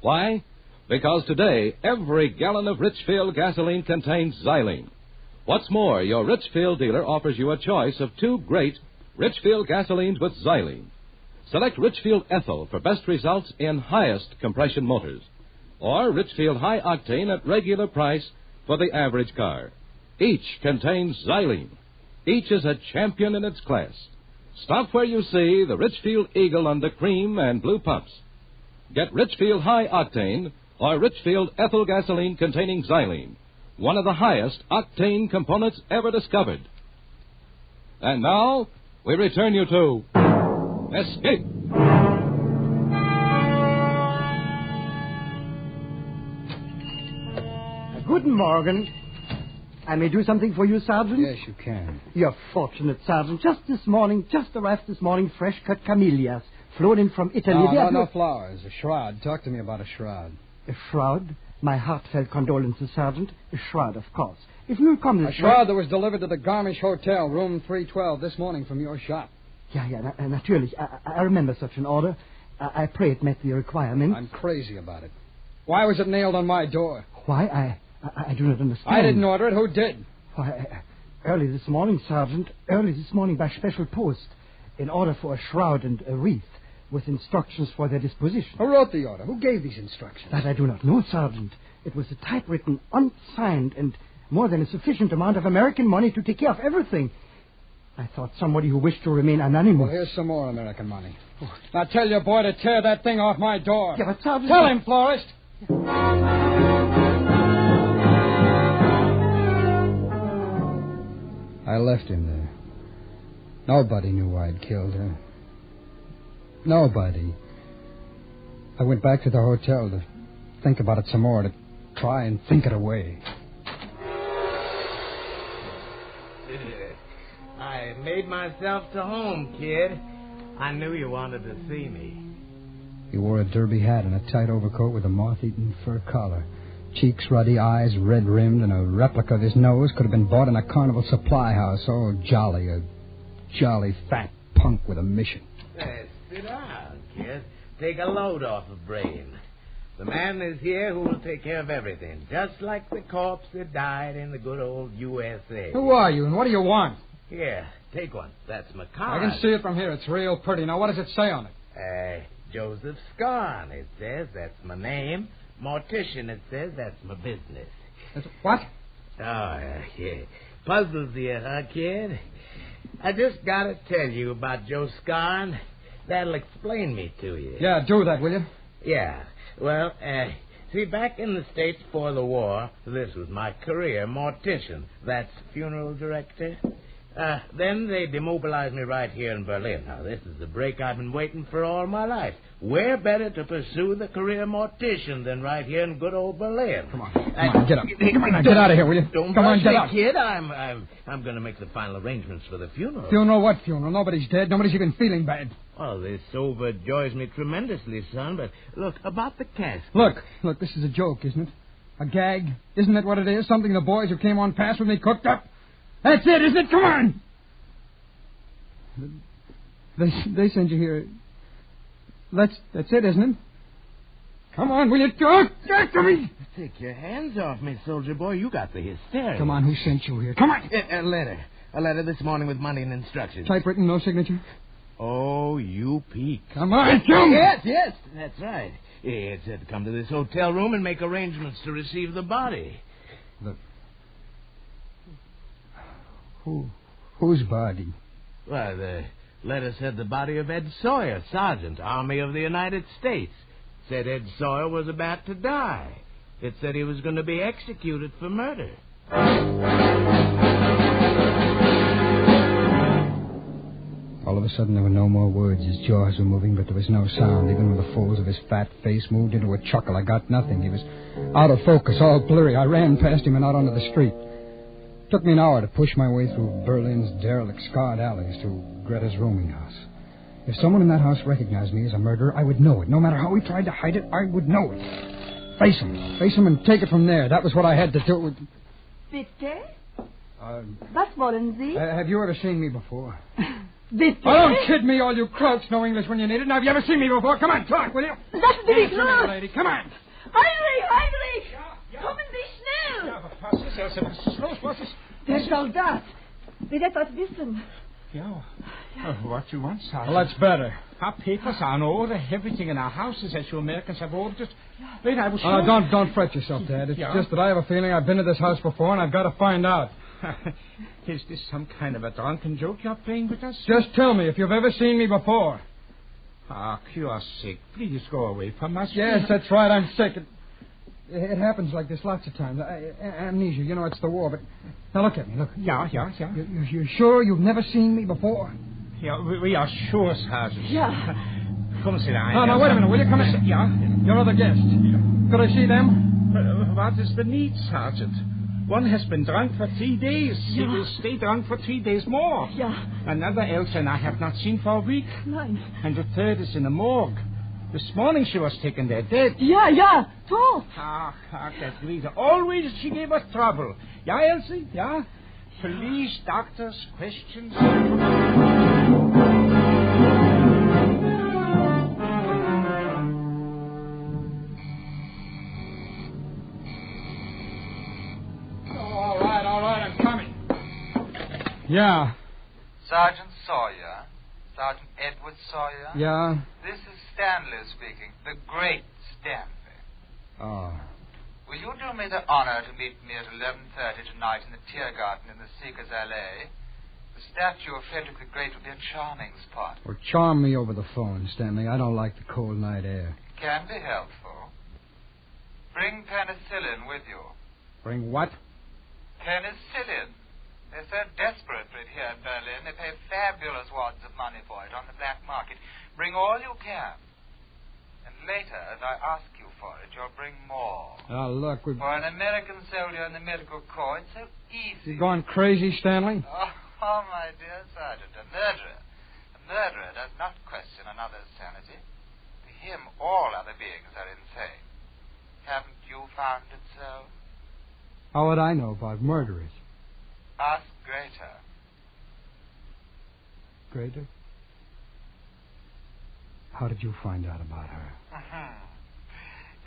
Why? Because today, every gallon of Richfield gasoline contains xylene. What's more, your Richfield dealer offers you a choice of 2 great Richfield gasolines with xylene. Select Richfield Ethyl for best results in highest compression motors, or Richfield High Octane at regular price for the average car. Each contains xylene. Each is a champion in its class. Stop where you see the Richfield Eagle on the cream and blue pumps. Get Richfield High Octane or Richfield Ethyl gasoline containing xylene, one of the highest octane components ever discovered. And now, we return you to Escape. Guten Morgen. I may do something for you, Sergeant? Yes, you can. You're fortunate, Sergeant. Just arrived this morning, fresh-cut camellias, flown in from Italy. No flowers. A shroud. Talk to me about a shroud. A shroud? My heartfelt condolences, Sergeant. A shroud, of course. If you'll come this A shroud that was delivered to the Garmisch Hotel, room 312, this morning from your shop. Yeah, naturally. I remember such an order. I pray it met the requirements. I'm crazy about it. Why was it nailed on my door? Why? I do not understand. I didn't order it. Who did? Why, early this morning, Sergeant. Early this morning by special post. In order for a shroud and a wreath with instructions for their disposition. Who wrote the order? Who gave these instructions? That I do not know, Sergeant. It was a typewritten, unsigned, and more than a sufficient amount of American money to take care of everything. I thought somebody who wished to remain anonymous. Well, here's some more American money. Now tell your boy to tear that thing off my door. Yeah, but Sergeant... Tell him, Florist. I left him there. Nobody knew I'd killed her. Nobody. I went back to the hotel to think about it some more, to try and think it away. I made myself to home, kid. I knew you wanted to see me. He wore a derby hat and a tight overcoat with a moth-eaten fur collar. Cheeks ruddy, eyes red-rimmed, and a replica of his nose could have been bought in a carnival supply house. Oh, jolly, a jolly fat punk with a mission. Sit down, kid. Take a load off of Brain. The man is here who will take care of everything, just like the corpse that died in the good old USA. Who are you, and what do you want? Here, take one. That's my I card. can see it from here. It's real pretty. Now, what does it say on it? Joseph Scarn, it says. That's my name. Mortician, it says. That's my business. What? Oh, yeah. Puzzles you, huh, kid? I just got to tell you about Joe Scarn. That'll explain me to you. Yeah, do that, will you? Yeah. Well, see, back in the States before the war, this was my career, mortician. That's funeral director. Then they demobilized me right here in Berlin. Now, this is the break I've been waiting for all my life. Where better to pursue the career mortician than right here in good old Berlin? Come on, get up. Come on, get out of here, will you? Don't Come on, get up, up. kid. I'm going to make the final arrangements for the funeral. Funeral? What funeral? Nobody's dead. Nobody's even feeling bad. Well, this overjoys me tremendously, son. But look, about the casket. Look, this is a joke, isn't it? A gag? Isn't that what it is? Something the boys who came on past with me cooked up? That's it, isn't it? Come on! They send you here. That's it, isn't it? Come on, will you talk to me? Take your hands off me, soldier boy. You got the hysteria. Come on, who sent you here? Come on! A letter. A letter this morning with money and instructions. Typewritten, no signature? Oh, you peak. Come on, come! Yes, that's right. It said to come to this hotel room and make arrangements to receive the body. Whose body? Well, the letter said the body of Ed Sawyer, Sergeant, Army of the United States. Said Ed Sawyer was about to die. It said he was going to be executed for murder. All of a sudden, there were no more words. His jaws were moving, but there was no sound. Even when the folds of his fat face moved into a chuckle, I got nothing. He was out of focus, all blurry. I ran past him and out onto the street. Took me an hour to push my way through Berlin's derelict scarred alleys to Greta's rooming house. If someone in that house recognized me as a murderer, I would know it. No matter how he tried to hide it, I would know it. Face him and take it from there. That was what I had to do. Bitte? Was wollen Sie? Have you ever seen me before? Bitte? Oh, don't kid me, all you crooks know English when you need it. Now, have you ever seen me before? Come on, talk, will you? Lassen Sie mich Answer me, los! lady. Come on. Heinrich! Kommen Sie schnell! Was ist los? Der Soldat will etwas wissen. Yeah. What you want, Sergeant? Well, that's better. Our papers are in order. Everything in our house is as you Americans have ordered. Wait, I will show you. Don't fret yourself, Dad. It's just that I have a feeling I've been to this house before, and I've got to find out. Is this some kind of a drunken joke you're playing with us? Just tell me if you've ever seen me before. Ah, you're sick. Please go away from us. Yes, that's right. I'm sick. It happens like this lots of times. Amnesia, you know, it's the war, but... Now, look at me, look. Yeah. You're sure you've never seen me before? Yeah, we are sure, Sergeant. Yeah. Come sit down. No, wait a minute, will you? Come in. Yeah. Your other guests. Could I see them? What is the need, Sergeant? One has been drunk for 3 days. He will stay drunk for 3 days more. Yeah. Another Elsa and I have not seen for a week. Nein. And the third is in the morgue. This morning she was taken there dead. Ja, tot. That Lisa. Always she gave us trouble. Yeah, Elsie? Yeah? Police, doctors, questions. All right, I'm coming. Yeah. Sergeant Sawyer. Sergeant Edward Sawyer. Yeah? This is Stanley speaking. The great Stanley. Oh. Will you do me the honor to meet me at 11:30 tonight in the Tiergarten in the Seekers Alley? The statue of Frederick the Great will be a charming spot. Well, charm me over the phone, Stanley. I don't like the cold night air. It can be helpful. Bring penicillin with you. Bring what? Penicillin. They're so desperate for it here in Berlin. They pay fabulous wads of money for it on the black market. Bring all you can. And later, as I ask you for it, you'll bring more. Oh, look, For an American soldier in the medical corps, it's so easy. You going crazy, Stanley? Oh, my dear Sergeant, a murderer does not question another's sanity. To him, all other beings are insane. Haven't you found it so? How would I know about murderers? Ask Greta. Greta? How did you find out about her?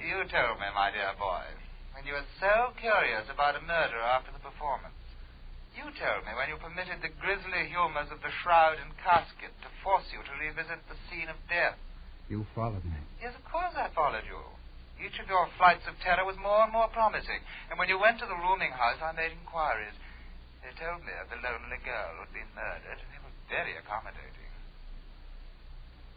You told me, my dear boy, when you were so curious about a murder after the performance. You told me when you permitted the grisly humors of the shroud and casket to force you to revisit the scene of death. You followed me. Yes, of course I followed you. Each of your flights of terror was more and more promising. And when you went to the rooming house, I made inquiries. They told me of the lonely girl who'd been murdered, and they were very accommodating.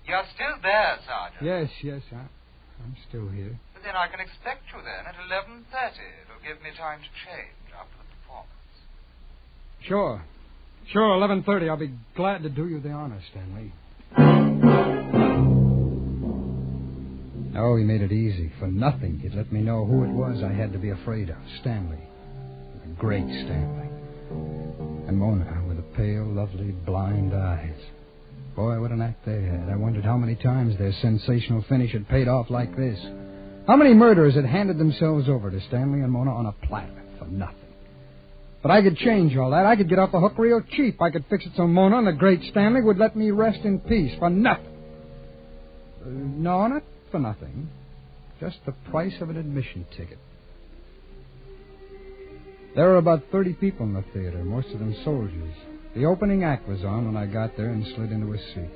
You're still there, Sergeant. Yes, I'm still here. But then I can expect you then at 11:30. It'll give me time to change after the performance. Sure, 11:30. I'll be glad to do you the honor, Stanley. Oh, he made it easy. For nothing, he'd let me know who it was I had to be afraid of. Stanley. The great Stanley. And Mona, with the pale, lovely, blind eyes. Boy, what an act they had. I wondered how many times their sensational finish had paid off like this. How many murderers had handed themselves over to Stanley and Mona on a platter for nothing. But I could change all that. I could get off the hook real cheap. I could fix it so Mona and the great Stanley would let me rest in peace for nothing. No, not for nothing. Just the price of an admission ticket. There were about 30 people in the theater, most of them soldiers. The opening act was on when I got there and slid into a seat.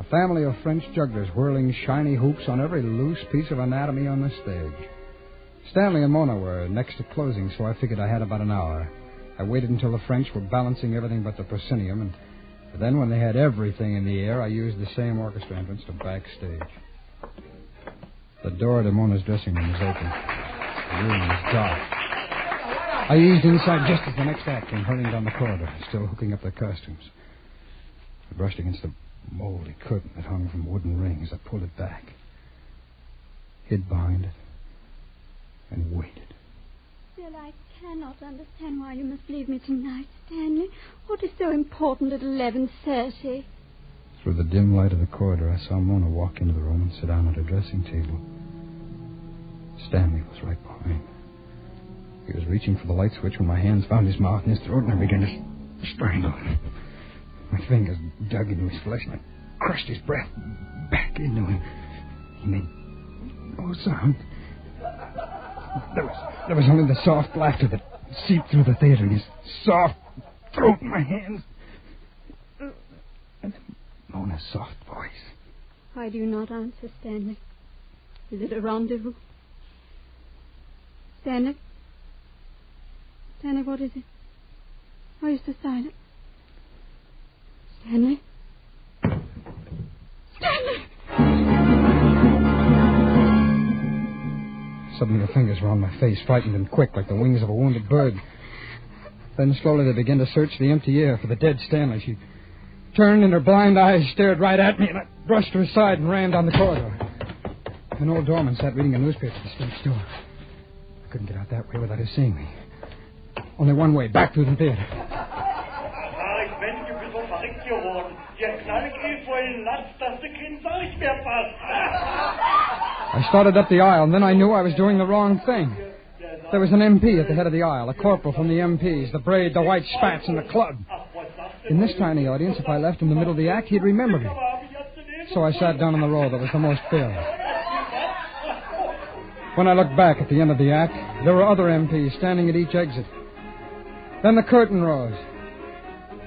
A family of French jugglers whirling shiny hoops on every loose piece of anatomy on the stage. Stanley and Mona were next to closing, so I figured I had about an hour. I waited until the French were balancing everything but the proscenium, and then when they had everything in the air, I used the same orchestra entrance to backstage. The door to Mona's dressing room was open. The room was dark. I eased inside just as the next act came hurrying down the corridor, still hooking up their costumes. I brushed against a moldy curtain that hung from wooden rings. I pulled it back, hid behind it, and waited. Still, I cannot understand why you must leave me tonight, Stanley. What is so important at 11:30? Through the dim light of the corridor, I saw Mona walk into the room and sit down at her dressing table. Stanley was right behind. He was reaching for the light switch when my hands found his mouth and his throat, and I began to strangle him. My fingers dug into his flesh, and I crushed his breath back into him. He made no sound. There was only the soft laughter that seeped through the theater, and his soft throat in my hands. And Mona's soft voice. Why do you not answer, Stanley? Is it a rendezvous? Stanley? Stanley, what is it? Why are you so silent? Stanley? Stanley! Suddenly her fingers were on my face, frightened and quick, like the wings of a wounded bird. Then slowly they began to search the empty air for the dead Stanley. She turned and her blind eyes stared right at me, and I brushed her aside and ran down the corridor. An old doorman sat reading a newspaper at the stage door. I couldn't get out that way without his seeing me. Only one way, back through the theater. Ich bin ein bisschen verrückt geworden. Jetzt kann ich Ihnen vorhin Latz, dass die Kind nicht mehr passt. I started up the aisle, and then I knew I was doing the wrong thing. There was an MP at the head of the aisle, a corporal from the MPs, the braid, the white spats, and the club. In this tiny audience, if I left in the middle of the act, he'd remember me. So I sat down on the row that was the most filled. When I looked back at the end of the act, there were other MPs standing at each exit. Then the curtain rose.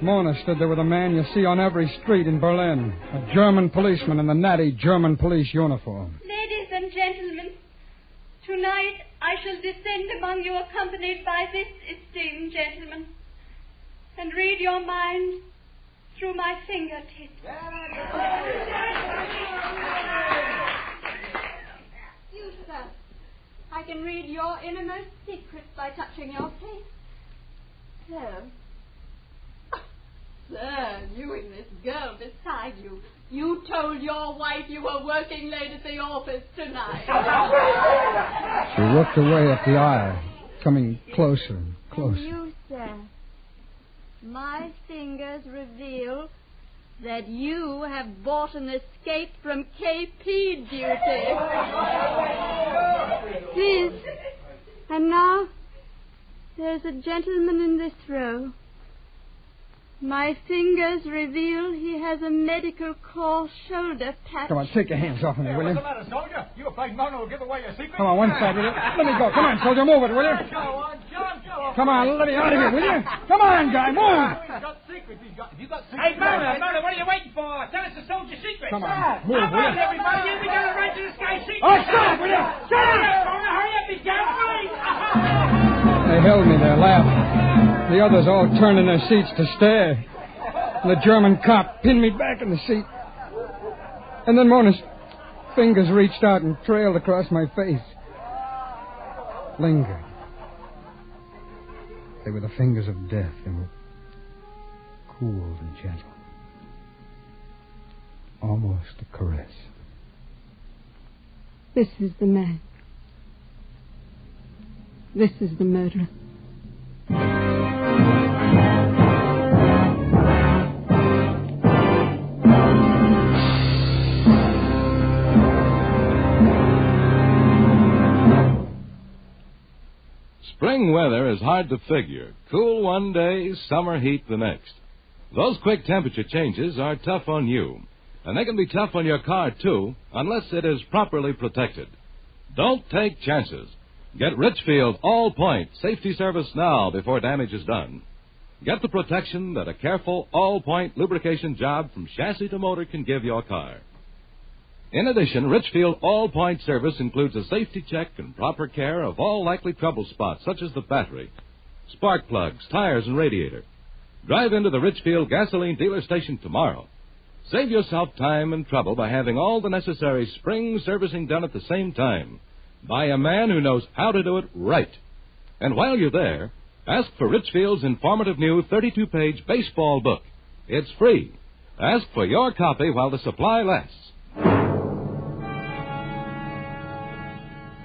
Mona stood there with a man you see on every street in Berlin, a German policeman in the natty German police uniform. Ladies and gentlemen, tonight I shall descend among you accompanied by this esteemed gentleman and read your mind through my fingertips. You, sir. I can read your innermost secrets by touching your face. Sir. Sir, you and this girl beside you. You told your wife you were working late at the office tonight. She worked her way up the aisle, coming closer and closer. And you, sir. My fingers reveal that you have bought an escape from KP duty. Please. And now, there's a gentleman in this row. My fingers reveal he has a medical corps shoulder patch. Come on, take your hands off of me, will you? What's the matter, soldier? You afraid Mona will give away your secret? Come on, one side, will you? Let me go. Come on, soldier, move it, will you? Go on, John, go on. Come on, let me out of here, will you? Come on, guy, move! He's got secrets. He's got secrets. Hey, Mona, what are you waiting for? Tell us the soldier's secret. Come on, move, will you? Everybody, here we go right to the sky secret. Oh, shut up, will you? Shut up, Mona, hurry up, he's down, please. They held me there, laughing. The others all turned in their seats to stare. The German cop pinned me back in the seat. And then Mona's fingers reached out and trailed across my face. Lingered. They were the fingers of death. They were cool and gentle. Almost a caress. This is the man. This is the murderer. Spring weather is hard to figure. Cool one day, summer heat the next. Those quick temperature changes are tough on you. And they can be tough on your car, too, unless it is properly protected. Don't take chances. Get Richfield All-Point Safety Service now before damage is done. Get the protection that a careful All-Point lubrication job from chassis to motor can give your car. In addition, Richfield All-Point Service includes a safety check and proper care of all likely trouble spots, such as the battery, spark plugs, tires, and radiator. Drive into the Richfield gasoline dealer station tomorrow. Save yourself time and trouble by having all the necessary spring servicing done at the same time by a man who knows how to do it right. And while you're there, ask for Richfield's informative new 32-page baseball book. It's free. Ask for your copy while the supply lasts.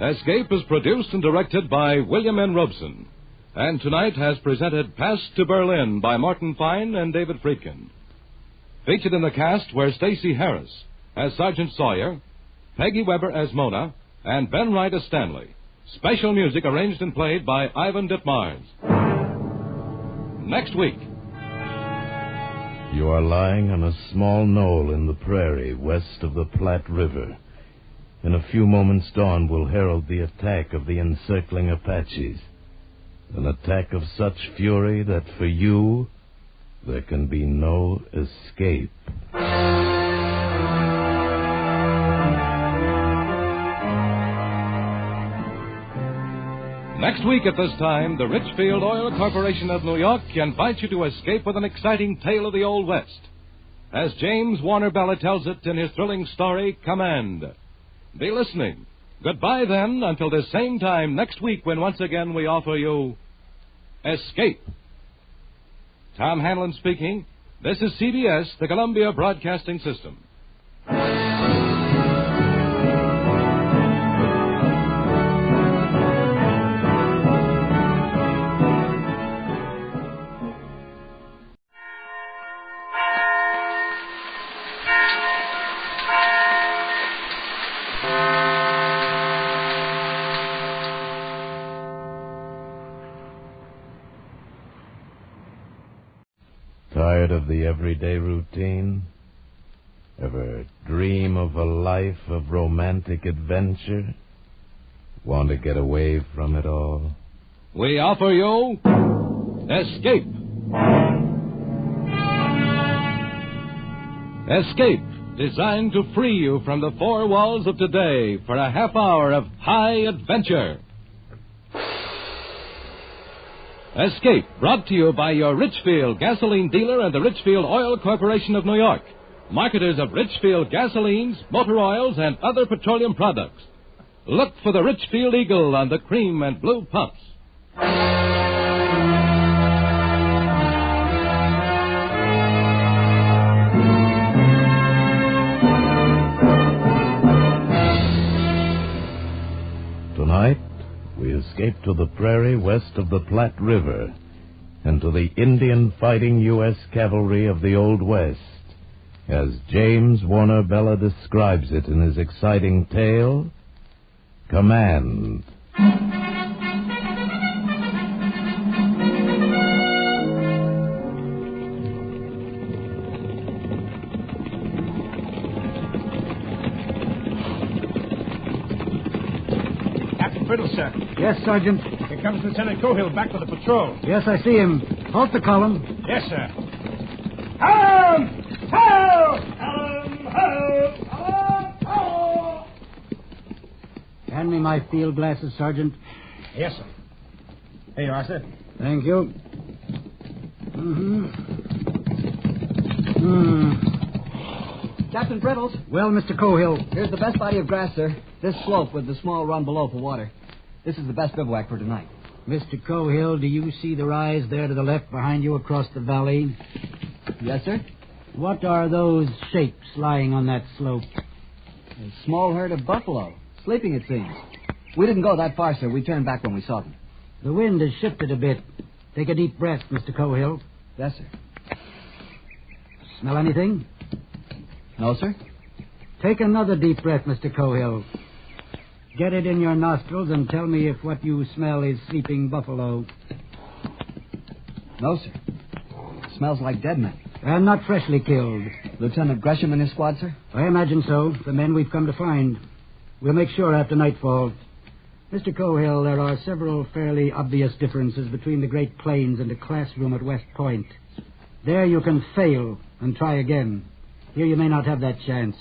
Escape is produced and directed by William N. Robson, and tonight has presented Pass to Berlin by Morton Fine and David Friedkin. Featured in the cast were Stacey Harris as Sergeant Sawyer, Peggy Weber as Mona, and Ben Wright as Stanley. Special music arranged and played by Ivan Ditmars. Next week. You are lying on a small knoll in the prairie west of the Platte River. In a few moments, dawn will herald the attack of the encircling Apaches. An attack of such fury that for you, there can be no escape. Next week at this time, the Richfield Oil Corporation of New York invites you to escape with an exciting tale of the Old West, as James Warner Bella tells it in his thrilling story, Command. Be listening. Goodbye, then, until this same time next week when once again we offer you Escape. Tom Hanlon speaking. This is CBS, the Columbia Broadcasting System. Tired of the everyday routine? Ever dream of a life of romantic adventure? Want to get away from it all? We offer you Escape. Escape, designed to free you from the four walls of today for a half hour of high adventure. Escape, brought to you by your Richfield gasoline dealer and the Richfield Oil Corporation of New York, marketers of Richfield gasolines, motor oils, and other petroleum products. Look for the Richfield Eagle on the cream and blue pumps. Tonight, we escape to the prairie west of the Platte River and to the Indian fighting U.S. cavalry of the Old West, as James Warner Bella describes it in his exciting tale, Command. Fiddle, sir. Yes, Sergeant. Here comes Lieutenant Cohill back with the patrol. Yes, I see him. Halt the column. Yes, sir. Helm! Helm! Helm! Helm! Helm! Hand me my field glasses, Sergeant. Yes, sir. Here you are, sir. Thank you. Captain Brittles. Well, Mr. Cohill. Here's the best body of grass, sir. This slope with the small run below for water. This is the best bivouac for tonight. Mr. Cohill, do you see the rise there to the left behind you across the valley? Yes, sir. What are those shapes lying on that slope? A small herd of buffalo. Sleeping, it seems. We didn't go that far, sir. We turned back when we saw them. The wind has shifted a bit. Take a deep breath, Mr. Cohill. Yes, sir. Smell anything? No, sir. Take another deep breath, Mr. Cohill. Get it in your nostrils and tell me if what you smell is sleeping buffalo. No, sir. It smells like dead men. And not freshly killed. Lieutenant Gresham and his squad, sir? I imagine so. The men we've come to find. We'll make sure after nightfall. Mr. Cohill, there are several fairly obvious differences between the Great Plains and a classroom at West Point. There you can fail and try again. Here you may not have that chance.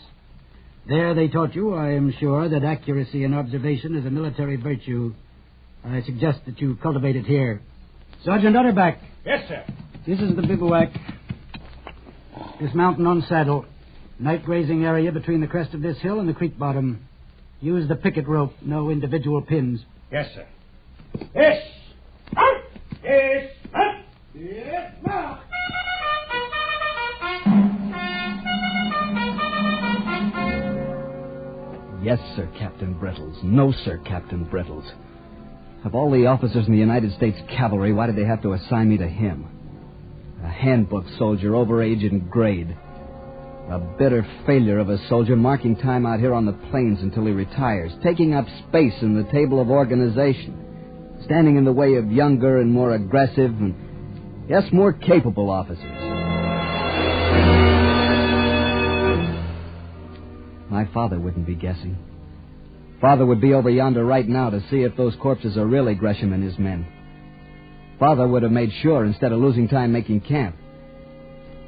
There they taught you, I am sure, that accuracy in observation is a military virtue. I suggest that you cultivate it here. Sergeant Utterback. Yes, sir. This is the bivouac. Dismount and unsaddle. Night grazing area between the crest of this hill and the creek bottom. Use the picket rope, no individual pins. Yes, sir. Yes! Out! Yes! Out! Yes! Now! Yes, sir, Captain Brittles. No, sir, Captain Brittles. Of all the officers in the United States Cavalry, why did they have to assign me to him? A handbook soldier, over age and grade. A bitter failure of a soldier, marking time out here on the plains until he retires, taking up space in the table of organization, standing in the way of younger and more aggressive and, yes, more capable officers. My father wouldn't be guessing. Father would be over yonder right now to see if those corpses are really Gresham and his men. Father would have made sure instead of losing time making camp.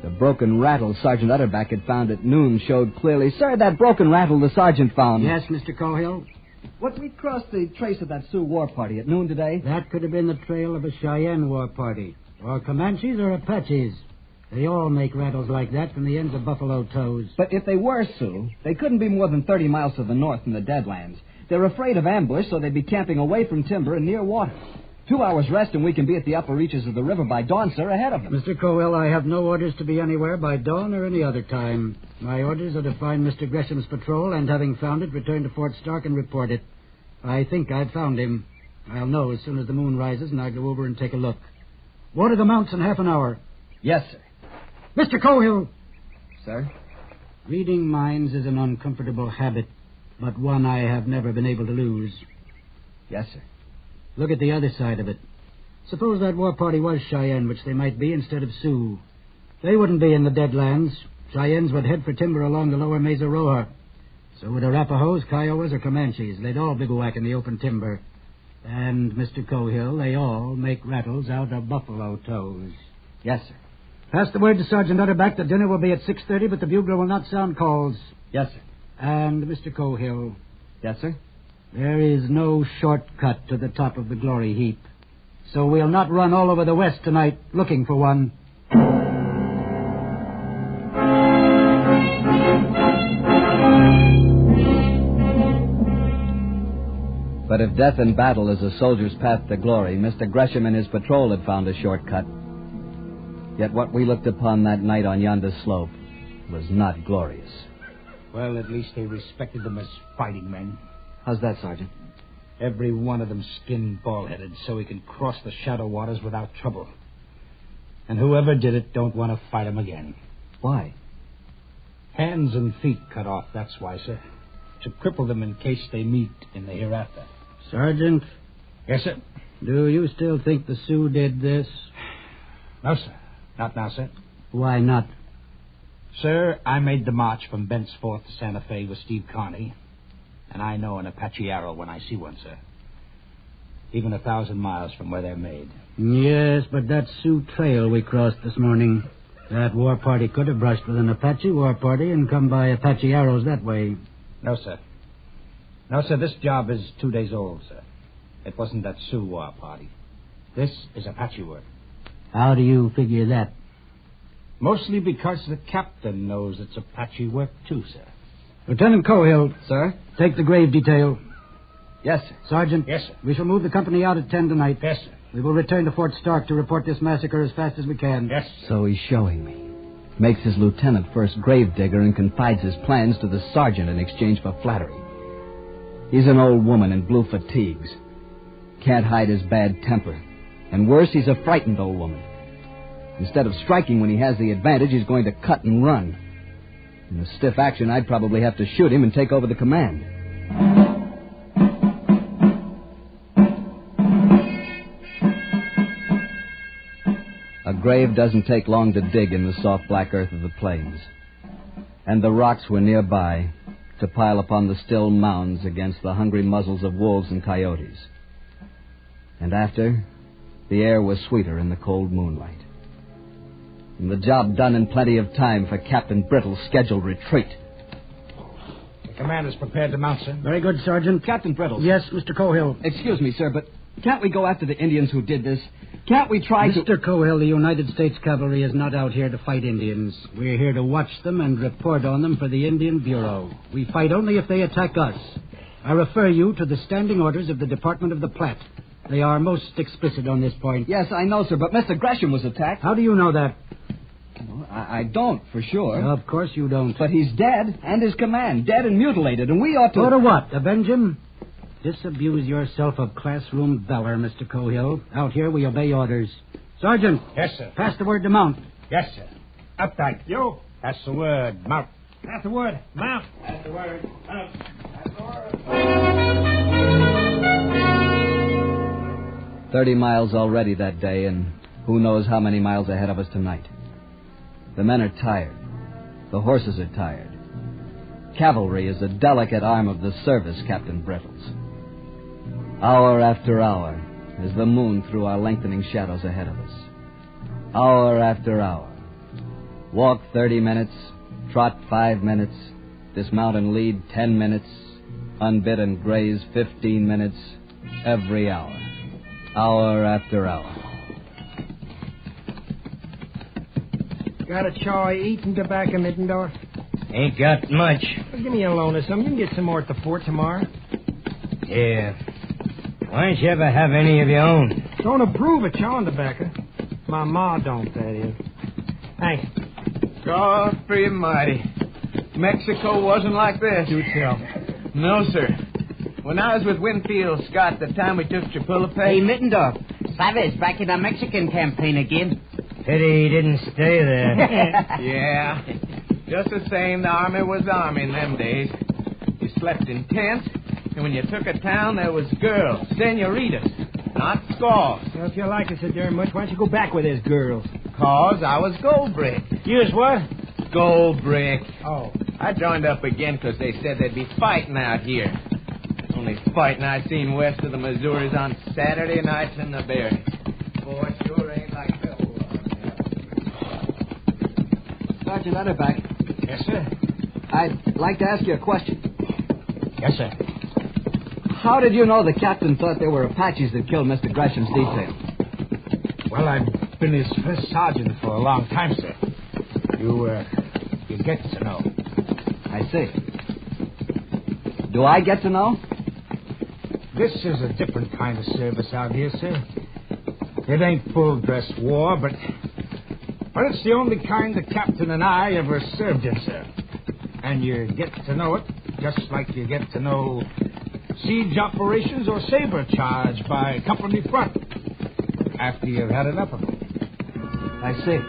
The broken rattle Sergeant Utterback had found at noon showed clearly. Sir, that broken rattle the sergeant found. Yes, Mr. Cohill? What we crossed the trace of that Sioux war party at noon today? That could have been the trail of a Cheyenne war party. Or Comanches or Apaches. They all make rattles like that from the ends of buffalo toes. But if they were Sioux, they couldn't be more than 30 miles to the north in the Deadlands. They're afraid of ambush, so they'd be camping away from timber and near water. 2 hours rest and we can be at the upper reaches of the river by dawn, sir, ahead of them. Mr. Cohill, I have no orders to be anywhere by dawn or any other time. My orders are to find Mr. Gresham's patrol and, having found it, return to Fort Stark and report it. I think I've found him. I'll know as soon as the moon rises and I'll go over and take a look. Water the mounts in half an hour. Yes, sir. Mr. Cohill! Sir? Reading minds is an uncomfortable habit, but one I have never been able to lose. Yes, sir. Look at the other side of it. Suppose that war party was Cheyenne, which they might be instead of Sioux. They wouldn't be in the Deadlands. Cheyennes would head for timber along the lower Mesa Roja. So would Arapahoes, Kiowas, or Comanches. They'd all bivouac in the open timber. And, Mr. Cohill, they all make rattles out of buffalo toes. Yes, sir. Pass the word to Sergeant Utterback that dinner will be at 6:30, but the bugler will not sound calls. Yes, sir. And, Mr. Cohill. Yes, sir. There is no shortcut to the top of the glory heap. So we'll not run all over the West tonight looking for one. But if death in battle is a soldier's path to glory, Mr. Gresham and his patrol had found a shortcut. Yet what we looked upon that night on yonder slope was not glorious. Well, at least they respected them as fighting men. How's that, Sergeant? Every one of them skinned bald-headed so he can cross the shadow waters without trouble. And whoever did it don't want to fight him again. Why? Hands and feet cut off, that's why, sir. To cripple them in case they meet in the hereafter. Sergeant? Yes, sir? Do you still think the Sioux did this? No, sir. Not now, sir. Why not? Sir, I made the march from Bent's Fort to Santa Fe with Steve Carney. And I know an Apache arrow when I see one, sir. Even 1,000 miles from where they're made. Yes, but that Sioux trail we crossed this morning, that war party could have brushed with an Apache war party and come by Apache arrows that way. No, sir. No, sir, this job is 2 days old, sir. It wasn't that Sioux war party. This is Apache work. How do you figure that? Mostly because the captain knows it's Apache work, too, sir. Lieutenant Cohill. Sir? Take the grave detail. Yes, sir. Sergeant. Yes, sir. We shall move the company out at 10 tonight. Yes, sir. We will return to Fort Stark to report this massacre as fast as we can. Yes, sir. So he's showing me. Makes his lieutenant first grave digger and confides his plans to the sergeant in exchange for flattery. He's an old woman in blue fatigues. Can't hide his bad temper. And worse, he's a frightened old woman. Instead of striking when he has the advantage, he's going to cut and run. In a stiff action, I'd probably have to shoot him and take over the command. A grave doesn't take long to dig in the soft black earth of the plains. And the rocks were nearby to pile upon the still mounds against the hungry muzzles of wolves and coyotes. And after, the air was sweeter in the cold moonlight. And the job done in plenty of time for Captain Brittle's scheduled retreat. The commander's prepared to mount, sir. Very good, Sergeant. Captain Brittle. Yes, Mr. Cohill. Excuse me, sir, but can't we go after the Indians who did this? Can't we try to... Mr. Cohill, the United States Cavalry is not out here to fight Indians. We're here to watch them and report on them for the Indian Bureau. We fight only if they attack us. I refer you to the standing orders of the Department of the Platte. They are most explicit on this point. Yes, I know, sir, but Mr. Gresham was attacked. How do you know that? I don't, for sure. Of course you don't. But he's dead, and his command, dead and mutilated, and we ought to... Go to what? Avenge him? Disabuse yourself of classroom valor, Mr. Cohill. Out here, we obey orders. Sergeant. Yes, sir. Pass the word to mount. Yes, sir. Uptight. Yo. Pass the word. Mount. Pass the word. Mount. Pass the word. Mount. Pass the word. 30 miles already that day, and who knows how many miles ahead of us tonight. The men are tired. The horses are tired. Cavalry is a delicate arm of the service, Captain Brittles. Hour after hour, as the moon threw our lengthening shadows ahead of us. Hour after hour. Walk 30 minutes, trot 5 minutes, dismount and lead 10 minutes, unbit and graze 15 minutes, every hour. Hour after hour. Got a chaw eating tobacco, Middendorf? Ain't got much. Well, give me a loan of some. You can get some more at the fort tomorrow. Yeah. Why don't you ever have any of your own? Don't approve of chawing tobacco. My ma don't, that is. Thanks. God free mighty. Mexico wasn't like this. Do tell. No, sir. When I was with Winfield Scott, the time we took Chapultepec... Hey, Mittendorf. Chavez back in the Mexican campaign again. Pity he didn't stay there. Yeah. Just the same, the army was the army in them days. You slept in tents, and when you took a town, there was girls, senoritas, not squaws. Well, if you like us so darn much, why don't you go back with those girls? 'Cause I was gold brick. You was what? Gold brick. Oh. I joined up again 'cause they said they'd be fighting out here. Only fighting I seen west of the Missouris on Saturday nights in the Berry. Boy, sure ain't like that. Sergeant Utterback. Yes, sir. I'd like to ask you a question. Yes, sir. How did you know the captain thought they were Apaches that killed Mr. Gresham's detail? Well, I've been his first sergeant for a long time, sir. You get to know. I see. Do I get to know? This is a different kind of service out here, sir. It ain't full-dress war, but it's the only kind the captain and I ever served in, sir. And you get to know it just like you get to know siege operations or saber charge by company front after you've had enough of it. I see.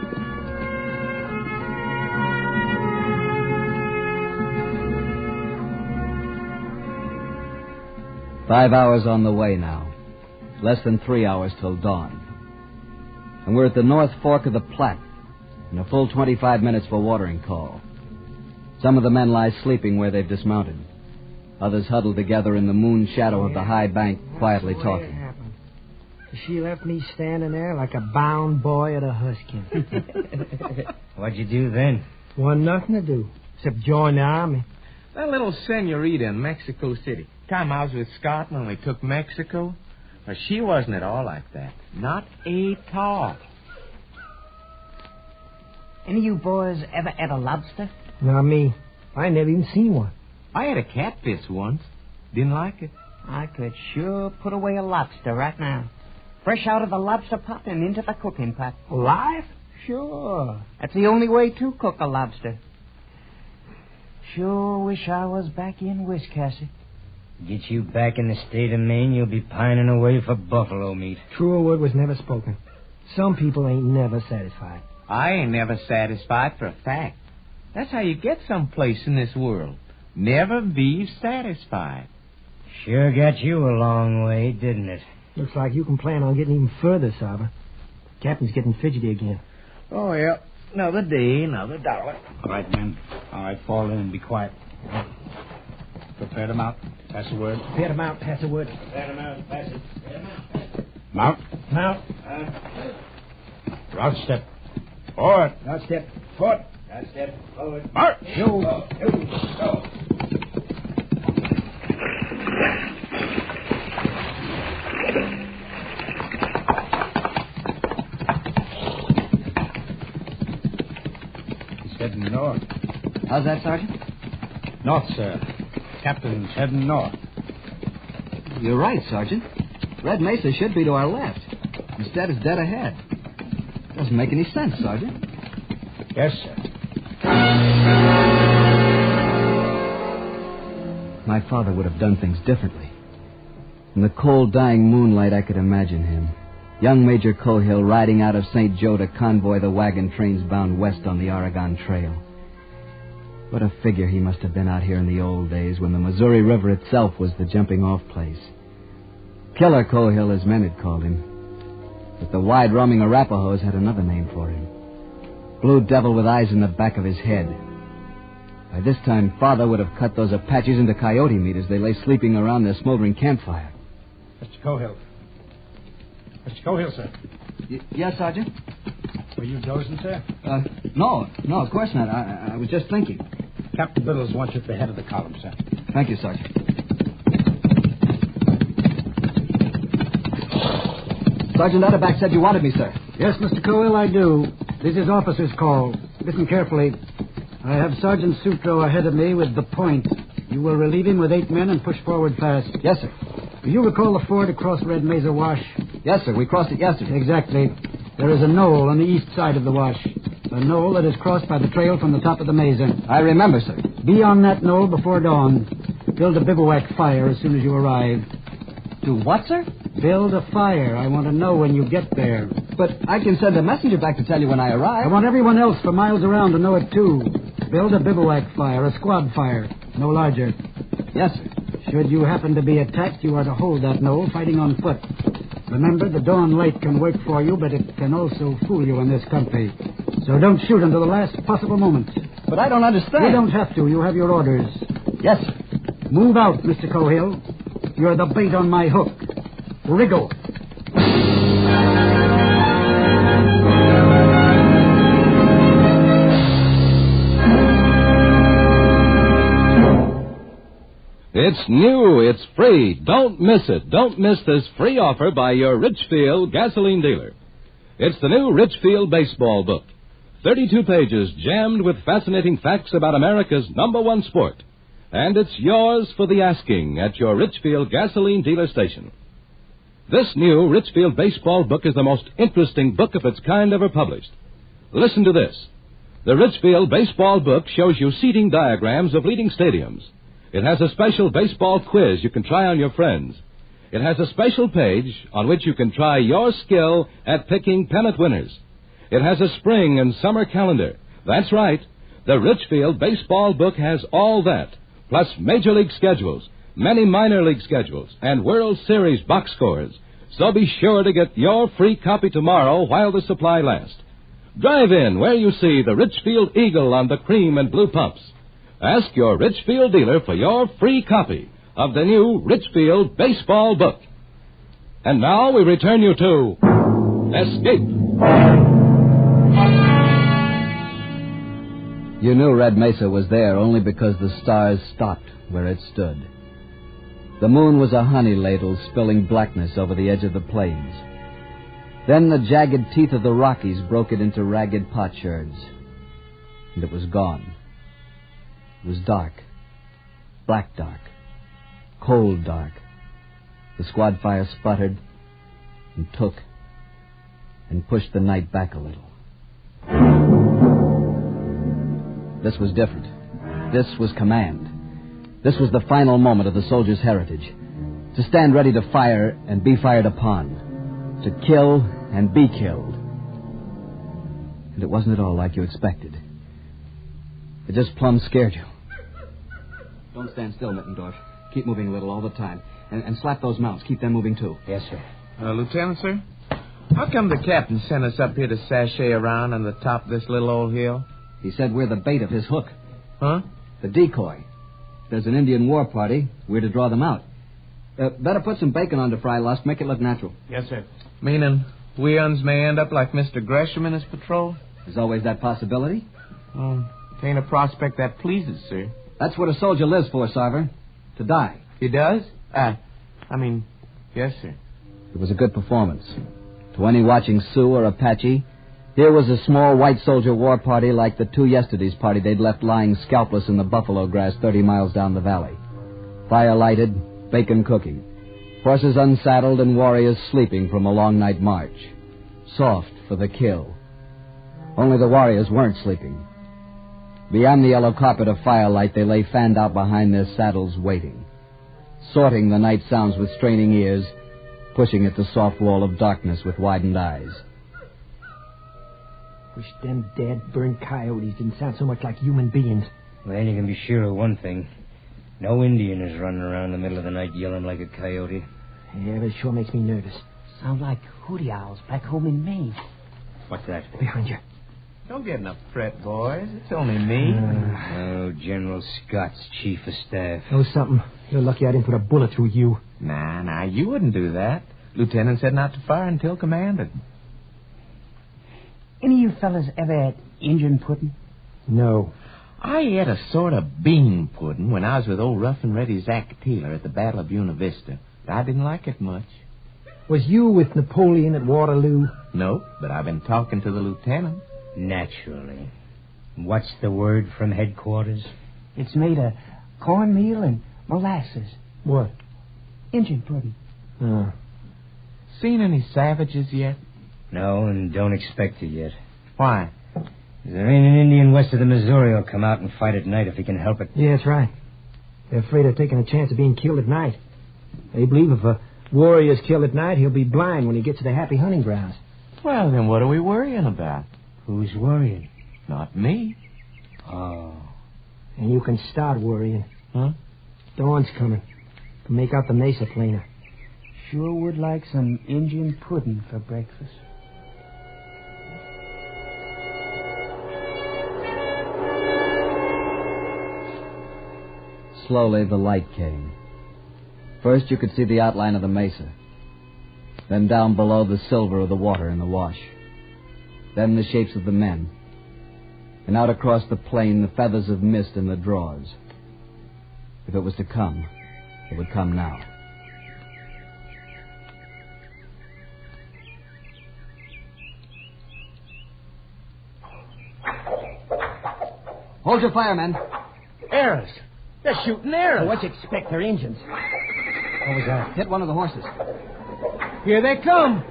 Five hours on the way now. Less than 3 hours till dawn. And we're at the North Fork of the Platte, in a full 25 minutes for watering call. Some of the men lie sleeping where they've dismounted. Others huddled together in the moon shadow of the high bank, quietly talking. She left me standing there like a bound boy at a husking. What'd you do then? Wasn't nothing to do, except join the army. That little senorita in Mexico City. Time I was with Scott when we took Mexico. Well, she wasn't at all like that. Not at all. Any of you boys ever had a lobster? Not me. I never even seen one. I had a catfish once. Didn't like it. I could sure put away a lobster right now. Fresh out of the lobster pot and into the cooking pot. Alive? Sure. That's the only way to cook a lobster. Sure wish I was back in Wiscasset. Get you back in the state of Maine, you'll be pining away for buffalo meat. Truer word was never spoken. Some people ain't never satisfied. I ain't never satisfied for a fact. That's how you get someplace in this world. Never be satisfied. Sure got you a long way, didn't it? Looks like you can plan on getting even further, Sarver. Captain's getting fidgety again. Oh, yeah. Another day, another dollar. All right, men. All right, fall in and be quiet. Prepare to mount. Pass the word. Prepare to mount. Pass the word. Prepare to mount. Pass it. Prepare to Mount. mount. Mount. Route step. Forward. Route step. Forward. Route step. Forward. March. Go. Go. He's heading north. How's that, Sergeant? North, sir. Captain's heading north. You're right, Sergeant. Red Mesa should be to our left. Instead, it's dead ahead. Doesn't make any sense, Sergeant. Yes, sir. My father would have done things differently. In the cold, dying moonlight, I could imagine him. Young Major Cohill riding out of St. Joe to convoy the wagon trains bound west on the Oregon Trail. What a figure he must have been out here in the old days when the Missouri River itself was the jumping-off place. Killer Cohill, his men had called him. But the wide-roaming Arapahoes had another name for him. Blue Devil with eyes in the back of his head. By this time, Father would have cut those Apaches into coyote meat as they lay sleeping around their smoldering campfire. Mr. Cohill. Mr. Cohill, sir. Yes, Sergeant? Were you dozing, sir? No, of course not. I was just thinking. Captain Biddles wants you at the head of the column, sir. Thank you, Sergeant. Sergeant Utterback said you wanted me, sir. Yes, Mr. Cohill, I do. This is officer's call. Listen carefully. I have Sergeant Sutro ahead of me with the point. You will relieve him with 8 men and push forward fast. Yes, sir. Do you recall the ford across Red Mesa Wash? Yes, sir. We crossed it yesterday. Exactly. There is a knoll on the east side of the wash. A knoll that is crossed by the trail from the top of the mesa. I remember, sir. Be on that knoll before dawn. Build a bivouac fire as soon as you arrive. Do what, sir? Build a fire. I want to know when you get there. But I can send a messenger back to tell you when I arrive. I want everyone else for miles around to know it, too. Build a bivouac fire, a squad fire. No larger. Yes, sir. Should you happen to be attacked, you are to hold that knoll, fighting on foot. Remember, the dawn light can work for you, but it can also fool you in this country. So don't shoot until the last possible moment. But I don't understand. You don't have to. You have your orders. Yes, sir. Move out, Mr. Cohill. You're the bait on my hook. Wriggle. It's new. It's free. Don't miss it. Don't miss this free offer by your Richfield gasoline dealer. It's the new Richfield baseball book. 32 pages jammed with fascinating facts about America's #1 sport. And it's yours for the asking at your Richfield gasoline dealer station. This new Richfield baseball book is the most interesting book of its kind ever published. Listen to this. The Richfield baseball book shows you seating diagrams of leading stadiums. It has a special baseball quiz you can try on your friends. It has a special page on which you can try your skill at picking pennant winners. It has a spring and summer calendar. That's right. The Richfield baseball book has all that, plus Major League schedules, many minor league schedules, and World Series box scores. So be sure to get your free copy tomorrow while the supply lasts. Drive in where you see the Richfield Eagle on the cream and blue pumps. Ask your Richfield dealer for your free copy of the new Richfield baseball book. And now we return you to Escape. You knew Red Mesa was there only because the stars stopped where it stood. The moon was a honey ladle spilling blackness over the edge of the plains. Then the jagged teeth of the Rockies broke it into ragged potsherds. And it was gone. It was dark. Black dark. Cold dark. The squad fire sputtered and took and pushed the night back a little. This was different. This was command. This was the final moment of the soldier's heritage. To stand ready to fire and be fired upon. To kill and be killed. And it wasn't at all like you expected. It just plumb scared you. Don't stand still, Mittendorf. Keep moving a little all the time. And slap those mounts. Keep them moving, too. Yes, sir. Lieutenant, sir? How come the captain sent us up here to sashay around on the top of this little old hill? He said we're the bait of his hook. Huh? The decoy. If there's an Indian war party, we're to draw them out. Better put some bacon on to fry, Lusk. Make it look natural. Yes, sir. Meaning we uns may end up like Mr. Gresham in his patrol? There's always that possibility. Oh, it ain't a prospect that pleases, sir. That's what a soldier lives for, Sarver. To die. He does? Yes, sir. It was a good performance. To any watching Sioux or Apache, here was a small white soldier war party like the two yesterday's party they'd left lying scalpless in the buffalo grass 30 miles down the valley. Fire lighted, bacon cooking. Horses unsaddled and warriors sleeping from a long night march. Soft for the kill. Only the warriors weren't sleeping. Beyond the yellow carpet of firelight, they lay fanned out behind their saddles, waiting, sorting the night sounds with straining ears, pushing at the soft wall of darkness with widened eyes. Wish them dead, burned coyotes didn't sound so much like human beings. Well, you can be sure of one thing. No Indian is running around in the middle of the night yelling like a coyote. Yeah, but it sure makes me nervous. Sound like hooty owls back home in Maine. What's that? Behind you. Don't get in a fret, boys. It's only me. Oh, General Scott's chief of staff. Know something? You're lucky I didn't put a bullet through you. Nah, you wouldn't do that. Lieutenant said not to fire until commanded. Any of you fellas ever had Injun pudding? No. I ate a sort of bean pudding when I was with old Rough and Ready Zach Taylor at the Battle of Buena Vista. But I didn't like it much. Was you with Napoleon at Waterloo? Nope, but I've been talking to the lieutenant. Naturally. What's the word from headquarters? It's made of cornmeal and molasses. What? Injun pudding. Seen any savages yet? No, and don't expect to yet. Why? There ain't an Indian west of the Missouri who'll come out and fight at night if he can help it. Yeah, that's right. They're afraid of taking a chance of being killed at night. They believe if a warrior's killed at night, he'll be blind when he gets to the happy hunting grounds. Well, then what are we worrying about? Who's worrying? Not me. Oh. And you can start worrying. Huh? Dawn's coming. To make out the mesa plainer. Sure would like some Injun pudding for breakfast. Slowly, the light came. First, you could see the outline of the mesa. Then down below, the silver of the water in the wash. Then the shapes of the men. And out across the plain, the feathers of mist in the draws. If it was to come, it would come now. Hold your fire, men. Arrows. They're shooting arrows. What you expect? They're Injuns. What was that? Hit one of the horses. Here they come.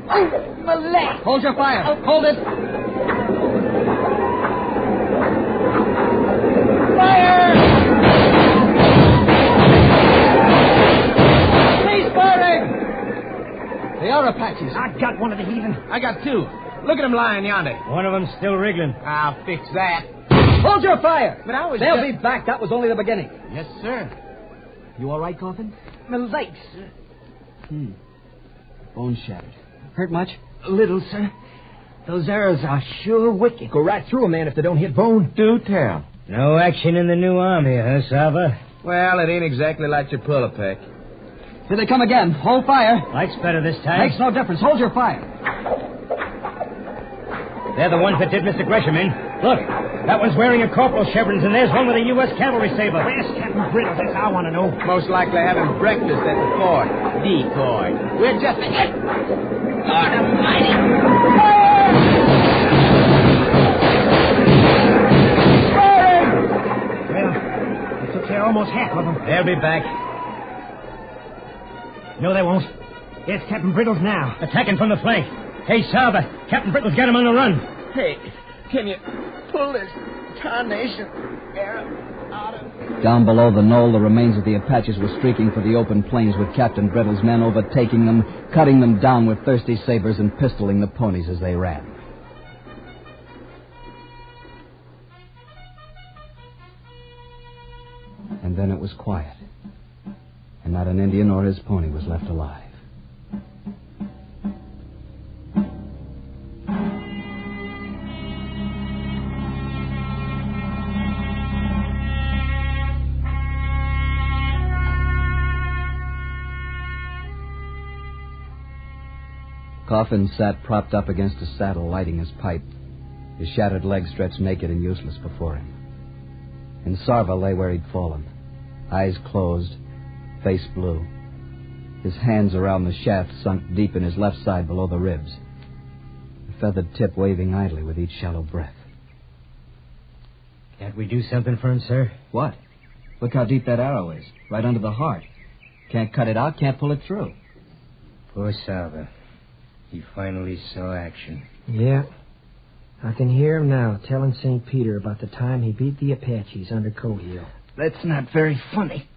Oh, my leg. Hold your fire. Hold it. Fire! Please firing! They are Apaches. I got one of the heathen. I got two. Look at him lying yonder. One of them's still wriggling. I'll fix that. Hold your fire. But I was They'll just... be back. That was only the beginning. Yes, sir. You all right, Coffin? My legs, sir. Bone shattered. Hurt much? A little, sir. Those arrows are sure wicked. Go right through a man if they don't hit bone. Do tell. No action in the new army, huh, Sava? Well, it ain't exactly like your pull pick. Here they come again. Hold fire. Light's better this time. Makes no difference. Hold your fire. They're the ones that did Mr. Gresham in. Look, that one's wearing a corporal's chevrons, and there's one with a U.S. cavalry saber. Where's Captain Brittle? That's I want to know. Most likely having breakfast at the fort. Decoy. We're just... Lord Almighty! Firing! Well, they took care of almost half of them. They'll be back. No, they won't. It's Captain Brittle's now. Attacking from the flank. Hey, Sava, Captain Brittle's got him on the run. Hey, can you pull this tarnation arrow out of me? Down below the knoll, the remains of the Apaches were streaking for the open plains with Captain Brittle's men, overtaking them, cutting them down with thirsty sabers and pistoling the ponies as they ran. And then it was quiet, and not an Indian or his pony was left alive. Coffin sat propped up against a saddle, lighting his pipe, his shattered legs stretched naked and useless before him. And Sarva lay where he'd fallen, eyes closed, face blue, his hands around the shaft sunk deep in his left side below the ribs, the feathered tip waving idly with each shallow breath. Can't we do something for him, sir? What? Look how deep that arrow is, right under the heart. Can't cut it out, can't pull it through. Poor Sava. He finally saw action. Yeah. I can hear him now telling St. Peter about the time he beat the Apaches under Cohill. That's not very funny.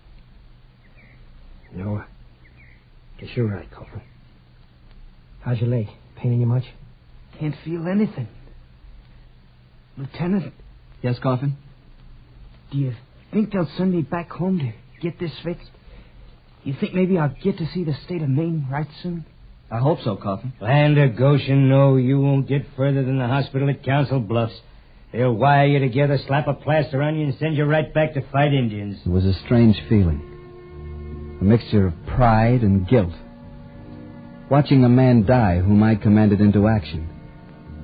No, guess you're right, Coffin. How's your leg? Paining you much? Can't feel anything. Lieutenant? Yes, Coffin? Do you think they'll send me back home to get this fixed? You think maybe I'll get to see the state of Maine right soon? I hope so, Coffin. Land of Goshen, no, you won't get further than the hospital at Council Bluffs. They'll wire you together, slap a plaster on you, and send you right back to fight Indians. It was a strange feeling. A mixture of pride and guilt. Watching a man die whom I'd commanded into action.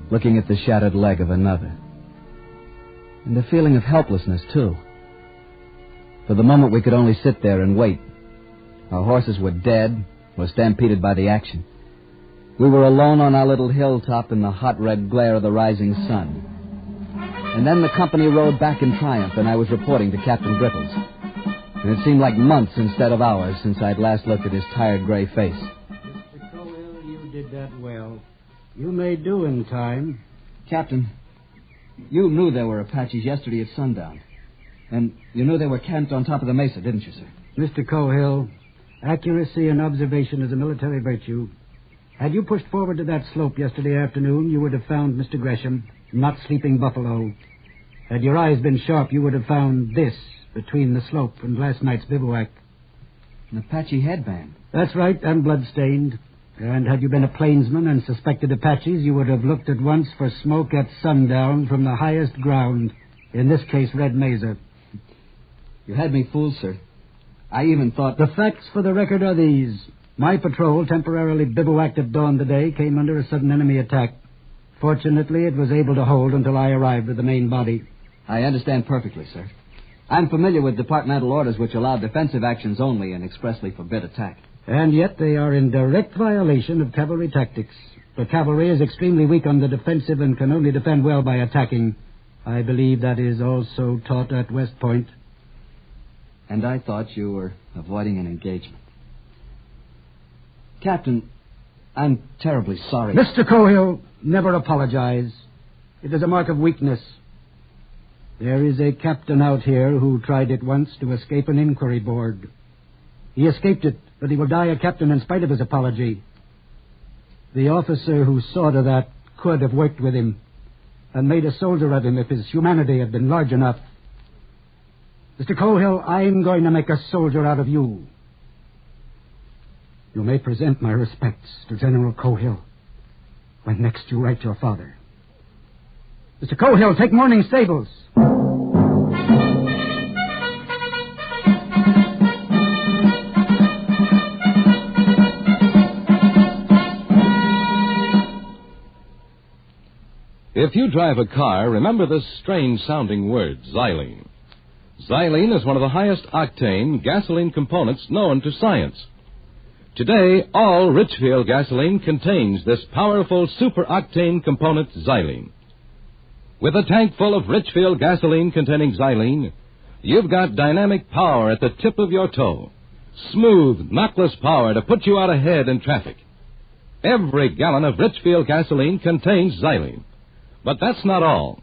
Looking at the shattered leg of another. And a feeling of helplessness, too. For the moment, we could only sit there and wait. Our horses were dead or stampeded by the action. We were alone on our little hilltop in the hot red glare of the rising sun. And then the company rode back in triumph, and I was reporting to Captain Brittles. And it seemed like months instead of hours since I'd last looked at his tired gray face. Mr. Cohill, you did that well. You may do in time. Captain, you knew there were Apaches yesterday at sundown. And you knew they were camped on top of the mesa, didn't you, sir? Mr. Cohill, accuracy and observation is a military virtue. Had you pushed forward to that slope yesterday afternoon, you would have found Mr. Gresham, not Sleeping Buffalo. Had your eyes been sharp, you would have found this between the slope and last night's bivouac. An Apache headband. That's right, and blood-stained. And had you been a plainsman and suspected Apaches, you would have looked at once for smoke at sundown from the highest ground, in this case, Red Mesa. You had me fooled, sir. I even thought... The facts for the record are these. My patrol, temporarily bivouacked at dawn today, came under a sudden enemy attack. Fortunately, it was able to hold until I arrived with the main body. I understand perfectly, sir. I'm familiar with departmental orders which allow defensive actions only and expressly forbid attack. And yet they are in direct violation of cavalry tactics. The cavalry is extremely weak on the defensive and can only defend well by attacking. I believe that is also taught at West Point. And I thought you were avoiding an engagement. Captain, I'm terribly sorry. Mr. Cohill, never apologize. It is a mark of weakness. There is a captain out here who tried it once to escape an inquiry board. He escaped it, but he will die a captain in spite of his apology. The officer who saw to that could have worked with him and made a soldier of him if his humanity had been large enough. Mr. Cohill, I'm going to make a soldier out of you. You may present my respects to General Cohill when next you write your father. Mr. Cohill, take morning stables. If you drive a car, remember this strange-sounding word, xylene. Xylene is one of the highest octane gasoline components known to science. Today, all Richfield gasoline contains this powerful super-octane component, xylene. With a tank full of Richfield gasoline containing xylene, you've got dynamic power at the tip of your toe. Smooth, knockless power to put you out ahead in traffic. Every gallon of Richfield gasoline contains xylene. But that's not all.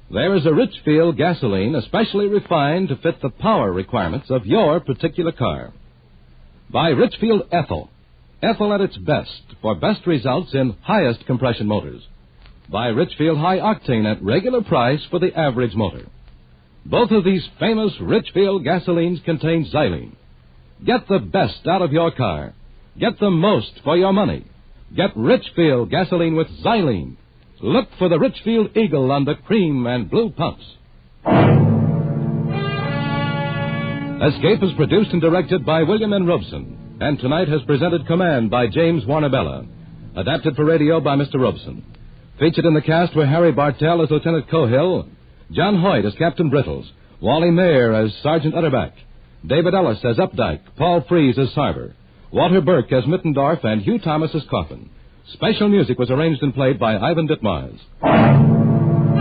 There is a Richfield gasoline especially refined to fit the power requirements of your particular car. By Richfield Ethyl. Ethyl at its best for best results in highest compression motors. By Richfield High Octane at regular price for the average motor. Both of these famous Richfield gasolines contain xylene. Get the best out of your car. Get the most for your money. Get Richfield gasoline with xylene. Look for the Richfield Eagle on the cream and blue pumps. Escape is produced and directed by William N. Robeson, and tonight has presented Command by James Warner-Bella. Adapted for radio by Mr. Robeson. Featured in the cast were Harry Bartell as Lieutenant Cohill, John Hoyt as Captain Brittles, Wally Mayer as Sergeant Utterback, David Ellis as Updike, Paul Frees as Sarver, Walter Burke as Mittendorf, and Hugh Thomas as Coffin. Special music was arranged and played by Ivan Ditmars.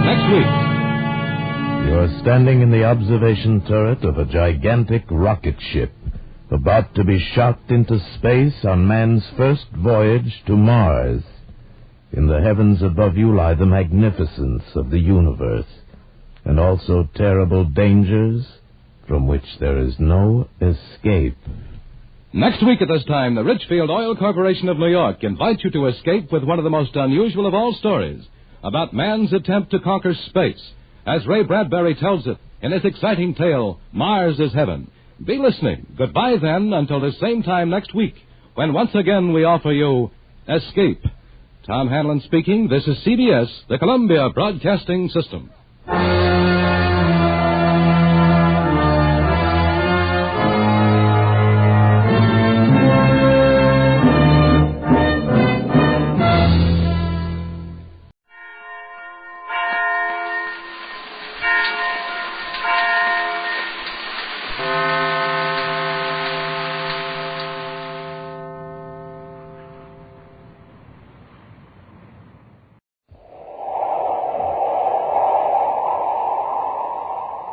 Next week. You're standing in the observation turret of a gigantic rocket ship about to be shot into space on man's first voyage to Mars. In the heavens above you lie the magnificence of the universe, and also terrible dangers from which there is no escape. Next week at this time, the Richfield Oil Corporation of New York invites you to escape with one of the most unusual of all stories about man's attempt to conquer space, as Ray Bradbury tells it in his exciting tale, Mars is Heaven. Be listening. Goodbye, then, until the same time next week, when once again we offer you Escape. Tom Hanlon speaking. This is CBS, the Columbia Broadcasting System.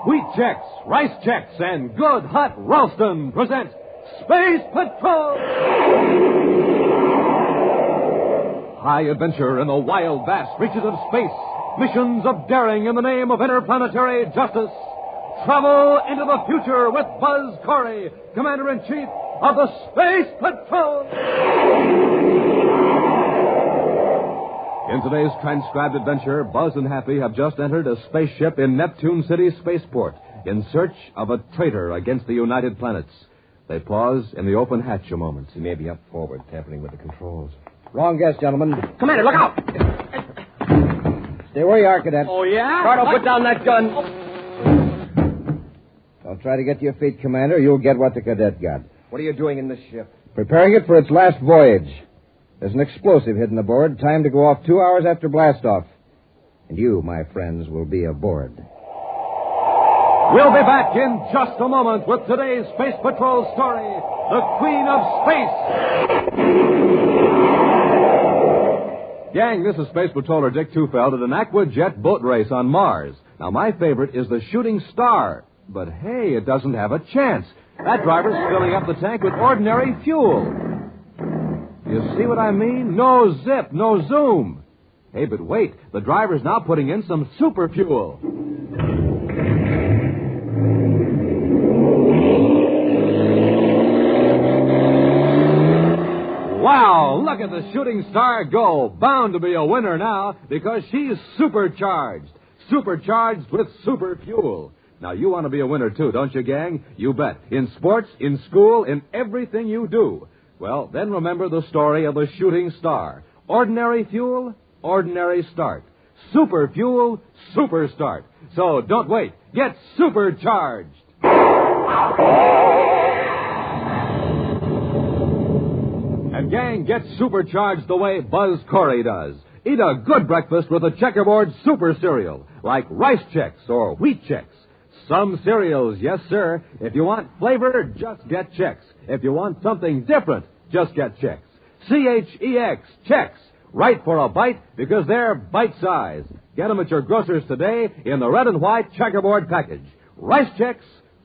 Wheat Chex, Rice Chex, and Good Hot Ralston present Space Patrol! High adventure in the wild, vast reaches of space. Missions of daring in the name of interplanetary justice. Travel into the future with Buzz Corey, Commander-in-Chief of the Space Patrol! In today's transcribed adventure, Buzz and Happy have just entered a spaceship in Neptune City Spaceport in search of a traitor against the United Planets. They pause in the open hatch a moment. He may be up forward, tampering with the controls. Wrong guess, gentlemen. Commander, look out! Stay where you are, Cadet. Oh, yeah? Cardo, put down that gun. Don't try to get to your feet, Commander. You'll get what the Cadet got. What are you doing in this ship? Preparing it for its last voyage. There's an explosive hidden aboard, timed to go off 2 hours after blastoff. And you, my friends, will be aboard. We'll be back in just a moment with today's Space Patrol story, The Queen of Space. Gang, this is Space Patroller Dick Tufeld at an Aquajet boat race on Mars. Now, my favorite is the Shooting Star. But, hey, it doesn't have a chance. That driver's filling up the tank with ordinary fuel. You see what I mean? No zip, no zoom. Hey, but wait. The driver's now putting in some super fuel. Wow, look at the Shooting Star go. Bound to be a winner now because she's supercharged. Supercharged with super fuel. Now, you want to be a winner, too, don't you, gang? You bet. In sports, in school, in everything you do. Well, then remember the story of the Shooting Star. Ordinary fuel, ordinary start. Super fuel, super start. So don't wait. Get supercharged. And gang, get supercharged the way Buzz Corey does. Eat a good breakfast with a checkerboard super cereal, like Rice Chex or Wheat Chex. Some cereals, yes, sir. If you want flavor, just get Chex. If you want something different, just get Chex. C-H-E-X, Chex. Right for a bite because they're bite-sized. Get them at your grocer's today in the red and white checkerboard package. Rice Chex,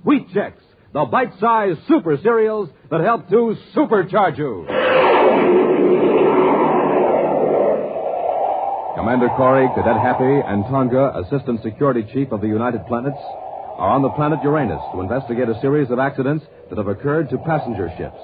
Wheat Chex. The bite-sized super cereals that help to supercharge you. Commander Corey, Cadet Happy, and Tonga, Assistant Security Chief of the United Planets, are on the planet Uranus to investigate a series of accidents that have occurred to passenger ships.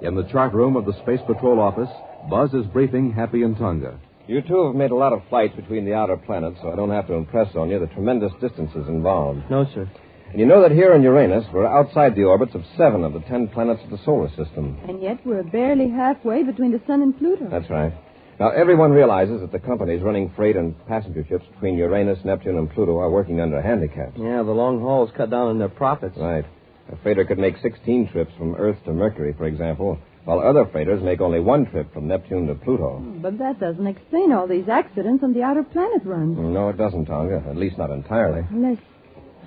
In the chart room of the Space Patrol office, Buzz is briefing Happy and Tonga. You two have made a lot of flights between the outer planets, so I don't have to impress on you the tremendous distances involved. No, sir. And you know that here in Uranus, we're outside the orbits of 7 of the 10 planets of the solar system. And yet we're barely halfway between the sun and Pluto. That's right. Now, everyone realizes that the companies running freight and passenger ships between Uranus, Neptune, and Pluto are working under handicaps. Yeah, the long hauls cut down on their profits. Right. A freighter could make 16 trips from Earth to Mercury, for example, while other freighters make only 1 trip from Neptune to Pluto. But that doesn't explain all these accidents on the outer planet runs. No, it doesn't, Tonga. At least not entirely.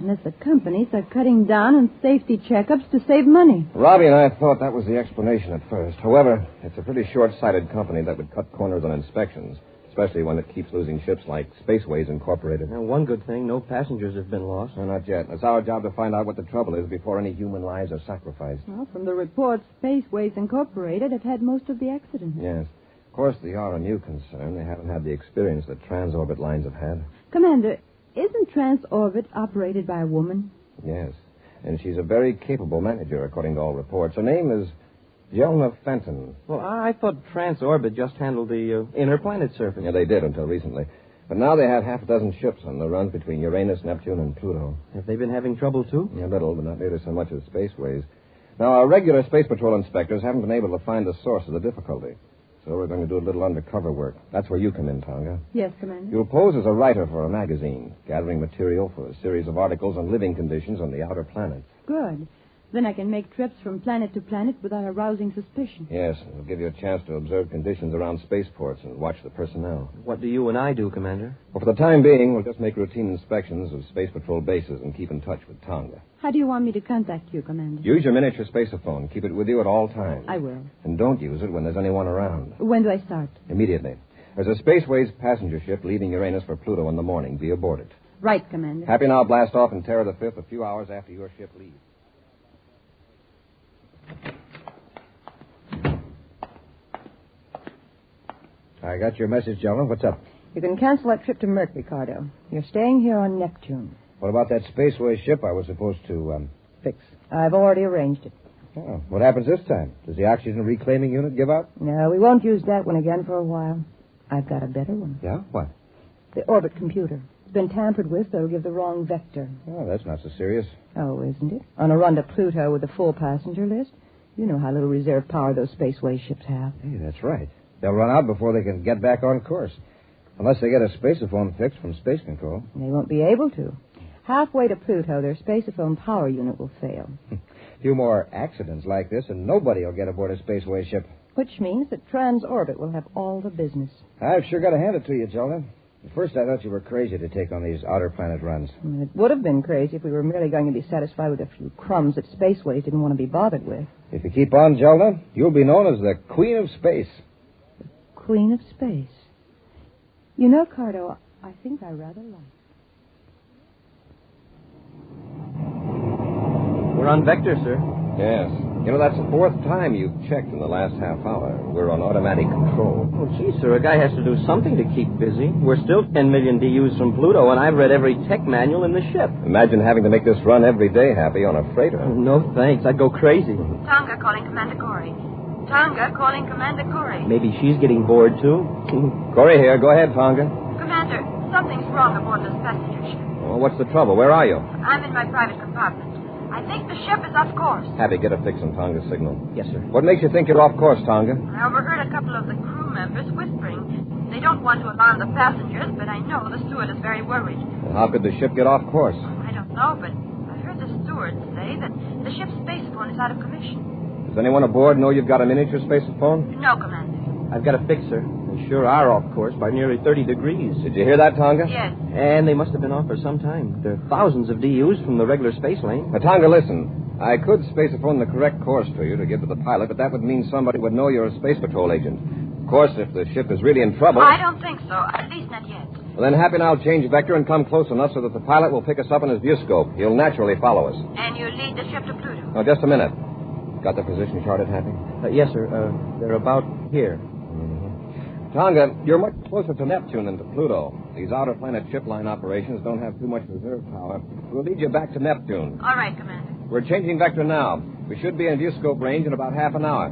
Unless the companies are cutting down on safety checkups to save money. Robbie and I thought that was the explanation at first. However, it's a pretty short-sighted company that would cut corners on inspections, especially when it keeps losing ships like Spaceways Incorporated. Now, one good thing, no passengers have been lost. No, not yet. It's our job to find out what the trouble is before any human lives are sacrificed. Well, from the reports, Spaceways Incorporated have had most of the accidents. Yes. Of course, the RMU concern, they haven't had the experience that transorbit lines have had. Commander, isn't Transorbit operated by a woman? Yes, and she's a very capable manager, according to all reports. Her name is Jelna Fenton. Well, I thought Transorbit just handled the inner planet surface. Yeah, they did until recently. But now they have half a dozen ships on the runs between Uranus, Neptune, and Pluto. Have they been having trouble, too? Yeah, a little, but not nearly so much as Spaceways. Now, our regular Space Patrol inspectors haven't been able to find the source of the difficulty. So we're going to do a little undercover work. That's where you come in, Tonga. Yes, Commander. You'll pose as a writer for a magazine, gathering material for a series of articles on living conditions on the outer planets. Good. Then I can make trips from planet to planet without arousing suspicion. Yes, it'll give you a chance to observe conditions around spaceports and watch the personnel. What do you and I do, Commander? Well, for the time being, we'll just make routine inspections of Space Patrol bases and keep in touch with Tonga. How do you want me to contact you, Commander? Use your miniature spaceophone. Keep it with you at all times. I will. And don't use it when there's anyone around. When do I start? Immediately. There's a Spaceways passenger ship leaving Uranus for Pluto in the morning. Be aboard it. Right, Commander. Happy now blast off in Terra the 5th a few hours after your ship leaves. I got your message, gentlemen. What's up? You can cancel that trip to Mercury, Ricardo. You're staying here on Neptune. What about that Spaceways ship I was supposed to, fix? I've already arranged it. Oh, what happens this time? Does the oxygen reclaiming unit give out? No, we won't use that one again for a while. I've got a better one. Yeah? What? The orbit computer. It's been tampered with, so it'll give the wrong vector. Oh, that's not so serious. Oh, isn't it? On a run to Pluto with a full passenger list, you know how little reserve power those Spaceways ships have. Hey, that's right. They'll run out before they can get back on course. Unless they get a spaceophone fixed from space control. They won't be able to. Halfway to Pluto, their spaceophone power unit will fail. A few more accidents like this, and nobody will get aboard a Spaceway ship. Which means that Transorbit will have all the business. I've sure got to hand it to you, Jelna. At first, I thought you were crazy to take on these outer planet runs. It would have been crazy if we were merely going to be satisfied with a few crumbs that Spaceways didn't want to be bothered with. If you keep on, Jelna, you'll be known as the Queen of Space. Queen of Space. You know, Cardo, I think I rather like. We're on vector, sir. Yes. You know, that's the fourth time you've checked in the last half hour. We're on automatic control. Oh, gee, sir, a guy has to do something to keep busy. We're still 10 million DUs from Pluto, and I've read every tech manual in the ship. Imagine having to make this run every day, Happy, on a freighter. Oh, no, thanks. I'd go crazy. Tonga calling Commander Corey. Tonga calling Commander Corey. Maybe she's getting bored, too. Corey here. Go ahead, Tonga. Commander, something's wrong aboard this passenger ship. Oh, what's the trouble? Where are you? I'm in my private compartment. I think the ship is off course. Happy, get a fix on Tonga's signal. Yes, sir. What makes you think you're off course, Tonga? I overheard a couple of the crew members whispering. They don't want to alarm the passengers, but I know the steward is very worried. Well, how could the ship get off course? I don't know, but I heard the steward say that the ship's spacephone is out of commission. Does anyone aboard know you've got a miniature spaceophone? No, Commander. I've got a fix, sir. They sure are off course by nearly 30 degrees. Did you hear that, Tonga? Yes. And they must have been off for some time. There are thousands of DUs from the regular space lane. Now, Tonga, listen. I could spaceophone the correct course to you to give to the pilot, but that would mean somebody would know you're a Space Patrol agent. Of course, if the ship is really in trouble... I don't think so. At least not yet. Well, then Happy and I'll change vector and come close enough so that the pilot will pick us up in his viewscope. He'll naturally follow us. And you lead the ship to Pluto. Oh, just a minute. Got the position charted, Happy? Yes, sir. They're about here. Tonga, you're much closer to Neptune than to Pluto. These outer planet ship line operations don't have too much reserve power. We'll lead you back to Neptune. All right, Commander. We're changing vector now. We should be in viewscope range in about half an hour.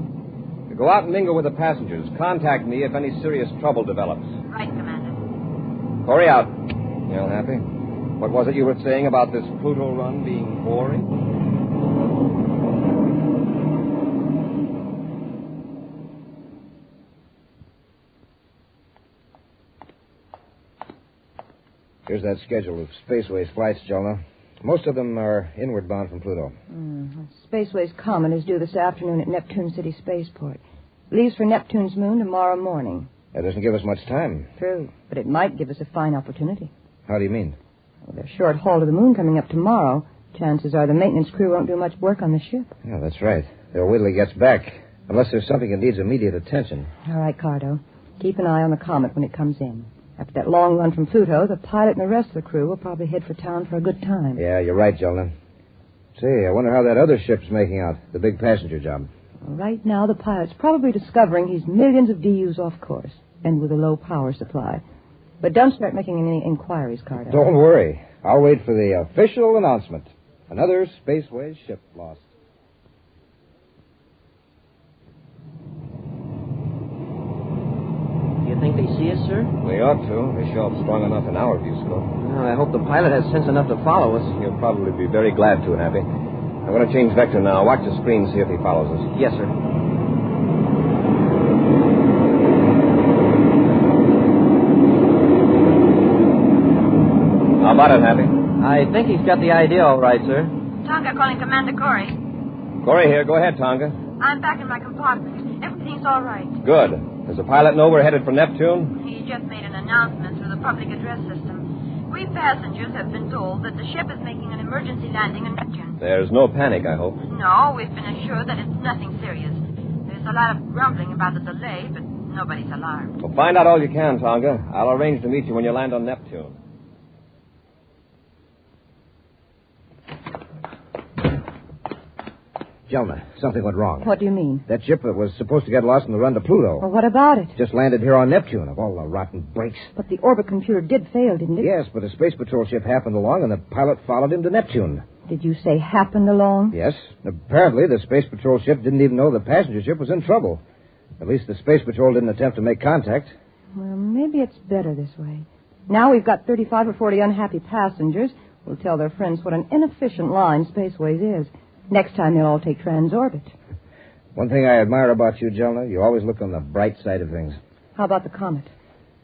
Go out and mingle with the passengers. Contact me if any serious trouble develops. Right, Commander. Corey out. You Happy? What was it you were saying about this Pluto run being boring? Here's that schedule of Spaceways flights, Jelna. Most of them are inward bound from Pluto. Spaceways Comet is due this afternoon at Neptune City Spaceport. Leaves for Neptune's moon tomorrow morning. That doesn't give us much time. True, but it might give us a fine opportunity. How do you mean? Well, there's a short haul to the moon coming up tomorrow. Chances are the maintenance crew won't do much work on the ship. Yeah, that's right. They'll wait till he gets back. Unless there's something that needs immediate attention. All right, Cardo. Keep an eye on the Comet when it comes in. After that long run from Pluto, the pilot and the rest of the crew will probably head for town for a good time. Yeah, you're right, Jelna. Say, I wonder how that other ship's making out, the big passenger job. Right now, the pilot's probably discovering he's millions of DUs off course, and with a low power supply. But don't start making any inquiries, Carter. Don't worry. I'll wait for the official announcement. Another Spaceways ship lost. Do you think they see us, sir? They ought to. They show up strong enough in our view scope. Well, I hope the pilot has sense enough to follow us. He'll probably be very glad to, Happy. I'm going to change vector now. Watch the screen, see if he follows us. Yes, sir. How about it, Happy? I think he's got the idea all right, sir. Tonga calling Commander Corey. Corey here. Go ahead, Tonga. I'm back in my compartment. Everything's all right. Good. Does the pilot know we're headed for Neptune? He just made an announcement through the public address system. We passengers have been told that the ship is making an emergency landing in Neptune. There's no panic, I hope. No, we've been assured that it's nothing serious. There's a lot of grumbling about the delay, but nobody's alarmed. Well, find out all you can, Tonga. I'll arrange to meet you when you land on Neptune. Jelna, something went wrong. What do you mean? That ship that was supposed to get lost on the run to Pluto. Well, what about it? Just landed here on Neptune, of all the rotten breaks. But the orbit computer did fail, didn't it? Yes, but a space patrol ship happened along, and the pilot followed him to Neptune. Did you say happened along? Yes. Apparently, the space patrol ship didn't even know the passenger ship was in trouble. At least the space patrol didn't attempt to make contact. Well, maybe it's better this way. Now we've got 35 or 40 unhappy passengers who'll tell their friends what an inefficient line Spaceways is. Next time they'll all take transorbit. One thing I admire about you, Jelna, you always look on the bright side of things. How about the comet?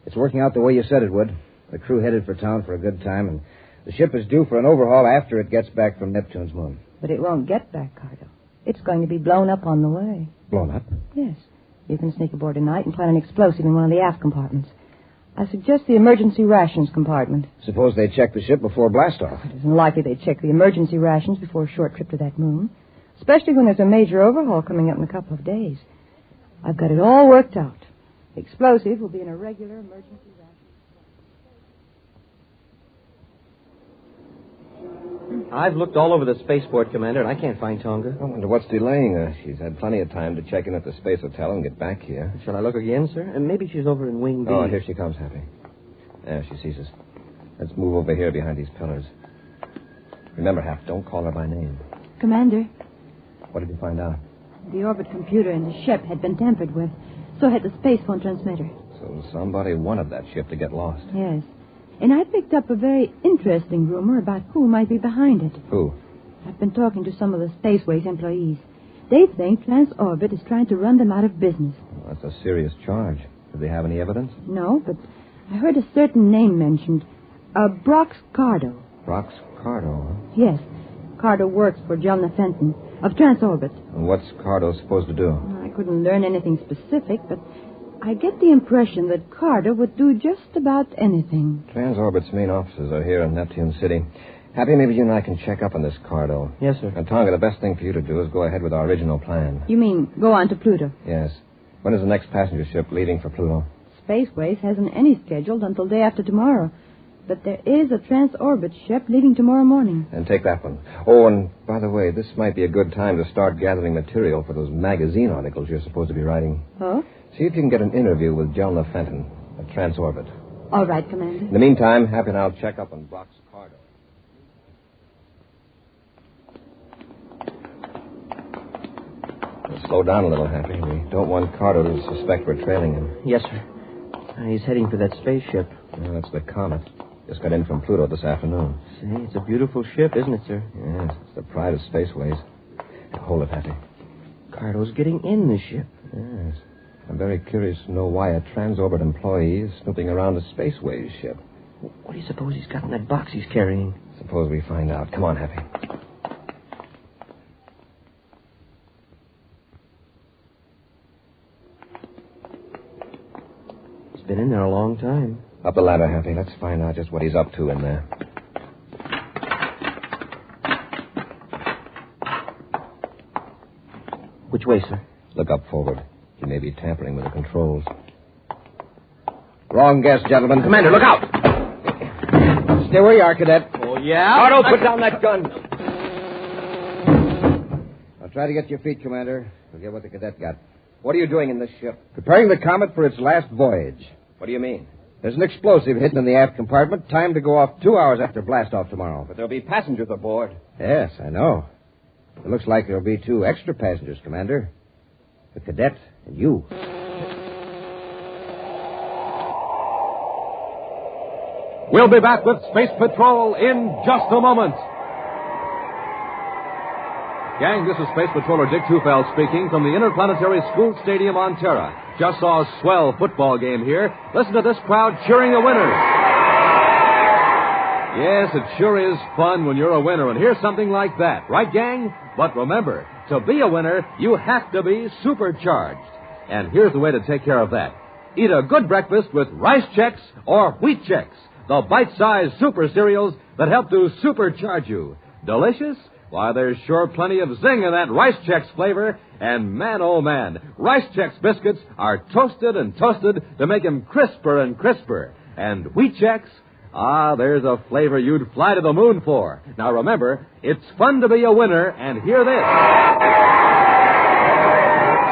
It's working out the way you said it would. The crew headed for town for a good time, and the ship is due for an overhaul after it gets back from Neptune's moon. But it won't get back, Cardo. It's going to be blown up on the way. Blown up? Yes. You can sneak aboard tonight and plant an explosive in one of the aft compartments. I suggest the emergency rations compartment. Suppose they check the ship before blastoff. It isn't likely they'd check the emergency rations before a short trip to that moon, especially when there's a major overhaul coming up in a couple of days. I've got it all worked out. The explosive will be in a regular emergency ration. I've looked all over the spaceport, Commander, and I can't find Tonga. I wonder what's delaying her. She's had plenty of time to check in at the space hotel and get back here. Shall I look again, sir? And maybe she's over in Wing B. Oh, here she comes, Happy. There, she sees us. Let's move over here behind these pillars. Remember, Hap, don't call her by name. Commander, What did you find out? the orbit computer in the ship had been tampered with. So had the space phone transmitter. So somebody wanted that ship to get lost. Yes. And I picked up a very interesting rumor about who might be behind it. Who? I've been talking to some of the Spaceways employees. They think Transorbit is trying to run them out of business. Well, that's a serious charge. Do they have any evidence? No, but I heard a certain name mentioned. Brox Cardo. Brox Cardo, huh? Yes. Cardo works for Jelna Fenton of Transorbit. And what's Cardo supposed to do? I couldn't learn anything specific, but I get the impression that Cardo would do just about anything. Transorbit's main offices are here in Neptune City. Happy, maybe you and I can check up on this Cardo. Yes, sir. And Tonga, the best thing for you to do is go ahead with our original plan. You mean go on to Pluto? Yes. When is the next passenger ship leaving for Pluto? Spaceways hasn't any scheduled until day after tomorrow. But there is a Transorbit ship leaving tomorrow morning. And take that one. Oh, and by the way, this might be a good time to start gathering material for those magazine articles you're supposed to be writing. Oh? See if you can get an interview with Jelna Fenton at Transorbit. All right, Commander. In the meantime, Happy and I'll check up on Brox Cardo. We'll slow down a little, Happy. We don't want Cardo to suspect we're trailing him. Yes, sir. He's heading for that spaceship. Well, that's the Comet. Just got in from Pluto this afternoon. Say, it's a beautiful ship, isn't it, sir? Yes, it's the pride of Spaceways. Hold it, Happy. Cardo's getting in the ship. Yes. I'm very curious to know why a Transorbit employee is snooping around a Spaceways ship. What do you suppose he's got in that box he's carrying? Suppose we find out. Come on, Happy. He's been in there a long time. Up the ladder, Happy. Let's find out just what he's up to in there. Which way, sir? Look up forward. He may be tampering with the controls. Wrong guess, gentlemen. Commander, look out! Stay where you are, Cadet. Oh, yeah? Cardo, put down that gun. I'll try to get your feet, Commander. Forget what the cadet got. What are you doing in this ship? Preparing the Comet for its last voyage. What do you mean? There's an explosive hidden in the aft compartment. Time to go off 2 hours after blast-off tomorrow. But there'll be passengers aboard. Yes, I know. It looks like there'll be 2 extra passengers, Commander. The cadet and you. We'll be back with Space Patrol in just a moment. Gang, this is Space Patroller Dick Tufeld speaking from the Interplanetary School Stadium on Terra. Just saw a swell football game here. Listen to this crowd cheering a winner. Yes, it sure is fun when you're a winner, and here's something like that. Right, gang? But remember, to be a winner, you have to be supercharged. And here's the way to take care of that. Eat a good breakfast with Rice Chex or Wheat Chex, the bite-sized super cereals that help to supercharge you. Delicious? Why, there's sure plenty of zing in that Rice Chex flavor. And man, oh man, Rice Chex biscuits are toasted and toasted to make them crisper and crisper. And Wheat Chex? There's a flavor you'd fly to the moon for. Now remember, it's fun to be a winner, and hear this.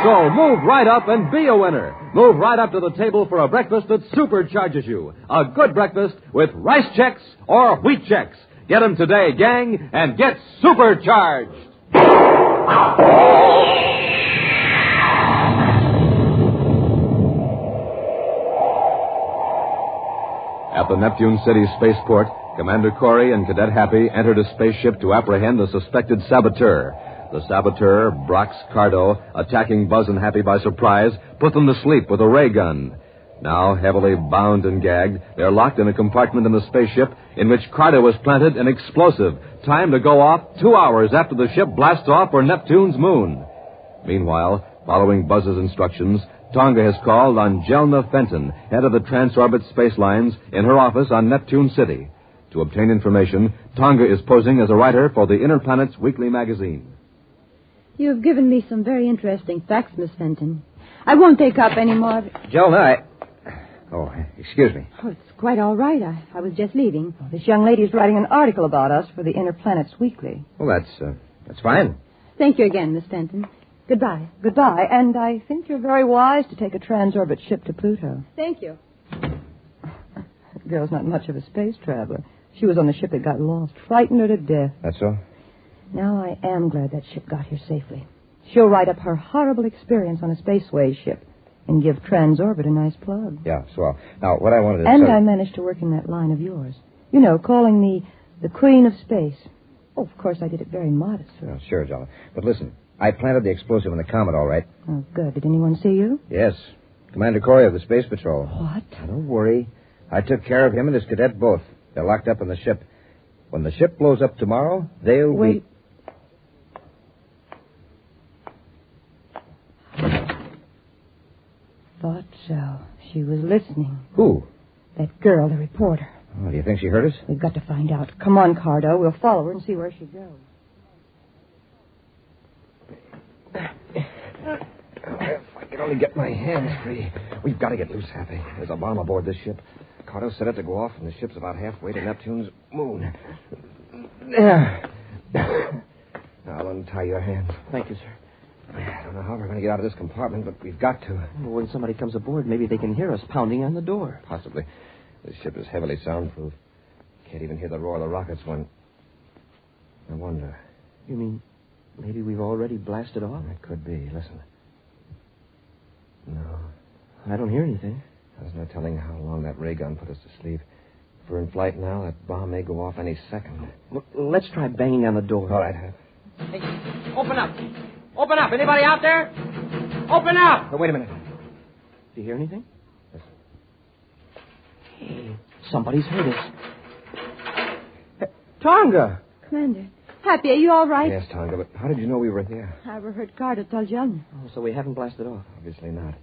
So move right up and be a winner. Move right up to the table for a breakfast that supercharges you. A good breakfast with Rice Chex or Wheat Chex. Get them today, gang, and get supercharged. At the Neptune City spaceport, Commander Corey and Cadet Happy entered a spaceship to apprehend the suspected saboteur. The saboteur, Brox Cardo, attacking Buzz and Happy by surprise, put them to sleep with a ray gun. Now, heavily bound and gagged, they're locked in a compartment in the spaceship in which Cardo has planted an explosive, timed to go off 2 hours after the ship blasts off for Neptune's moon. Meanwhile, following Buzz's instructions, Tonga has called on Jelna Fenton, head of the Transorbit Space Lines, in her office on Neptune City. To obtain information, Tonga is posing as a writer for the Interplanet's weekly magazine. You have given me some very interesting facts, Miss Fenton. I won't take up any more. Jelna, Oh, excuse me. Oh, it's quite all right. I was just leaving. This young lady's writing an article about us for the Interplanet's Weekly. Well, that's fine. Thank you again, Miss Fenton. Goodbye. Goodbye. And I think you're very wise to take a transorbit ship to Pluto. Thank you. That girl's not much of a space traveler. She was on the ship that got lost. Frightened her to death. That's so? Now I am glad that ship got here safely. She'll write up her horrible experience on a spaceways ship and give Transorbit a nice plug. Yeah, swell. Now, what I wanted to And say... I managed to work in that line of yours. You know, calling me the Queen of Space. Oh, of course, I did it very modestly. Oh, sure, John. But listen, I planted the explosive in the Comet, all right. Oh, good. Did anyone see you? Yes. Commander Corey of the Space Patrol. What? Now, don't worry. I took care of him and his cadet both. They're locked up in the ship. When the ship blows up tomorrow, they'll Wait. be... Thought so. She was listening. Who? That girl, the reporter. Oh, do you think she heard us? We've got to find out. Come on, Cardo. We'll follow her and see where she goes. If I could only get my hands free. We've got to get loose, Happy. There's a bomb aboard this ship. Cardo set it to go off, and the ship's about halfway to Neptune's moon. There. Now, I'll untie your hands. Thank you, sir. I don't know how we're going to get out of this compartment, but we've got to. Well, when somebody comes aboard, maybe they can hear us pounding on the door. Possibly. This ship is heavily soundproof. Can't even hear the roar of the rockets when... I wonder. You mean maybe we've already blasted off? It could be. Listen. No. I don't hear anything. There's no telling how long that ray gun put us to sleep. If we're in flight now, that bomb may go off any second. Look, let's try banging on the door. All right, Hap. Hey, open up. Open up. Anybody out there? Open up. Oh, wait a minute. Do you hear anything? Listen. Hey, somebody's heard us. Tonga! Commander. Happy, are you all right? Yes, Tonga, but how did you know we were there? I overheard Carter tell Jelna. Oh, so we haven't blasted off? Obviously not.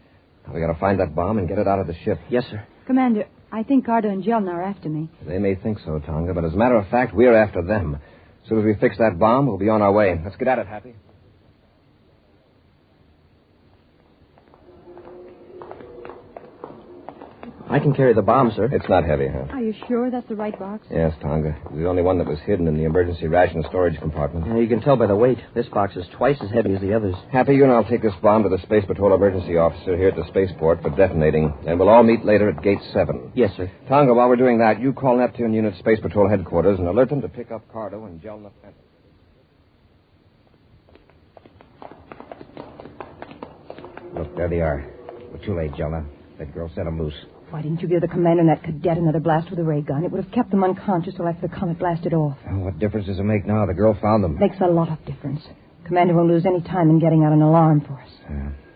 Now, we got to find that bomb and get it out of the ship. Yes, sir. Commander, I think Carter and Jelna are after me. They may think so, Tonga, but as a matter of fact, we're after them. As soon as we fix that bomb, we'll be on our way. Let's get at it, Happy. I can carry the bomb, sir. It's not heavy, huh? Are you sure that's the right box? Yes, Tonga. It was the only one that was hidden in the emergency ration storage compartment. Yeah, you can tell by the weight. This box is twice as heavy as the others. Happy, you and I'll take this bomb to the Space Patrol emergency officer here at the spaceport for detonating, and we'll all meet later at Gate 7. Yes, sir. Tonga, while we're doing that, you call Neptune Unit Space Patrol headquarters and alert them to pick up Cardo and Jelna Fenton. Look, there they are. We're too late, Jelna. That girl set them loose. Why didn't you give the commander and that cadet another blast with a ray gun? It would have kept them unconscious till after the comet blasted off. Oh, what difference does it make now? The girl found them. Makes a lot of difference. Commander won't lose any time in getting out an alarm for us.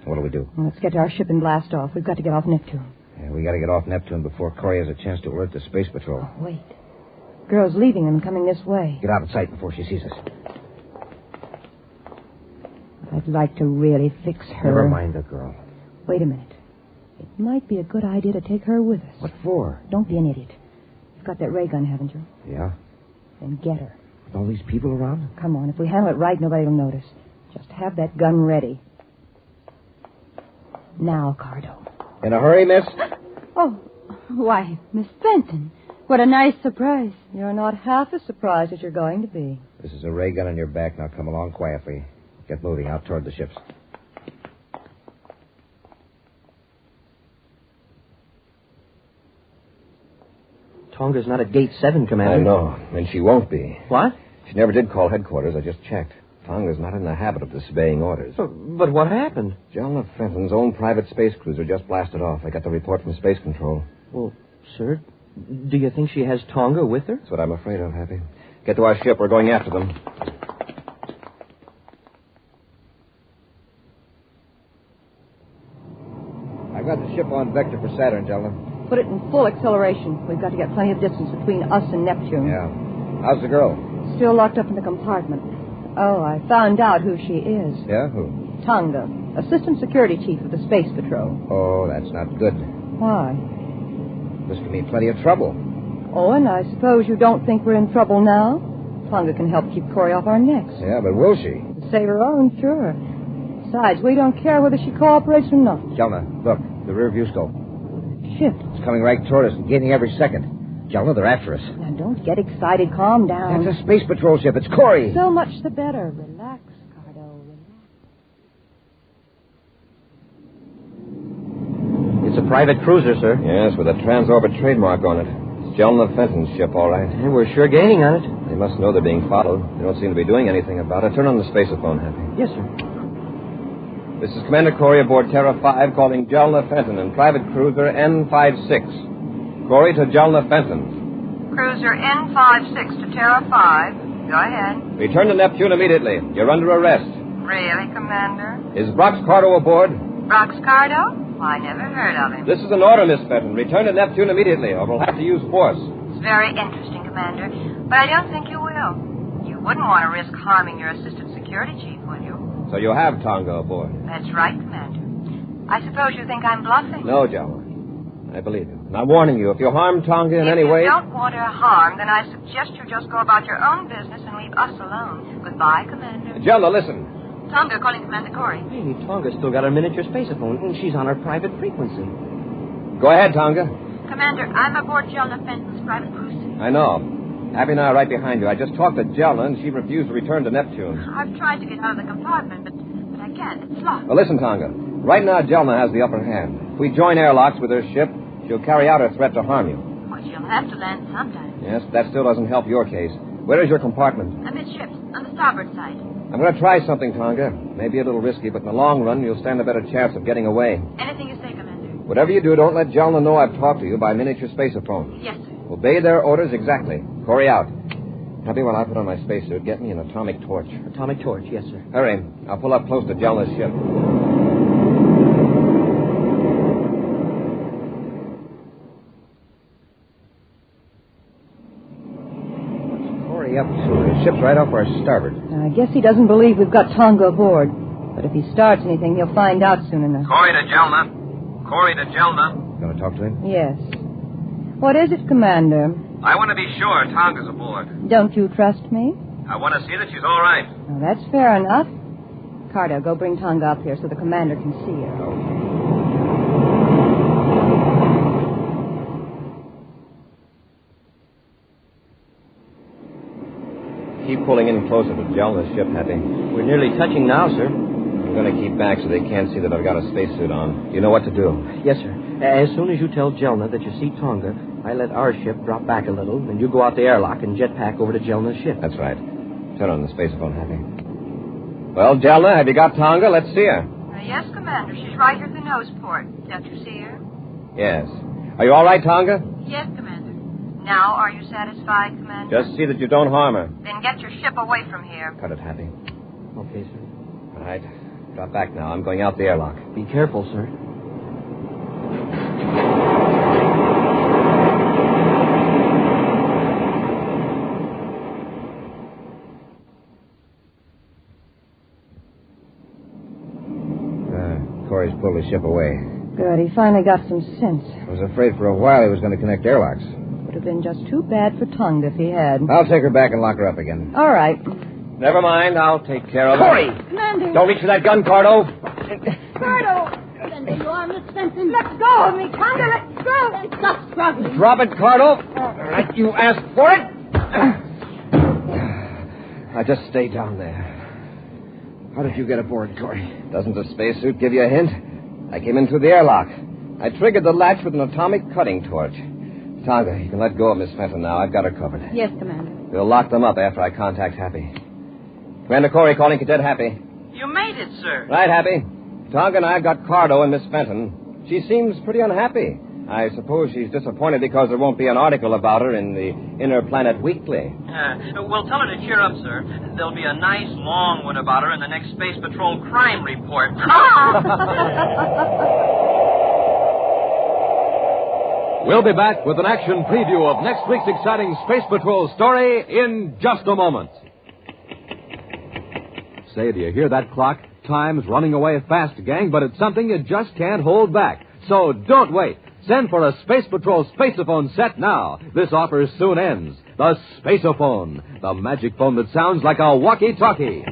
What do we do? Well, let's get to our ship and blast off. We've got to get off Neptune. Yeah, we got to get off Neptune before Corey has a chance to alert the Space Patrol. Oh, wait. Girl's leaving them, coming this way. Get out of sight before she sees us. I'd like to really fix her. Never mind the girl. Wait a minute. It might be a good idea to take her with us. What for? Don't be an idiot. You've got that ray gun, haven't you? Yeah. Then get her. With all these people around? Come on. If we handle it right, nobody will notice. Just have that gun ready. Now, Cardo. In a hurry, miss? Oh, why, Miss Fenton. What a nice surprise. You're not half as surprised as you're going to be. This is a ray gun on your back. Now come along quietly. Get moving out toward the ships. Tonga's not at Gate 7, Commander. I know, and she won't be. What? She never did call headquarters. I just checked. Tonga's not in the habit of disobeying orders. But what happened? Jelna Fenton's own private space cruiser just blasted off. I got the report from Space Control. Well, sir, do you think she has Tonga with her? That's what I'm afraid of, Happy. Get to our ship. We're going after them. I've got the ship on vector for Saturn, Jelna. Put it in full acceleration. We've got to get plenty of distance between us and Neptune. Yeah. How's the girl? Still locked up in the compartment. Oh, I found out who she is. Yeah, who? Tonga, Assistant Security Chief of the Space Patrol. Oh, that's not good. Why? This could mean plenty of trouble. Oh, and I suppose you don't think we're in trouble now? Tonga can help keep Corey off our necks. Yeah, but will she? To save her own, sure. Besides, we don't care whether she cooperates or not. Jelna, look, the rear view scope. Ship. It's coming right toward us and gaining every second. Jelna, they're after us. Now, don't get excited. Calm down. That's a Space Patrol ship. It's Corey. So much the better. Relax, Cardo. Relax. It's a private cruiser, sir. Yes, with a Transorbit trademark on it. It's Jelna Fenton's ship, all right. And we're sure gaining on it. They must know they're being followed. They don't seem to be doing anything about it. Turn on the spaceophone, Happy. Yes, sir. This is Commander Corey aboard Terra 5 calling Jelna Fenton and private cruiser N56. Corey to Jelna Fenton. Cruiser N56 to Terra 5. Go ahead. Return to Neptune immediately. You're under arrest. Really, Commander? Is Brox Cardo aboard? Brox Cardo? I never heard of him. This is an order, Miss Fenton. Return to Neptune immediately, or we'll have to use force. It's very interesting, Commander, but I don't think you will. You wouldn't want to risk harming your Assistant Security Chief, would you? So you have Tonga aboard? That's right, Commander. I suppose you think I'm bluffing? No, Jelna. I believe you. And I'm warning you, if you harm Tonga in any way... If you don't want her harmed, then I suggest you just go about your own business and leave us alone. Goodbye, Commander. Jelna, listen. Tonga calling Commander Corey. Hey, Tonga's still got her miniature spaceophone, and she's on her private frequency. Go ahead, Tonga. Commander, I'm aboard Jelna Fenton's private cruiser. I know. Happy and I are right behind you. I just talked to Jelna, and she refused to return to Neptune. I've tried to get out of the compartment, but I can't. It's locked. Well, listen, Tonga. Right now, Jelna has the upper hand. If we join airlocks with her ship, she'll carry out her threat to harm you. Well, she'll have to land sometime. Yes, that still doesn't help your case. Where is your compartment? Amidships, on the starboard side. I'm going to try something, Tonga. Maybe a little risky, but in the long run, you'll stand a better chance of getting away. Anything you say, Commander. Whatever you do, don't let Jelna know I've talked to you by miniature spaceophone. Yes, sir. Obey their orders exactly. Corey out. Happy, while I put on my spacesuit, get me an atomic torch. Atomic torch, yes, sir. Hurry. I'll pull up close to Jelna's ship. What's Corey up to? His ship's right off our starboard. I guess he doesn't believe we've got Tonga aboard. But if he starts anything, he'll find out soon enough. Corey to Jelna. Corey to Jelna. Going to talk to him? Yes. What is it, Commander? I want to be sure Tonga's aboard. Don't you trust me? I want to see that she's all right. Well, that's fair enough. Cardo, go bring Tonga up here so the commander can see her. Keep pulling in closer to Jelna's ship, Happy. We're nearly touching now, sir. I'm going to keep back so they can't see that I've got a spacesuit on. You know what to do. Yes, sir. As soon as you tell Jelna that you see Tonga, I let our ship drop back a little, and you go out the airlock and jetpack over to Jelna's ship. That's right. Turn on the spacephone, Happy. Well, Jelna, have you got Tonga? Let's see her. Yes, Commander. She's right here at the nose port. Don't you see her? Yes. Are you all right, Tonga? Yes, Commander. Now, are you satisfied, Commander? Just see that you don't harm her. Then get your ship away from here. Cut it, Happy. Okay, sir. All right. Drop back now. I'm going out the airlock. Be careful, sir. Corey's pulled his ship away. Good. He finally got some sense. I was afraid for a while he was going to connect airlocks. Would have been just too bad for Tonga if he had. I'll take her back and lock her up again. All right. Never mind. I'll take care of her. Corey! Commander! Don't reach for that gun, Cardo. Cardo! Send me your arm, Miss Benson. Let go of me, Tonga. Let go. Stop struggling. Drop it, Cardo. All right, you asked for it. Now just stay down there. How did you get aboard, Corey? Doesn't the spacesuit give you a hint? I came in through the airlock. I triggered the latch with an atomic cutting torch. Tonga, you can let go of Miss Fenton now. I've got her covered. Yes, Commander. We'll lock them up after I contact Happy. Commander Corey calling Cadet Happy. You made it, sir. Right, Happy. Tonga and I have got Cardo and Miss Fenton. She seems pretty unhappy. I suppose she's disappointed because there won't be an article about her in the Inner Planet Weekly. Well, tell her to cheer up, sir. There'll be a nice long one about her in the next Space Patrol crime report. We'll be back with an action preview of next week's exciting Space Patrol story in just a moment. Say, do you hear that clock? Time's running away fast, gang, but it's something you just can't hold back. So don't wait. Send for a Space Patrol Spaceophone set now. This offer soon ends. The Spaceophone, the magic phone that sounds like a walkie-talkie.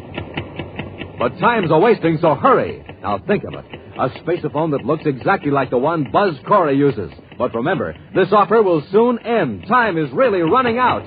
But time's a-wasting, so hurry. Now think of it. A Spaceophone that looks exactly like the one Buzz Corey uses. But remember, this offer will soon end. Time is really running out.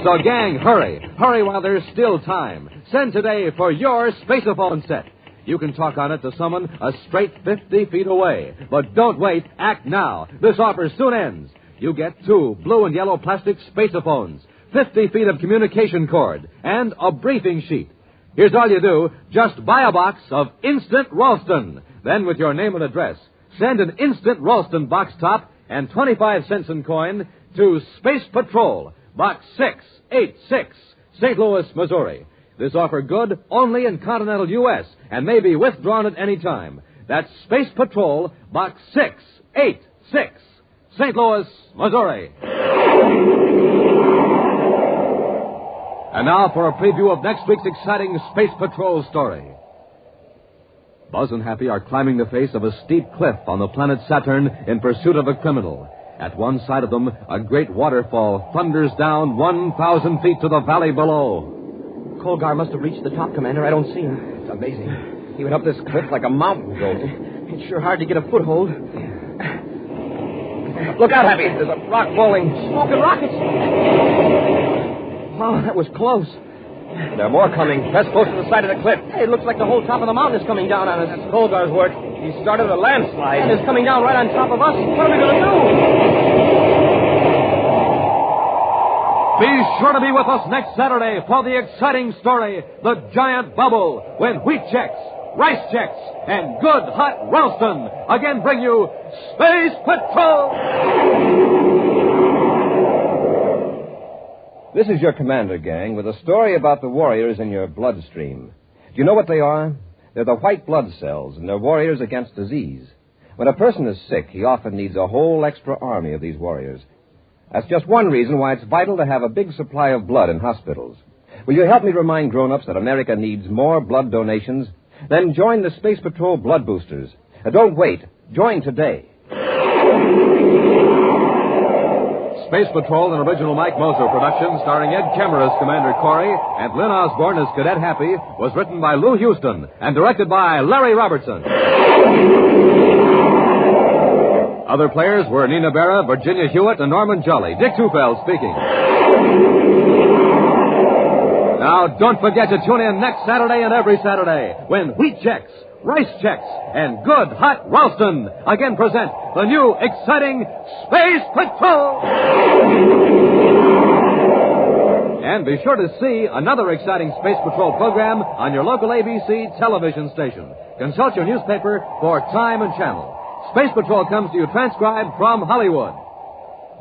So, gang, hurry. Hurry while there's still time. Send today for your Spaceophone set. You can talk on it to someone a straight 50 feet away. But don't wait. Act now. This offer soon ends. You get 2 blue and yellow plastic Spaceophones, 50 feet of communication cord, and a briefing sheet. Here's all you do. Just buy a box of Instant Ralston. Then, with your name and address, send an Instant Ralston box top and 25 cents in coin to Space Patrol, Box 686, St. Louis, Missouri. This offer good only in continental U.S. and may be withdrawn at any time. That's Space Patrol, Box 686, St. Louis, Missouri. And now for a preview of next week's exciting Space Patrol story. Buzz and Happy are climbing the face of a steep cliff on the planet Saturn in pursuit of a criminal. At one side of them, a great waterfall thunders down 1,000 feet to the valley below. Colgar must have reached the top, Commander. I don't see him. It's amazing. He went up this cliff like a mountain goat. It's sure hard to get a foothold. Look out, Happy. There's a rock falling. Smoke and rockets. Oh, that was close. There are more coming. Press close to the side of the cliff. Hey, it looks like the whole top of the mountain is coming down on us. That's Colgar's work. He started a landslide. And it's coming down right on top of us. What are we going to do? Be sure to be with us next Saturday for the exciting story, The Giant Bubble, when wheat checks, rice checks, and good hot Ralston again bring you Space Patrol! This is your commander, gang, with a story about the warriors in your bloodstream. Do you know what they are? They're the white blood cells, and they're warriors against disease. When a person is sick, he often needs a whole extra army of these warriors. That's just one reason why it's vital to have a big supply of blood in hospitals. Will you help me remind grown-ups that America needs more blood donations? Then join the Space Patrol Blood Boosters. Don't wait. Join today. Space Patrol, an original Mike Moser production starring Ed Kemmer as Commander Corey and Lynn Osborne as Cadet Happy, was written by Lou Houston and directed by Larry Robertson. Other players were Nina Berra, Virginia Hewitt, and Norman Jolly. Dick Tufeld speaking. Now, don't forget to tune in next Saturday and every Saturday when Wheat Checks, Rice Checks, and Good Hot Ralston again present the new exciting Space Patrol. And be sure to see another exciting Space Patrol program on your local ABC television station. Consult your newspaper for time and channel. Space Patrol comes to you transcribed from Hollywood.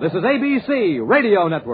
This is ABC Radio Network.